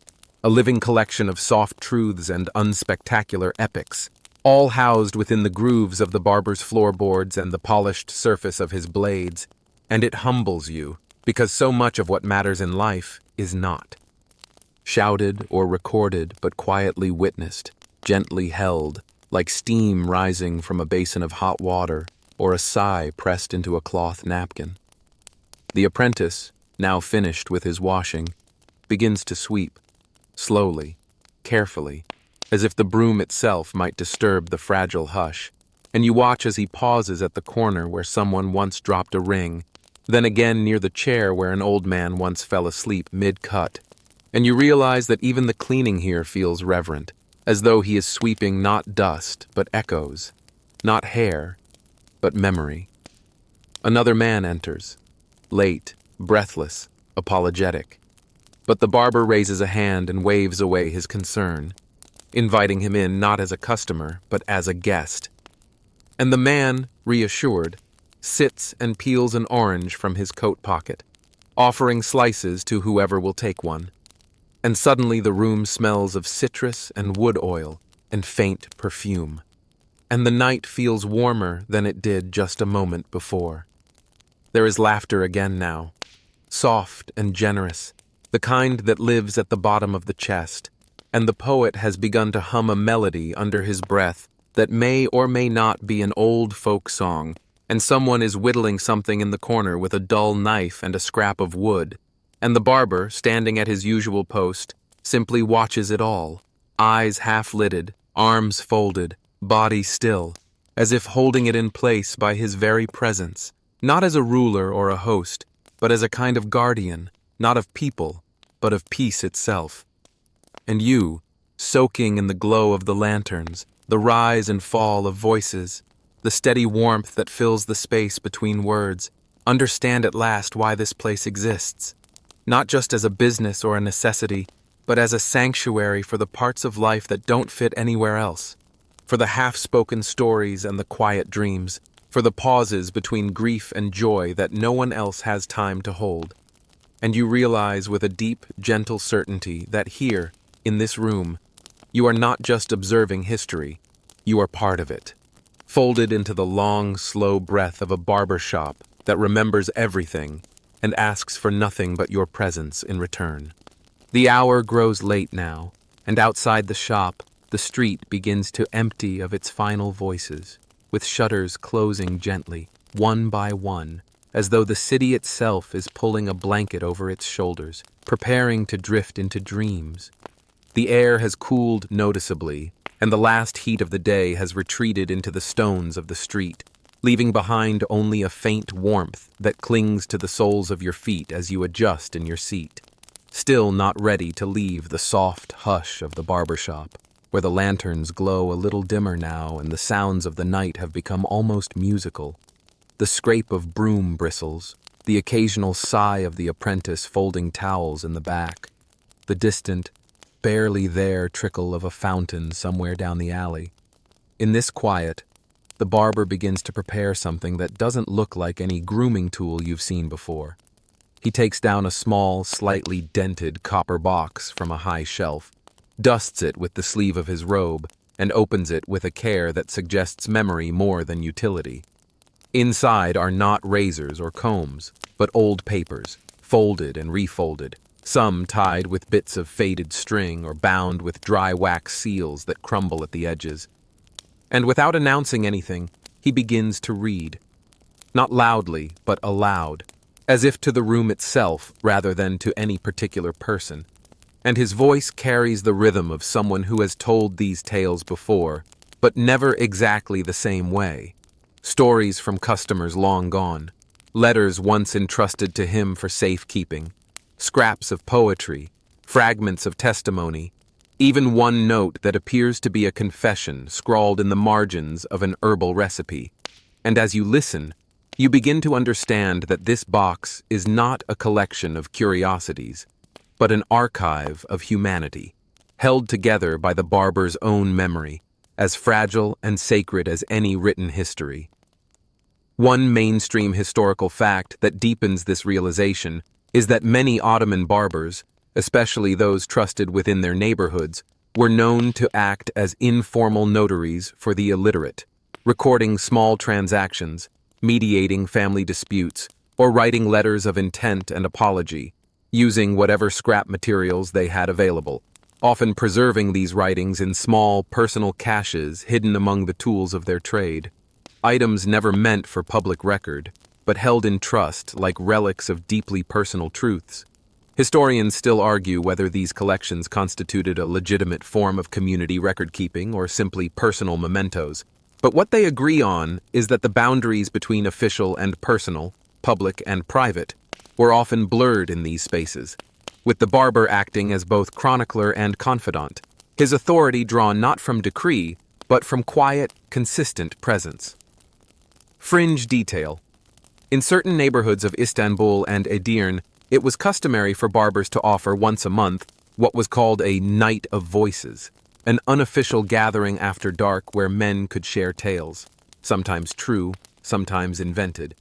a living collection of soft truths and unspectacular epics, all housed within the grooves of the barber's floorboards and the polished surface of his blades, and it humbles you, because so much of what matters in life is not shouted or recorded, but quietly witnessed, gently held, like steam rising from a basin of hot water or a sigh pressed into a cloth napkin. The apprentice, now finished with his washing, begins to sweep, slowly, carefully, as if the broom itself might disturb the fragile hush, and you watch as he pauses at the corner where someone once dropped a ring, then again near the chair where an old man once fell asleep mid-cut, and you realize that even the cleaning here feels reverent, as though he is sweeping not dust but echoes, not hair but memory. Another man enters, late, breathless, apologetic, but the barber raises a hand and waves away his concern, inviting him in not as a customer but as a guest. And the man, reassured, sits and peels an orange from his coat pocket, offering slices to whoever will take one. And suddenly the room smells of citrus and wood oil and faint perfume, and the night feels warmer than it did just a moment before. There is laughter again now, soft and generous, the kind that lives at the bottom of the chest, and the poet has begun to hum a melody under his breath that may or may not be an old folk song, and someone is whittling something in the corner with a dull knife and a scrap of wood, and the barber, standing at his usual post, simply watches it all, eyes half-lidded, arms folded, body still, as if holding it in place by his very presence, not as a ruler or a host, but as a kind of guardian, not of people, but of peace itself. And you, soaking in the glow of the lanterns, the rise and fall of voices, the steady warmth that fills the space between words, understand at last why this place exists, not just as a business or a necessity, but as a sanctuary for the parts of life that don't fit anywhere else, for the half-spoken stories and the quiet dreams, for the pauses between grief and joy that no one else has time to hold. And you realize with a deep, gentle certainty that here, in this room, you are not just observing history, you are part of it, folded into the long, slow breath of a barber shop that remembers everything and asks for nothing but your presence in return. The hour grows late now, and outside the shop, the street begins to empty of its final voices, with shutters closing gently, one by one, as though the city itself is pulling a blanket over its shoulders, preparing to drift into dreams. The air has cooled noticeably, and the last heat of the day has retreated into the stones of the street, leaving behind only a faint warmth that clings to the soles of your feet as you adjust in your seat, still not ready to leave the soft hush of the barber shop, where the lanterns glow a little dimmer now and the sounds of the night have become almost musical. The scrape of broom bristles, the occasional sigh of the apprentice folding towels in the back, the distant, barely there trickle of a fountain somewhere down the alley. In this quiet, the barber begins to prepare something that doesn't look like any grooming tool you've seen before. He takes down a small, slightly dented copper box from a high shelf, dusts it with the sleeve of his robe, and opens it with a care that suggests memory more than utility. Inside are not razors or combs, but old papers, folded and refolded, some tied with bits of faded string or bound with dry wax seals that crumble at the edges. And without announcing anything, he begins to read. Not loudly, but aloud, as if to the room itself rather than to any particular person. And his voice carries the rhythm of someone who has told these tales before, but never exactly the same way. Stories from customers long gone, letters once entrusted to him for safekeeping, scraps of poetry, fragments of testimony, even one note that appears to be a confession scrawled in the margins of an herbal recipe. And as you listen, you begin to understand that this box is not a collection of curiosities, but an archive of humanity, held together by the barber's own memory, as fragile and sacred as any written history. One mainstream historical fact that deepens this realization is that many Ottoman barbers, especially those trusted within their neighborhoods, were known to act as informal notaries for the illiterate, recording small transactions, mediating family disputes, or writing letters of intent and apology, using whatever scrap materials they had available, often preserving these writings in small personal caches hidden among the tools of their trade. Items never meant for public record, but held in trust like relics of deeply personal truths. Historians still argue whether these collections constituted a legitimate form of community record-keeping or simply personal mementos. But what they agree on is that the boundaries between official and personal, public and private, were often blurred in these spaces, with the barber acting as both chronicler and confidant, his authority drawn not from decree, but from quiet, consistent presence. Fringe detail. In certain neighborhoods of Istanbul and Edirne, it was customary for barbers to offer once a month what was called a night of voices, an unofficial gathering after dark where men could share tales, sometimes true, sometimes invented.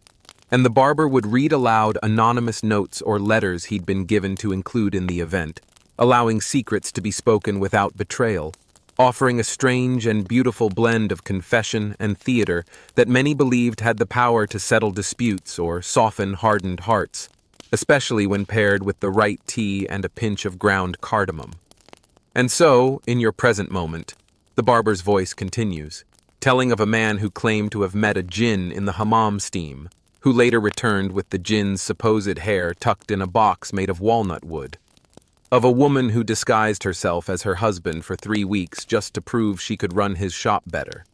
And the barber would read aloud anonymous notes or letters he'd been given to include in the event, allowing secrets to be spoken without betrayal, offering a strange and beautiful blend of confession and theater that many believed had the power to settle disputes or soften hardened hearts, especially when paired with the right tea and a pinch of ground cardamom. And so, in your present moment, the barber's voice continues, telling of a man who claimed to have met a djinn in the hammam steam, who later returned with the djinn's supposed hair tucked in a box made of walnut wood. Of a woman who disguised herself as her husband for 3 weeks just to prove she could run his shop better,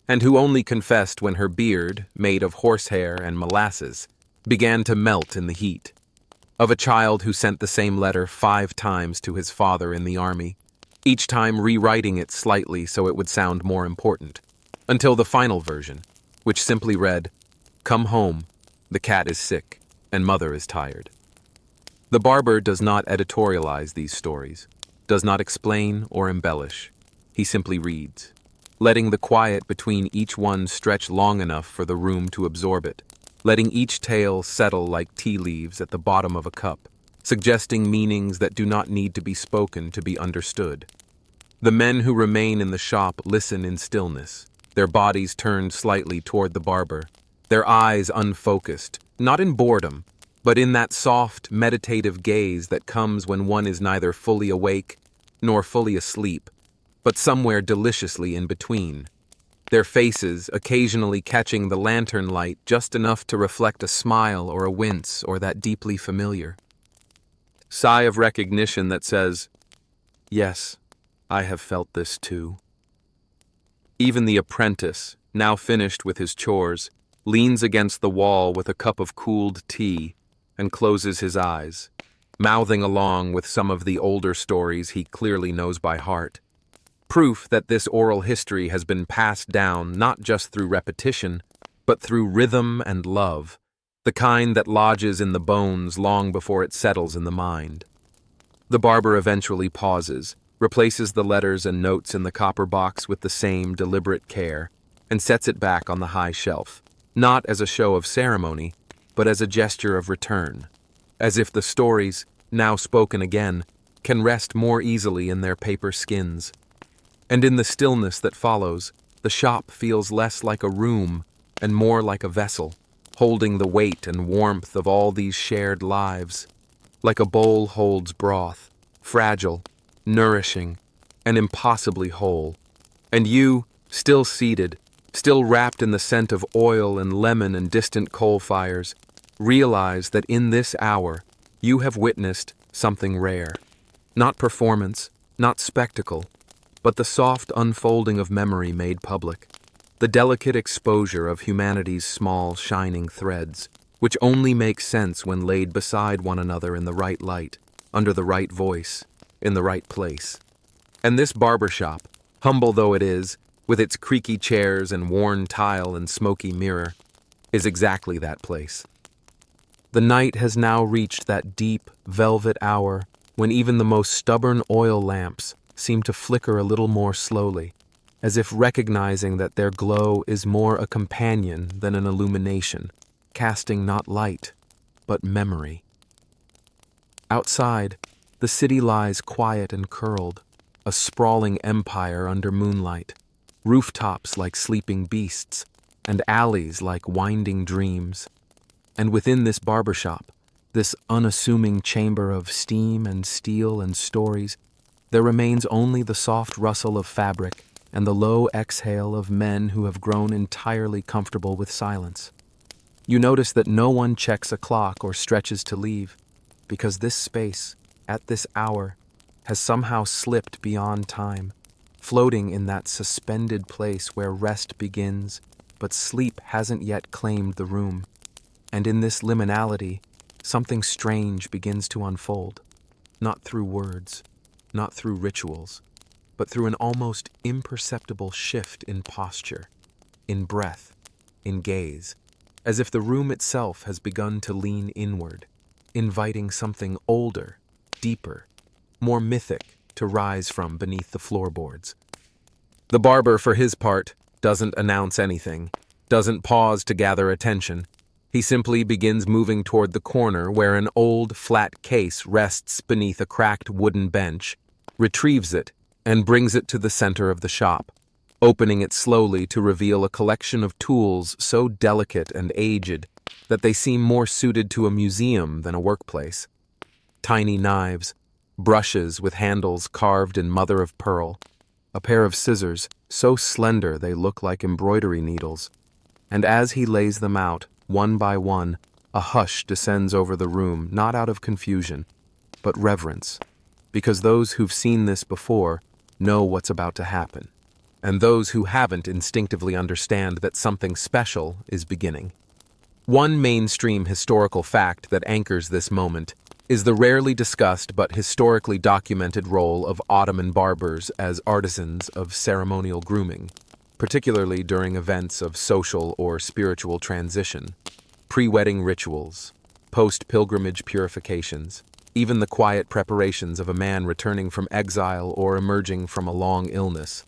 and who only confessed when her beard, made of horsehair and molasses, began to melt in the heat. Of a child who sent the same letter 5 times to his father in the army, each time rewriting it slightly so it would sound more important, until the final version, which simply read, "Come home, the cat is sick, and mother is tired." The barber does not editorialize these stories, does not explain or embellish. He simply reads, letting the quiet between each one stretch long enough for the room to absorb it, letting each tale settle like tea leaves at the bottom of a cup, suggesting meanings that do not need to be spoken to be understood. The men who remain in the shop listen in stillness, their bodies turned slightly toward the barber, their eyes unfocused, not in boredom, but in that soft, meditative gaze that comes when one is neither fully awake nor fully asleep, but somewhere deliciously in between. Their faces occasionally catching the lantern light just enough to reflect a smile or a wince or that deeply familiar sigh of recognition that says, "Yes, I have felt this too." Even the apprentice, now finished with his chores, leans against the wall with a cup of cooled tea and closes his eyes, mouthing along with some of the older stories he clearly knows by heart. Proof that this oral history has been passed down not just through repetition, but through rhythm and love, the kind that lodges in the bones long before it settles in the mind. The barber eventually pauses, replaces the letters and notes in the copper box with the same deliberate care, and sets it back on the high shelf, not as a show of ceremony, but as a gesture of return, as if the stories, now spoken again, can rest more easily in their paper skins. And in the stillness that follows, the shop feels less like a room and more like a vessel, holding the weight and warmth of all these shared lives, like a bowl holds broth, fragile, nourishing, and impossibly whole. And you, still seated, still wrapped in the scent of oil and lemon and distant coal fires, realize that in this hour you have witnessed something rare. Not performance, not spectacle, but the soft unfolding of memory made public, the delicate exposure of humanity's small, shining threads, which only make sense when laid beside one another in the right light, under the right voice, in the right place. And this barbershop, humble though it is, with its creaky chairs and worn tile and smoky mirror, is exactly that place. The night has now reached that deep, velvet hour when even the most stubborn oil lamps seem to flicker a little more slowly, as if recognizing that their glow is more a companion than an illumination, casting not light, but memory. Outside, the city lies quiet and curled, a sprawling empire under moonlight, rooftops like sleeping beasts, and alleys like winding dreams. And within this barbershop, this unassuming chamber of steam and steel and stories, there remains only the soft rustle of fabric and the low exhale of men who have grown entirely comfortable with silence. You notice that no one checks a clock or stretches to leave, because this space, at this hour, has somehow slipped beyond time, floating in that suspended place where rest begins, but sleep hasn't yet claimed the room. And in this liminality, something strange begins to unfold, not through words, not through rituals, but through an almost imperceptible shift in posture, in breath, in gaze, as if the room itself has begun to lean inward, inviting something older, deeper, more mythic to rise from beneath the floorboards. The barber, for his part, doesn't announce anything, doesn't pause to gather attention. He simply begins moving toward the corner where an old, flat case rests beneath a cracked wooden bench, retrieves it, and brings it to the center of the shop, opening it slowly to reveal a collection of tools so delicate and aged that they seem more suited to a museum than a workplace. Tiny knives, brushes with handles carved in mother of pearl, a pair of scissors so slender they look like embroidery needles, and as he lays them out, one by one, a hush descends over the room, not out of confusion, but reverence, because those who've seen this before know what's about to happen, and those who haven't instinctively understand that something special is beginning. One mainstream historical fact that anchors this moment is the rarely discussed but historically documented role of Ottoman barbers as artisans of ceremonial grooming, particularly during events of social or spiritual transition, pre-wedding rituals, post-pilgrimage purifications, even the quiet preparations of a man returning from exile or emerging from a long illness.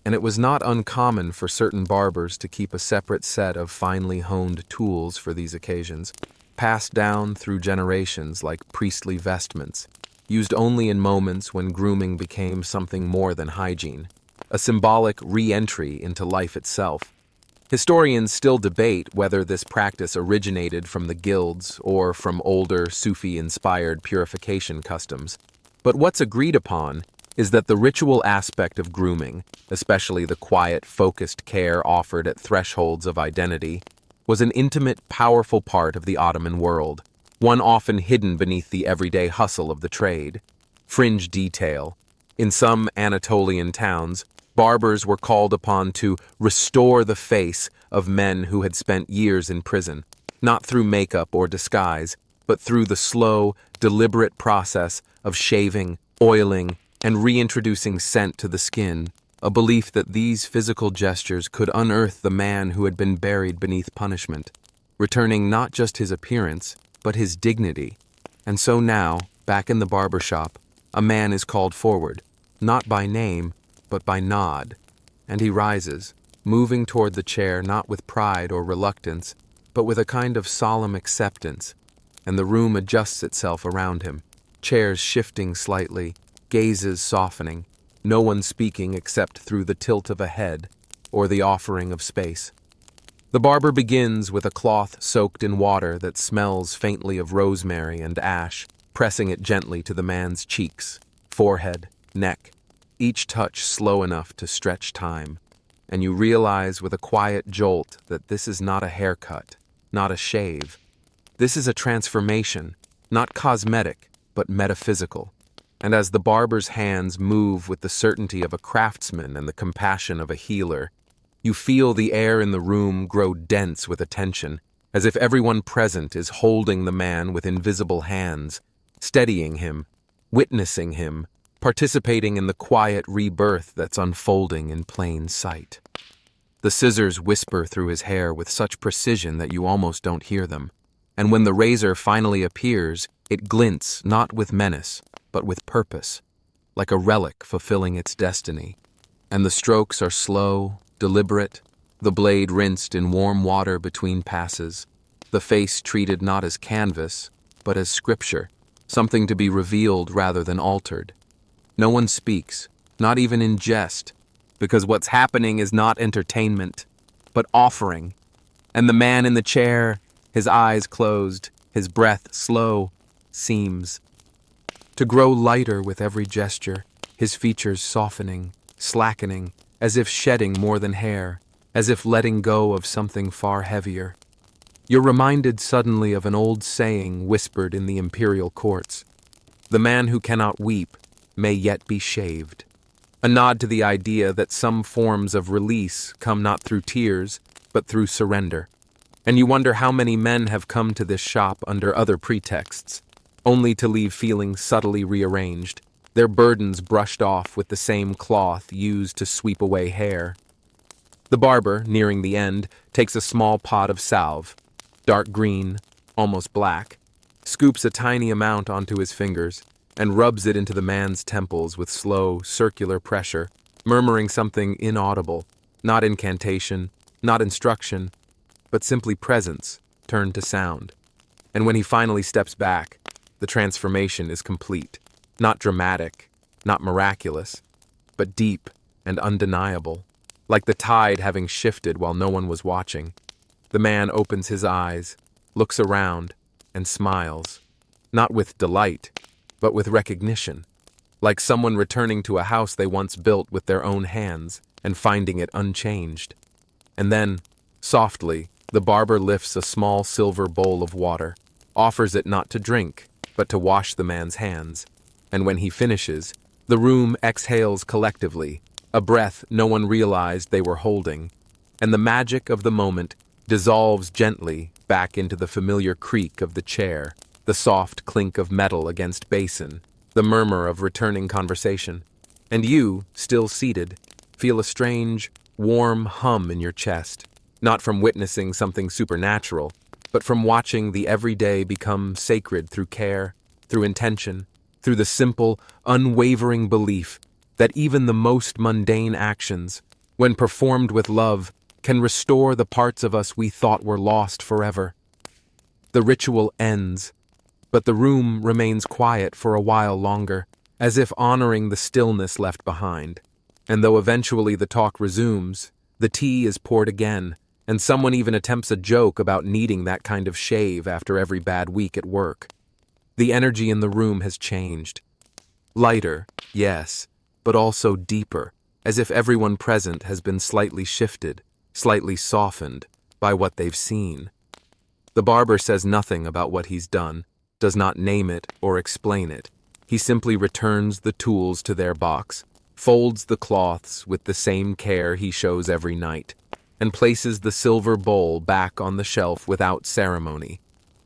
And it was not uncommon for certain barbers to keep a separate set of finely honed tools for these occasions, passed down through generations like priestly vestments, used only in moments when grooming became something more than hygiene, a symbolic re-entry into life itself. Historians still debate whether this practice originated from the guilds or from older Sufi-inspired purification customs, but what's agreed upon is that the ritual aspect of grooming, especially the quiet, focused care offered at thresholds of identity, was an intimate, powerful part of the Ottoman world, one often hidden beneath the everyday hustle of the trade. Fringe detail. In some Anatolian towns, barbers were called upon to restore the face of men who had spent years in prison, not through makeup or disguise, but through the slow, deliberate process of shaving, oiling, and reintroducing scent to the skin, a belief that these physical gestures could unearth the man who had been buried beneath punishment, returning not just his appearance, but his dignity. And so now, back in the barber shop, a man is called forward, not by name, but by nod, and he rises, moving toward the chair not with pride or reluctance, but with a kind of solemn acceptance, and the room adjusts itself around him, chairs shifting slightly, gazes softening, no one speaking except through the tilt of a head or the offering of space. The barber begins with a cloth soaked in water that smells faintly of rosemary and ash, pressing it gently to the man's cheeks, forehead, neck, each touch slow enough to stretch time. and you realize with a quiet jolt that this is not a haircut, not a shave. This is a transformation, not cosmetic, but metaphysical. And as the barber's hands move with the certainty of a craftsman and the compassion of a healer, you feel the air in the room grow dense with attention, as if everyone present is holding the man with invisible hands, steadying him, witnessing him, participating in the quiet rebirth that's unfolding in plain sight. The scissors whisper through his hair with such precision that you almost don't hear them, and when the razor finally appears, it glints not with menace, but with purpose, like a relic fulfilling its destiny. And the strokes are slow, deliberate, the blade rinsed in warm water between passes, the face treated not as canvas, but as scripture, something to be revealed rather than altered. No one speaks, not even in jest, because what's happening is not entertainment, but offering. And the man in the chair, his eyes closed, his breath slow, seems to grow lighter with every gesture, his features softening, slackening, as if shedding more than hair, as if letting go of something far heavier. You're reminded suddenly of an old saying whispered in the imperial courts: "The man who cannot weep may yet be shaved." A nod to the idea that some forms of release come not through tears, but through surrender. And you wonder how many men have come to this shop under other pretexts, only to leave feeling subtly rearranged, their burdens brushed off with the same cloth used to sweep away hair. The barber, nearing the end, takes a small pot of salve, dark green, almost black, scoops a tiny amount onto his fingers, and rubs it into the man's temples with slow, circular pressure, murmuring something inaudible, not incantation, not instruction, but simply presence turned to sound. And when he finally steps back, the transformation is complete, not dramatic, not miraculous, but deep and undeniable, like the tide having shifted while no one was watching. The man opens his eyes, looks around, and smiles, not with delight, but with recognition, like someone returning to a house they once built with their own hands and finding it unchanged. And then, softly, the barber lifts a small silver bowl of water, offers it not to drink, but to wash the man's hands. And when he finishes, the room exhales collectively, a breath no one realized they were holding, and the magic of the moment dissolves gently back into the familiar creak of the chair, the soft clink of metal against basin, the murmur of returning conversation. And you, still seated, feel a strange, warm hum in your chest, not from witnessing something supernatural, but from watching the everyday become sacred through care, through intention, through the simple, unwavering belief that even the most mundane actions, when performed with love, can restore the parts of us we thought were lost forever. The ritual ends, but the room remains quiet for a while longer, as if honoring the stillness left behind. And though eventually the talk resumes, the tea is poured again, and someone even attempts a joke about needing that kind of shave after every bad week at work. The energy in the room has changed. Lighter, yes, but also deeper, as if everyone present has been slightly shifted, slightly softened by what they've seen. The barber says nothing about what he's done, does not name it or explain it. He simply returns the tools to their box, folds the cloths with the same care he shows every night, and places the silver bowl back on the shelf without ceremony,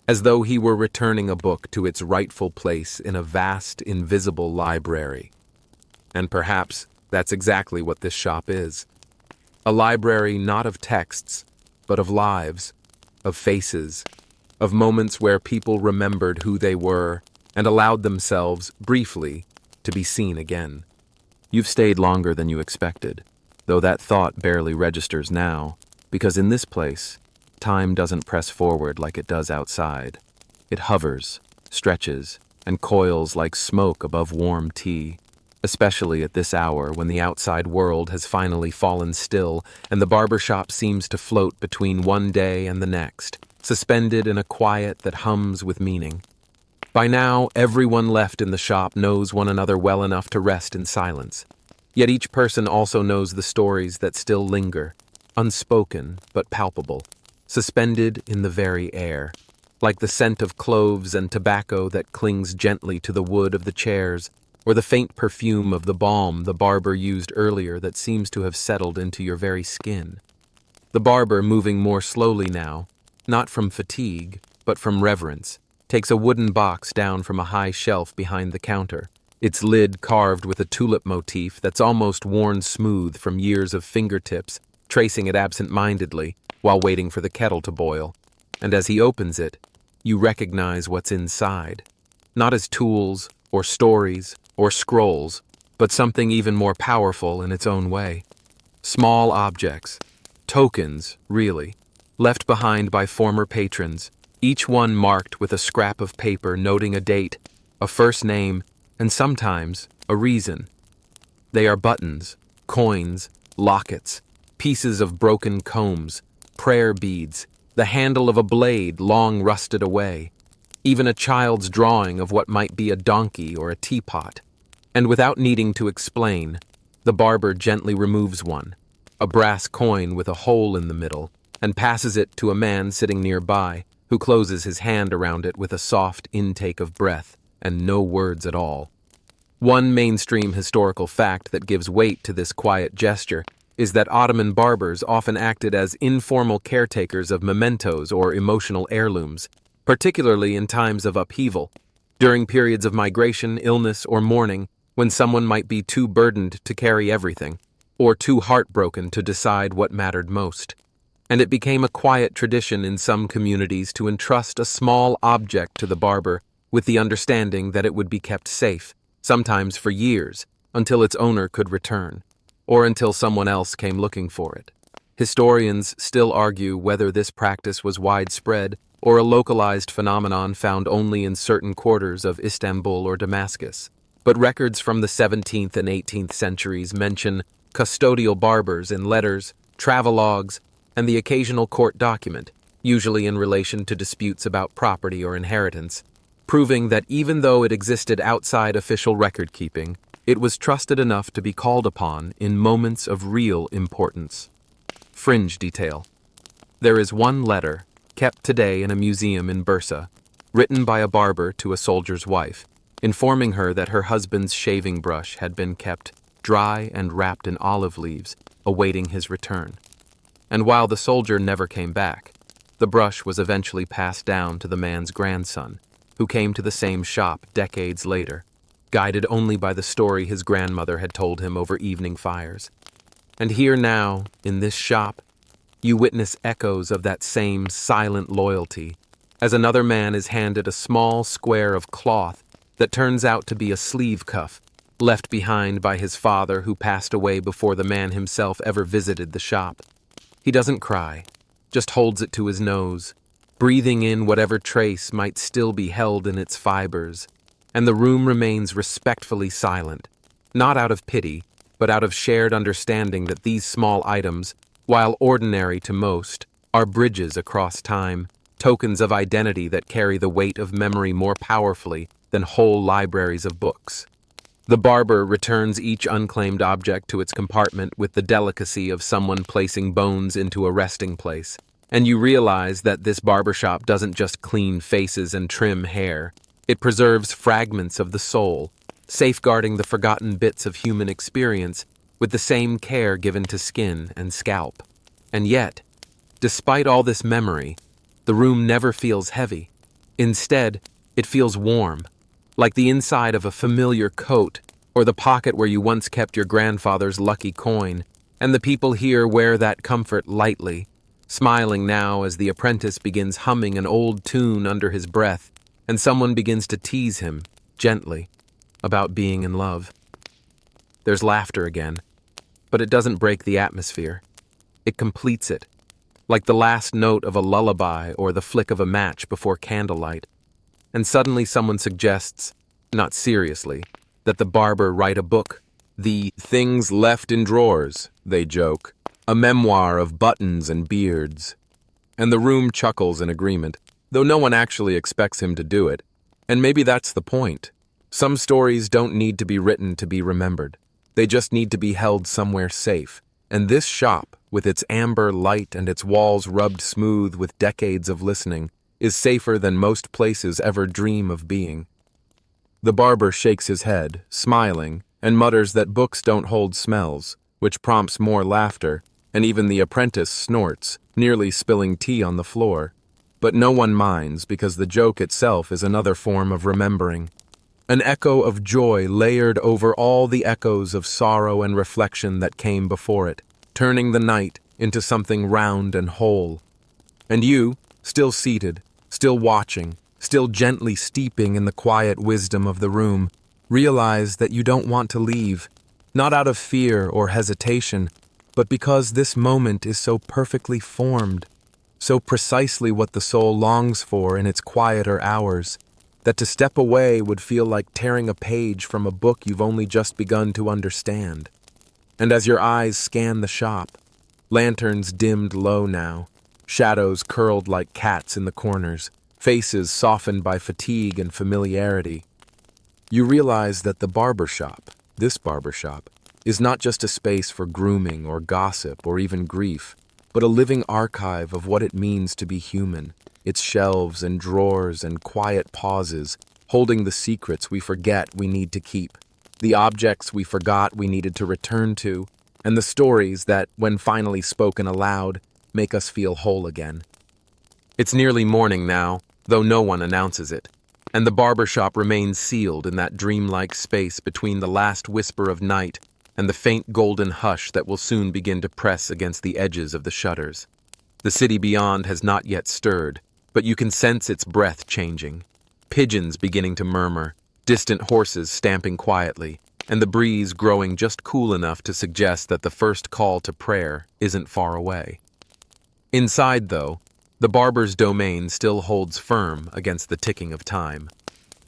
as though he were returning a book to its rightful place in a vast, invisible library. And perhaps that's exactly what this shop is. A library not of texts, but of lives, of faces, of moments where people remembered who they were and allowed themselves, briefly, to be seen again. You've stayed longer than you expected, though that thought barely registers now, because in this place, time doesn't press forward like it does outside. It hovers, stretches, and coils like smoke above warm tea, especially at this hour when the outside world has finally fallen still and the barbershop seems to float between one day and the next, suspended in a quiet that hums with meaning. By now, everyone left in the shop knows one another well enough to rest in silence. Yet each person also knows the stories that still linger, unspoken but palpable, suspended in the very air, like the scent of cloves and tobacco that clings gently to the wood of the chairs, or the faint perfume of the balm the barber used earlier that seems to have settled into your very skin. The barber, moving more slowly now, not from fatigue, but from reverence, takes a wooden box down from a high shelf behind the counter, its lid carved with a tulip motif that's almost worn smooth from years of fingertips, tracing it absent-mindedly while waiting for the kettle to boil. And as he opens it, you recognize what's inside, not as tools or stories or scrolls, but something even more powerful in its own way. Small objects, tokens, really, left behind by former patrons, each one marked with a scrap of paper noting a date, a first name, and sometimes a reason. They are buttons, coins, lockets, pieces of broken combs, prayer beads, the handle of a blade long rusted away, even a child's drawing of what might be a donkey or a teapot. And without needing to explain, the barber gently removes one, a brass coin with a hole in the middle, and passes it to a man sitting nearby, who closes his hand around it with a soft intake of breath and no words at all. One mainstream historical fact that gives weight to this quiet gesture is that Ottoman barbers often acted as informal caretakers of mementos or emotional heirlooms, particularly in times of upheaval, during periods of migration, illness, or mourning, when someone might be too burdened to carry everything, or too heartbroken to decide what mattered most. And it became a quiet tradition in some communities to entrust a small object to the barber with the understanding that it would be kept safe, sometimes for years, until its owner could return, or until someone else came looking for it. Historians still argue whether this practice was widespread or a localized phenomenon found only in certain quarters of Istanbul or Damascus. But records from the 17th and 18th centuries mention custodial barbers in letters, travelogues, and the occasional court document, usually in relation to disputes about property or inheritance, proving that even though it existed outside official record-keeping, it was trusted enough to be called upon in moments of real importance. Fringe detail. There is one letter, kept today in a museum in Bursa, written by a barber to a soldier's wife, informing her that her husband's shaving brush had been kept dry and wrapped in olive leaves, awaiting his return. And while the soldier never came back, the brush was eventually passed down to the man's grandson, who came to the same shop decades later, guided only by the story his grandmother had told him over evening fires. And here now, in this shop, you witness echoes of that same silent loyalty, as another man is handed a small square of cloth that turns out to be a sleeve cuff, left behind by his father who passed away before the man himself ever visited the shop. He doesn't cry, just holds it to his nose, breathing in whatever trace might still be held in its fibers, and the room remains respectfully silent, not out of pity, but out of shared understanding that these small items, while ordinary to most, are bridges across time, tokens of identity that carry the weight of memory more powerfully than whole libraries of books. The barber returns each unclaimed object to its compartment with the delicacy of someone placing bones into a resting place, and you realize that this barbershop doesn't just clean faces and trim hair. It preserves fragments of the soul, safeguarding the forgotten bits of human experience with the same care given to skin and scalp. And yet, despite all this memory, the room never feels heavy. Instead, it feels warm, like the inside of a familiar coat or the pocket where you once kept your grandfather's lucky coin, and the people here wear that comfort lightly, smiling now as the apprentice begins humming an old tune under his breath, and someone begins to tease him, gently, about being in love. There's laughter again, but it doesn't break the atmosphere. It completes it, like the last note of a lullaby or the flick of a match before candlelight. And suddenly someone suggests, not seriously, that the barber write a book. The Things Left in Drawers, they joke, a memoir of buttons and beards. And the room chuckles in agreement, though no one actually expects him to do it. And maybe that's the point. Some stories don't need to be written to be remembered. They just need to be held somewhere safe. And this shop, with its amber light and its walls rubbed smooth with decades of listening, is safer than most places ever dream of being. The barber shakes his head, smiling, and mutters that books don't hold smells, which prompts more laughter, and even the apprentice snorts, nearly spilling tea on the floor. But no one minds because the joke itself is another form of remembering. An echo of joy layered over all the echoes of sorrow and reflection that came before it, turning the night into something round and whole. And you, still seated, still watching, still gently steeping in the quiet wisdom of the room, realize that you don't want to leave, not out of fear or hesitation, but because this moment is so perfectly formed, so precisely what the soul longs for in its quieter hours, that to step away would feel like tearing a page from a book you've only just begun to understand. And as your eyes scan the shop, lanterns dimmed low now, shadows curled like cats in the corners, faces softened by fatigue and familiarity, you realize that the barbershop, this barbershop, is not just a space for grooming or gossip or even grief, but a living archive of what it means to be human, its shelves and drawers and quiet pauses, holding the secrets we forget we need to keep, the objects we forgot we needed to return to, and the stories that, when finally spoken aloud, make us feel whole again. It's nearly morning now, though no one announces it, and the barbershop remains sealed in that dreamlike space between the last whisper of night and the faint golden hush that will soon begin to press against the edges of the shutters. The city beyond has not yet stirred, but you can sense its breath changing. Pigeons beginning to murmur, distant horses stamping quietly, and the breeze growing just cool enough to suggest that the first call to prayer isn't far away. Inside, though, the barber's domain still holds firm against the ticking of time.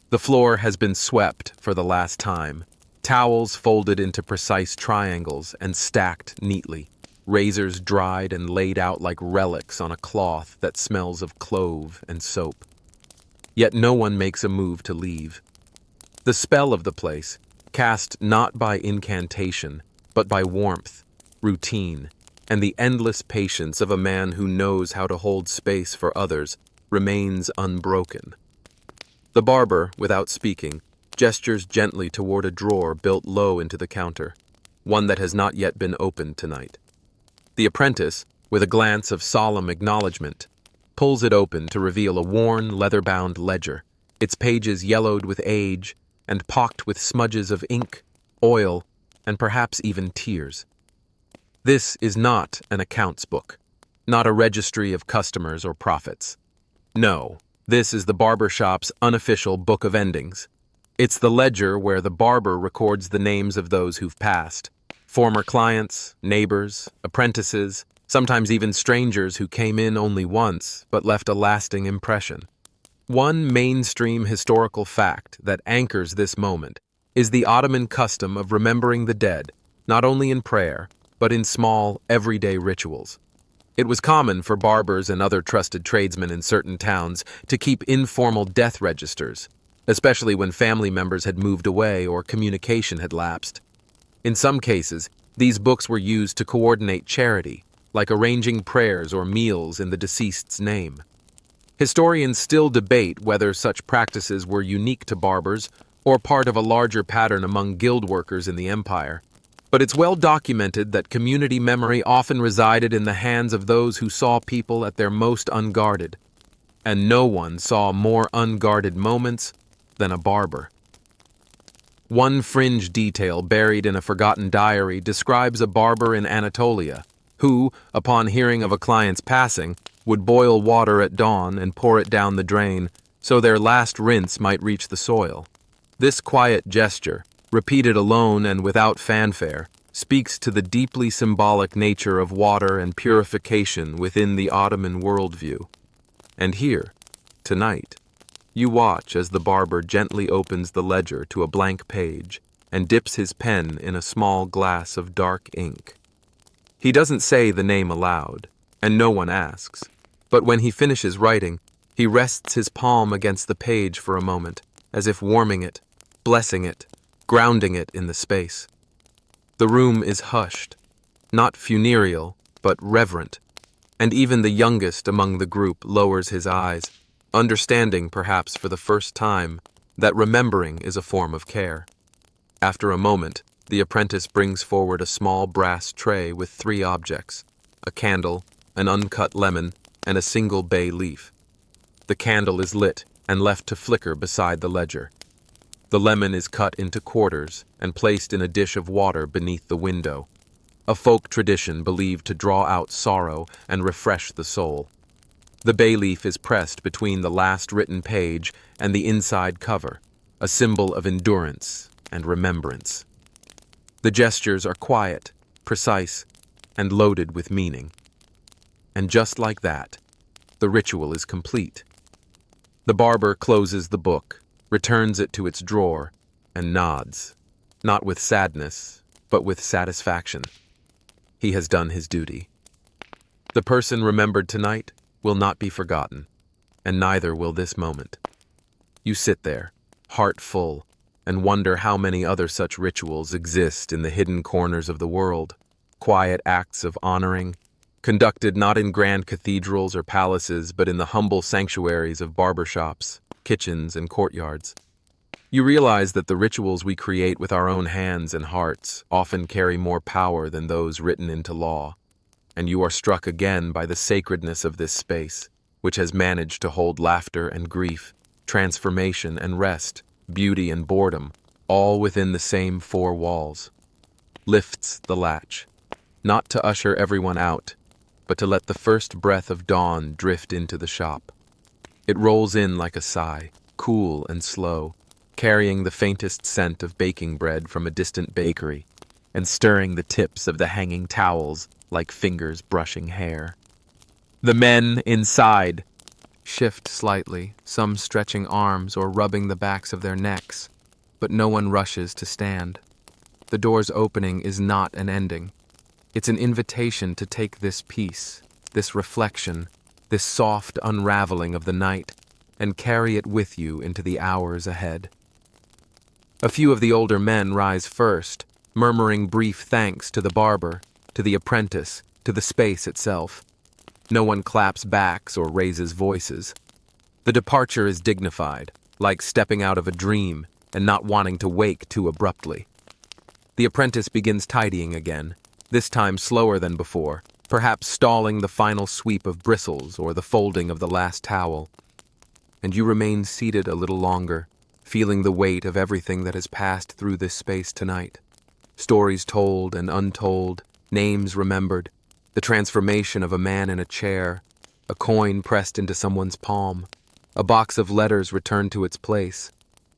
The floor has been swept for the last time, towels folded into precise triangles and stacked neatly, razors dried and laid out like relics on a cloth that smells of clove and soap. Yet no one makes a move to leave. The spell of the place, cast not by incantation, but by warmth, routine, and the endless patience of a man who knows how to hold space for others, remains unbroken. The barber, without speaking, gestures gently toward a drawer built low into the counter, one that has not yet been opened tonight. The apprentice, with a glance of solemn acknowledgement, pulls it open to reveal a worn, leather-bound ledger, its pages yellowed with age and pocked with smudges of ink, oil, and perhaps even tears. This is not an accounts book, not a registry of customers or profits. No, this is the barbershop's unofficial book of endings. It's the ledger where the barber records the names of those who've passed, former clients, neighbors, apprentices, sometimes even strangers who came in only once but left a lasting impression. One mainstream historical fact that anchors this moment is the Ottoman custom of remembering the dead, not only in prayer, but in small, everyday rituals. It was common for barbers and other trusted tradesmen in certain towns to keep informal death registers, especially when family members had moved away or communication had lapsed. In some cases, these books were used to coordinate charity, like arranging prayers or meals in the deceased's name. Historians still debate whether such practices were unique to barbers or part of a larger pattern among guild workers in the empire. But it's well documented that community memory often resided in the hands of those who saw people at their most unguarded. And no one saw more unguarded moments than a barber. One fringe detail buried in a forgotten diary describes a barber in Anatolia who, upon hearing of a client's passing, would boil water at dawn and pour it down the drain so their last rinse might reach the soil. This quiet gesture, repeated alone and without fanfare, speaks to the deeply symbolic nature of water and purification within the Ottoman worldview. And here, tonight, you watch as the barber gently opens the ledger to a blank page and dips his pen in a small glass of dark ink. He doesn't say the name aloud, and no one asks, but when he finishes writing, he rests his palm against the page for a moment, as if warming it, blessing it, grounding it in the space. The room is hushed, not funereal, but reverent, and even the youngest among the group lowers his eyes, understanding, perhaps for the first time, that remembering is a form of care. After a moment, the apprentice brings forward a small brass tray with 3 objects: a candle, an uncut lemon, and a single bay leaf. The candle is lit and left to flicker beside the ledger. The lemon is cut into quarters and placed in a dish of water beneath the window, a folk tradition believed to draw out sorrow and refresh the soul. The bay leaf is pressed between the last written page and the inside cover, a symbol of endurance and remembrance. The gestures are quiet, precise, and loaded with meaning. And just like that, the ritual is complete. The barber closes the book, returns it to its drawer, and nods, not with sadness, but with satisfaction. He has done his duty. The person remembered tonight will not be forgotten, and neither will this moment. You sit there, heart full, and wonder how many other such rituals exist in the hidden corners of the world, quiet acts of honoring, conducted not in grand cathedrals or palaces, but in the humble sanctuaries of barbershops, kitchens, and courtyards. You realize that the rituals we create with our own hands and hearts often carry more power than those written into law, and you are struck again by the sacredness of this space, which has managed to hold laughter and grief, transformation and rest, beauty and boredom, all within the same 4 walls. Lifts the latch, not to usher everyone out, but to let the first breath of dawn drift into the shop. It rolls in like a sigh, cool and slow, carrying the faintest scent of baking bread from a distant bakery, and stirring the tips of the hanging towels like fingers brushing hair. The men inside shift slightly, some stretching arms or rubbing the backs of their necks, but no one rushes to stand. The door's opening is not an ending. It's an invitation to take this peace, this reflection, this soft unraveling of the night, and carry it with you into the hours ahead. A few of the older men rise first, murmuring brief thanks to the barber, to the apprentice, to the space itself. No one claps backs or raises voices. The departure is dignified, like stepping out of a dream and not wanting to wake too abruptly. The apprentice begins tidying again, this time slower than before, perhaps stalling the final sweep of bristles or the folding of the last towel. And you remain seated a little longer, feeling the weight of everything that has passed through this space tonight. Stories told and untold, names remembered, the transformation of a man in a chair, a coin pressed into someone's palm, a box of letters returned to its place,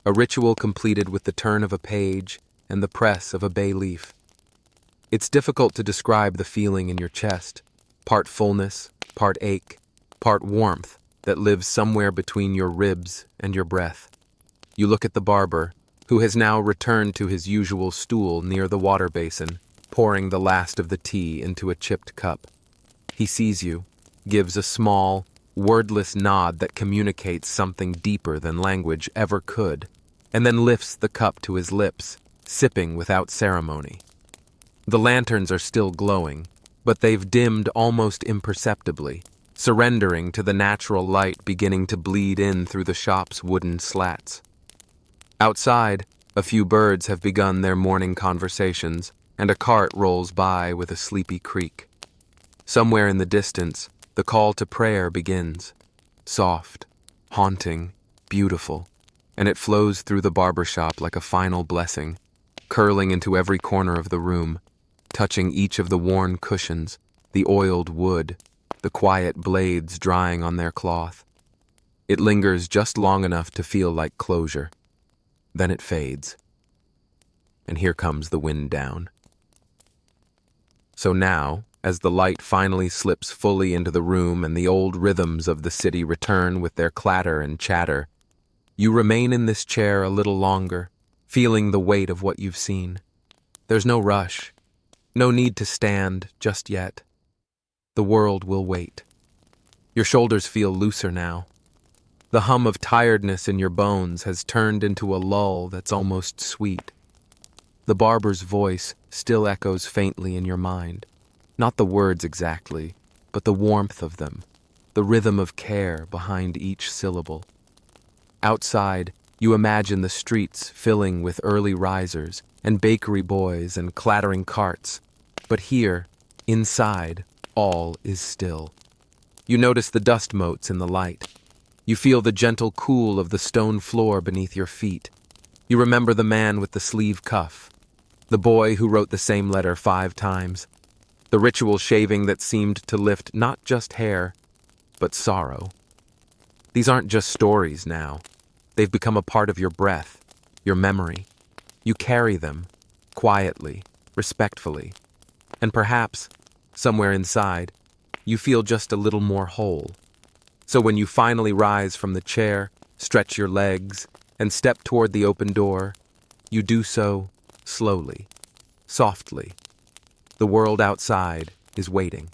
a ritual completed with the turn of a page and the press of a bay leaf. It's difficult to describe the feeling in your chest, part fullness, part ache, part warmth that lives somewhere between your ribs and your breath. You look at the barber, who has now returned to his usual stool near the water basin, pouring the last of the tea into a chipped cup. He sees you, gives a small, wordless nod that communicates something deeper than language ever could, and then lifts the cup to his lips, sipping without ceremony. The lanterns are still glowing, but they've dimmed almost imperceptibly, surrendering to the natural light beginning to bleed in through the shop's wooden slats. Outside, a few birds have begun their morning conversations, and a cart rolls by with a sleepy creak. Somewhere in the distance, the call to prayer begins, soft, haunting, beautiful, and it flows through the barber shop like a final blessing, curling into every corner of the room, touching each of the worn cushions, the oiled wood, the quiet blades drying on their cloth. It lingers just long enough to feel like closure. Then it fades. And here comes the wind down. So now, as the light finally slips fully into the room and the old rhythms of the city return with their clatter and chatter, you remain in this chair a little longer, feeling the weight of what you've seen. There's no rush. No need to stand just yet. The world will wait. Your shoulders feel looser now. The hum of tiredness in your bones has turned into a lull that's almost sweet. The barber's voice still echoes faintly in your mind. Not the words exactly, but the warmth of them, the rhythm of care behind each syllable. Outside, you imagine the streets filling with early risers and bakery boys and clattering carts. But here, inside, all is still. You notice the dust motes in the light. You feel the gentle cool of the stone floor beneath your feet. You remember the man with the sleeve cuff, the boy who wrote the same letter 5 times, the ritual shaving that seemed to lift not just hair, but sorrow. These aren't just stories now. They've become a part of your breath, your memory. You carry them, quietly, respectfully. And perhaps, somewhere inside, you feel just a little more whole. So when you finally rise from the chair, stretch your legs, and step toward the open door, you do so slowly, softly. The world outside is waiting.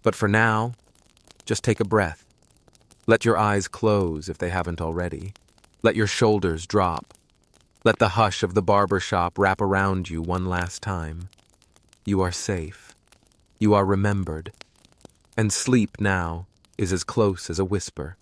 But for now, just take a breath. Let your eyes close if they haven't already. Let your shoulders drop. Let the hush of the barber shop wrap around you one last time. You are safe. You are remembered. And sleep now is as close as a whisper.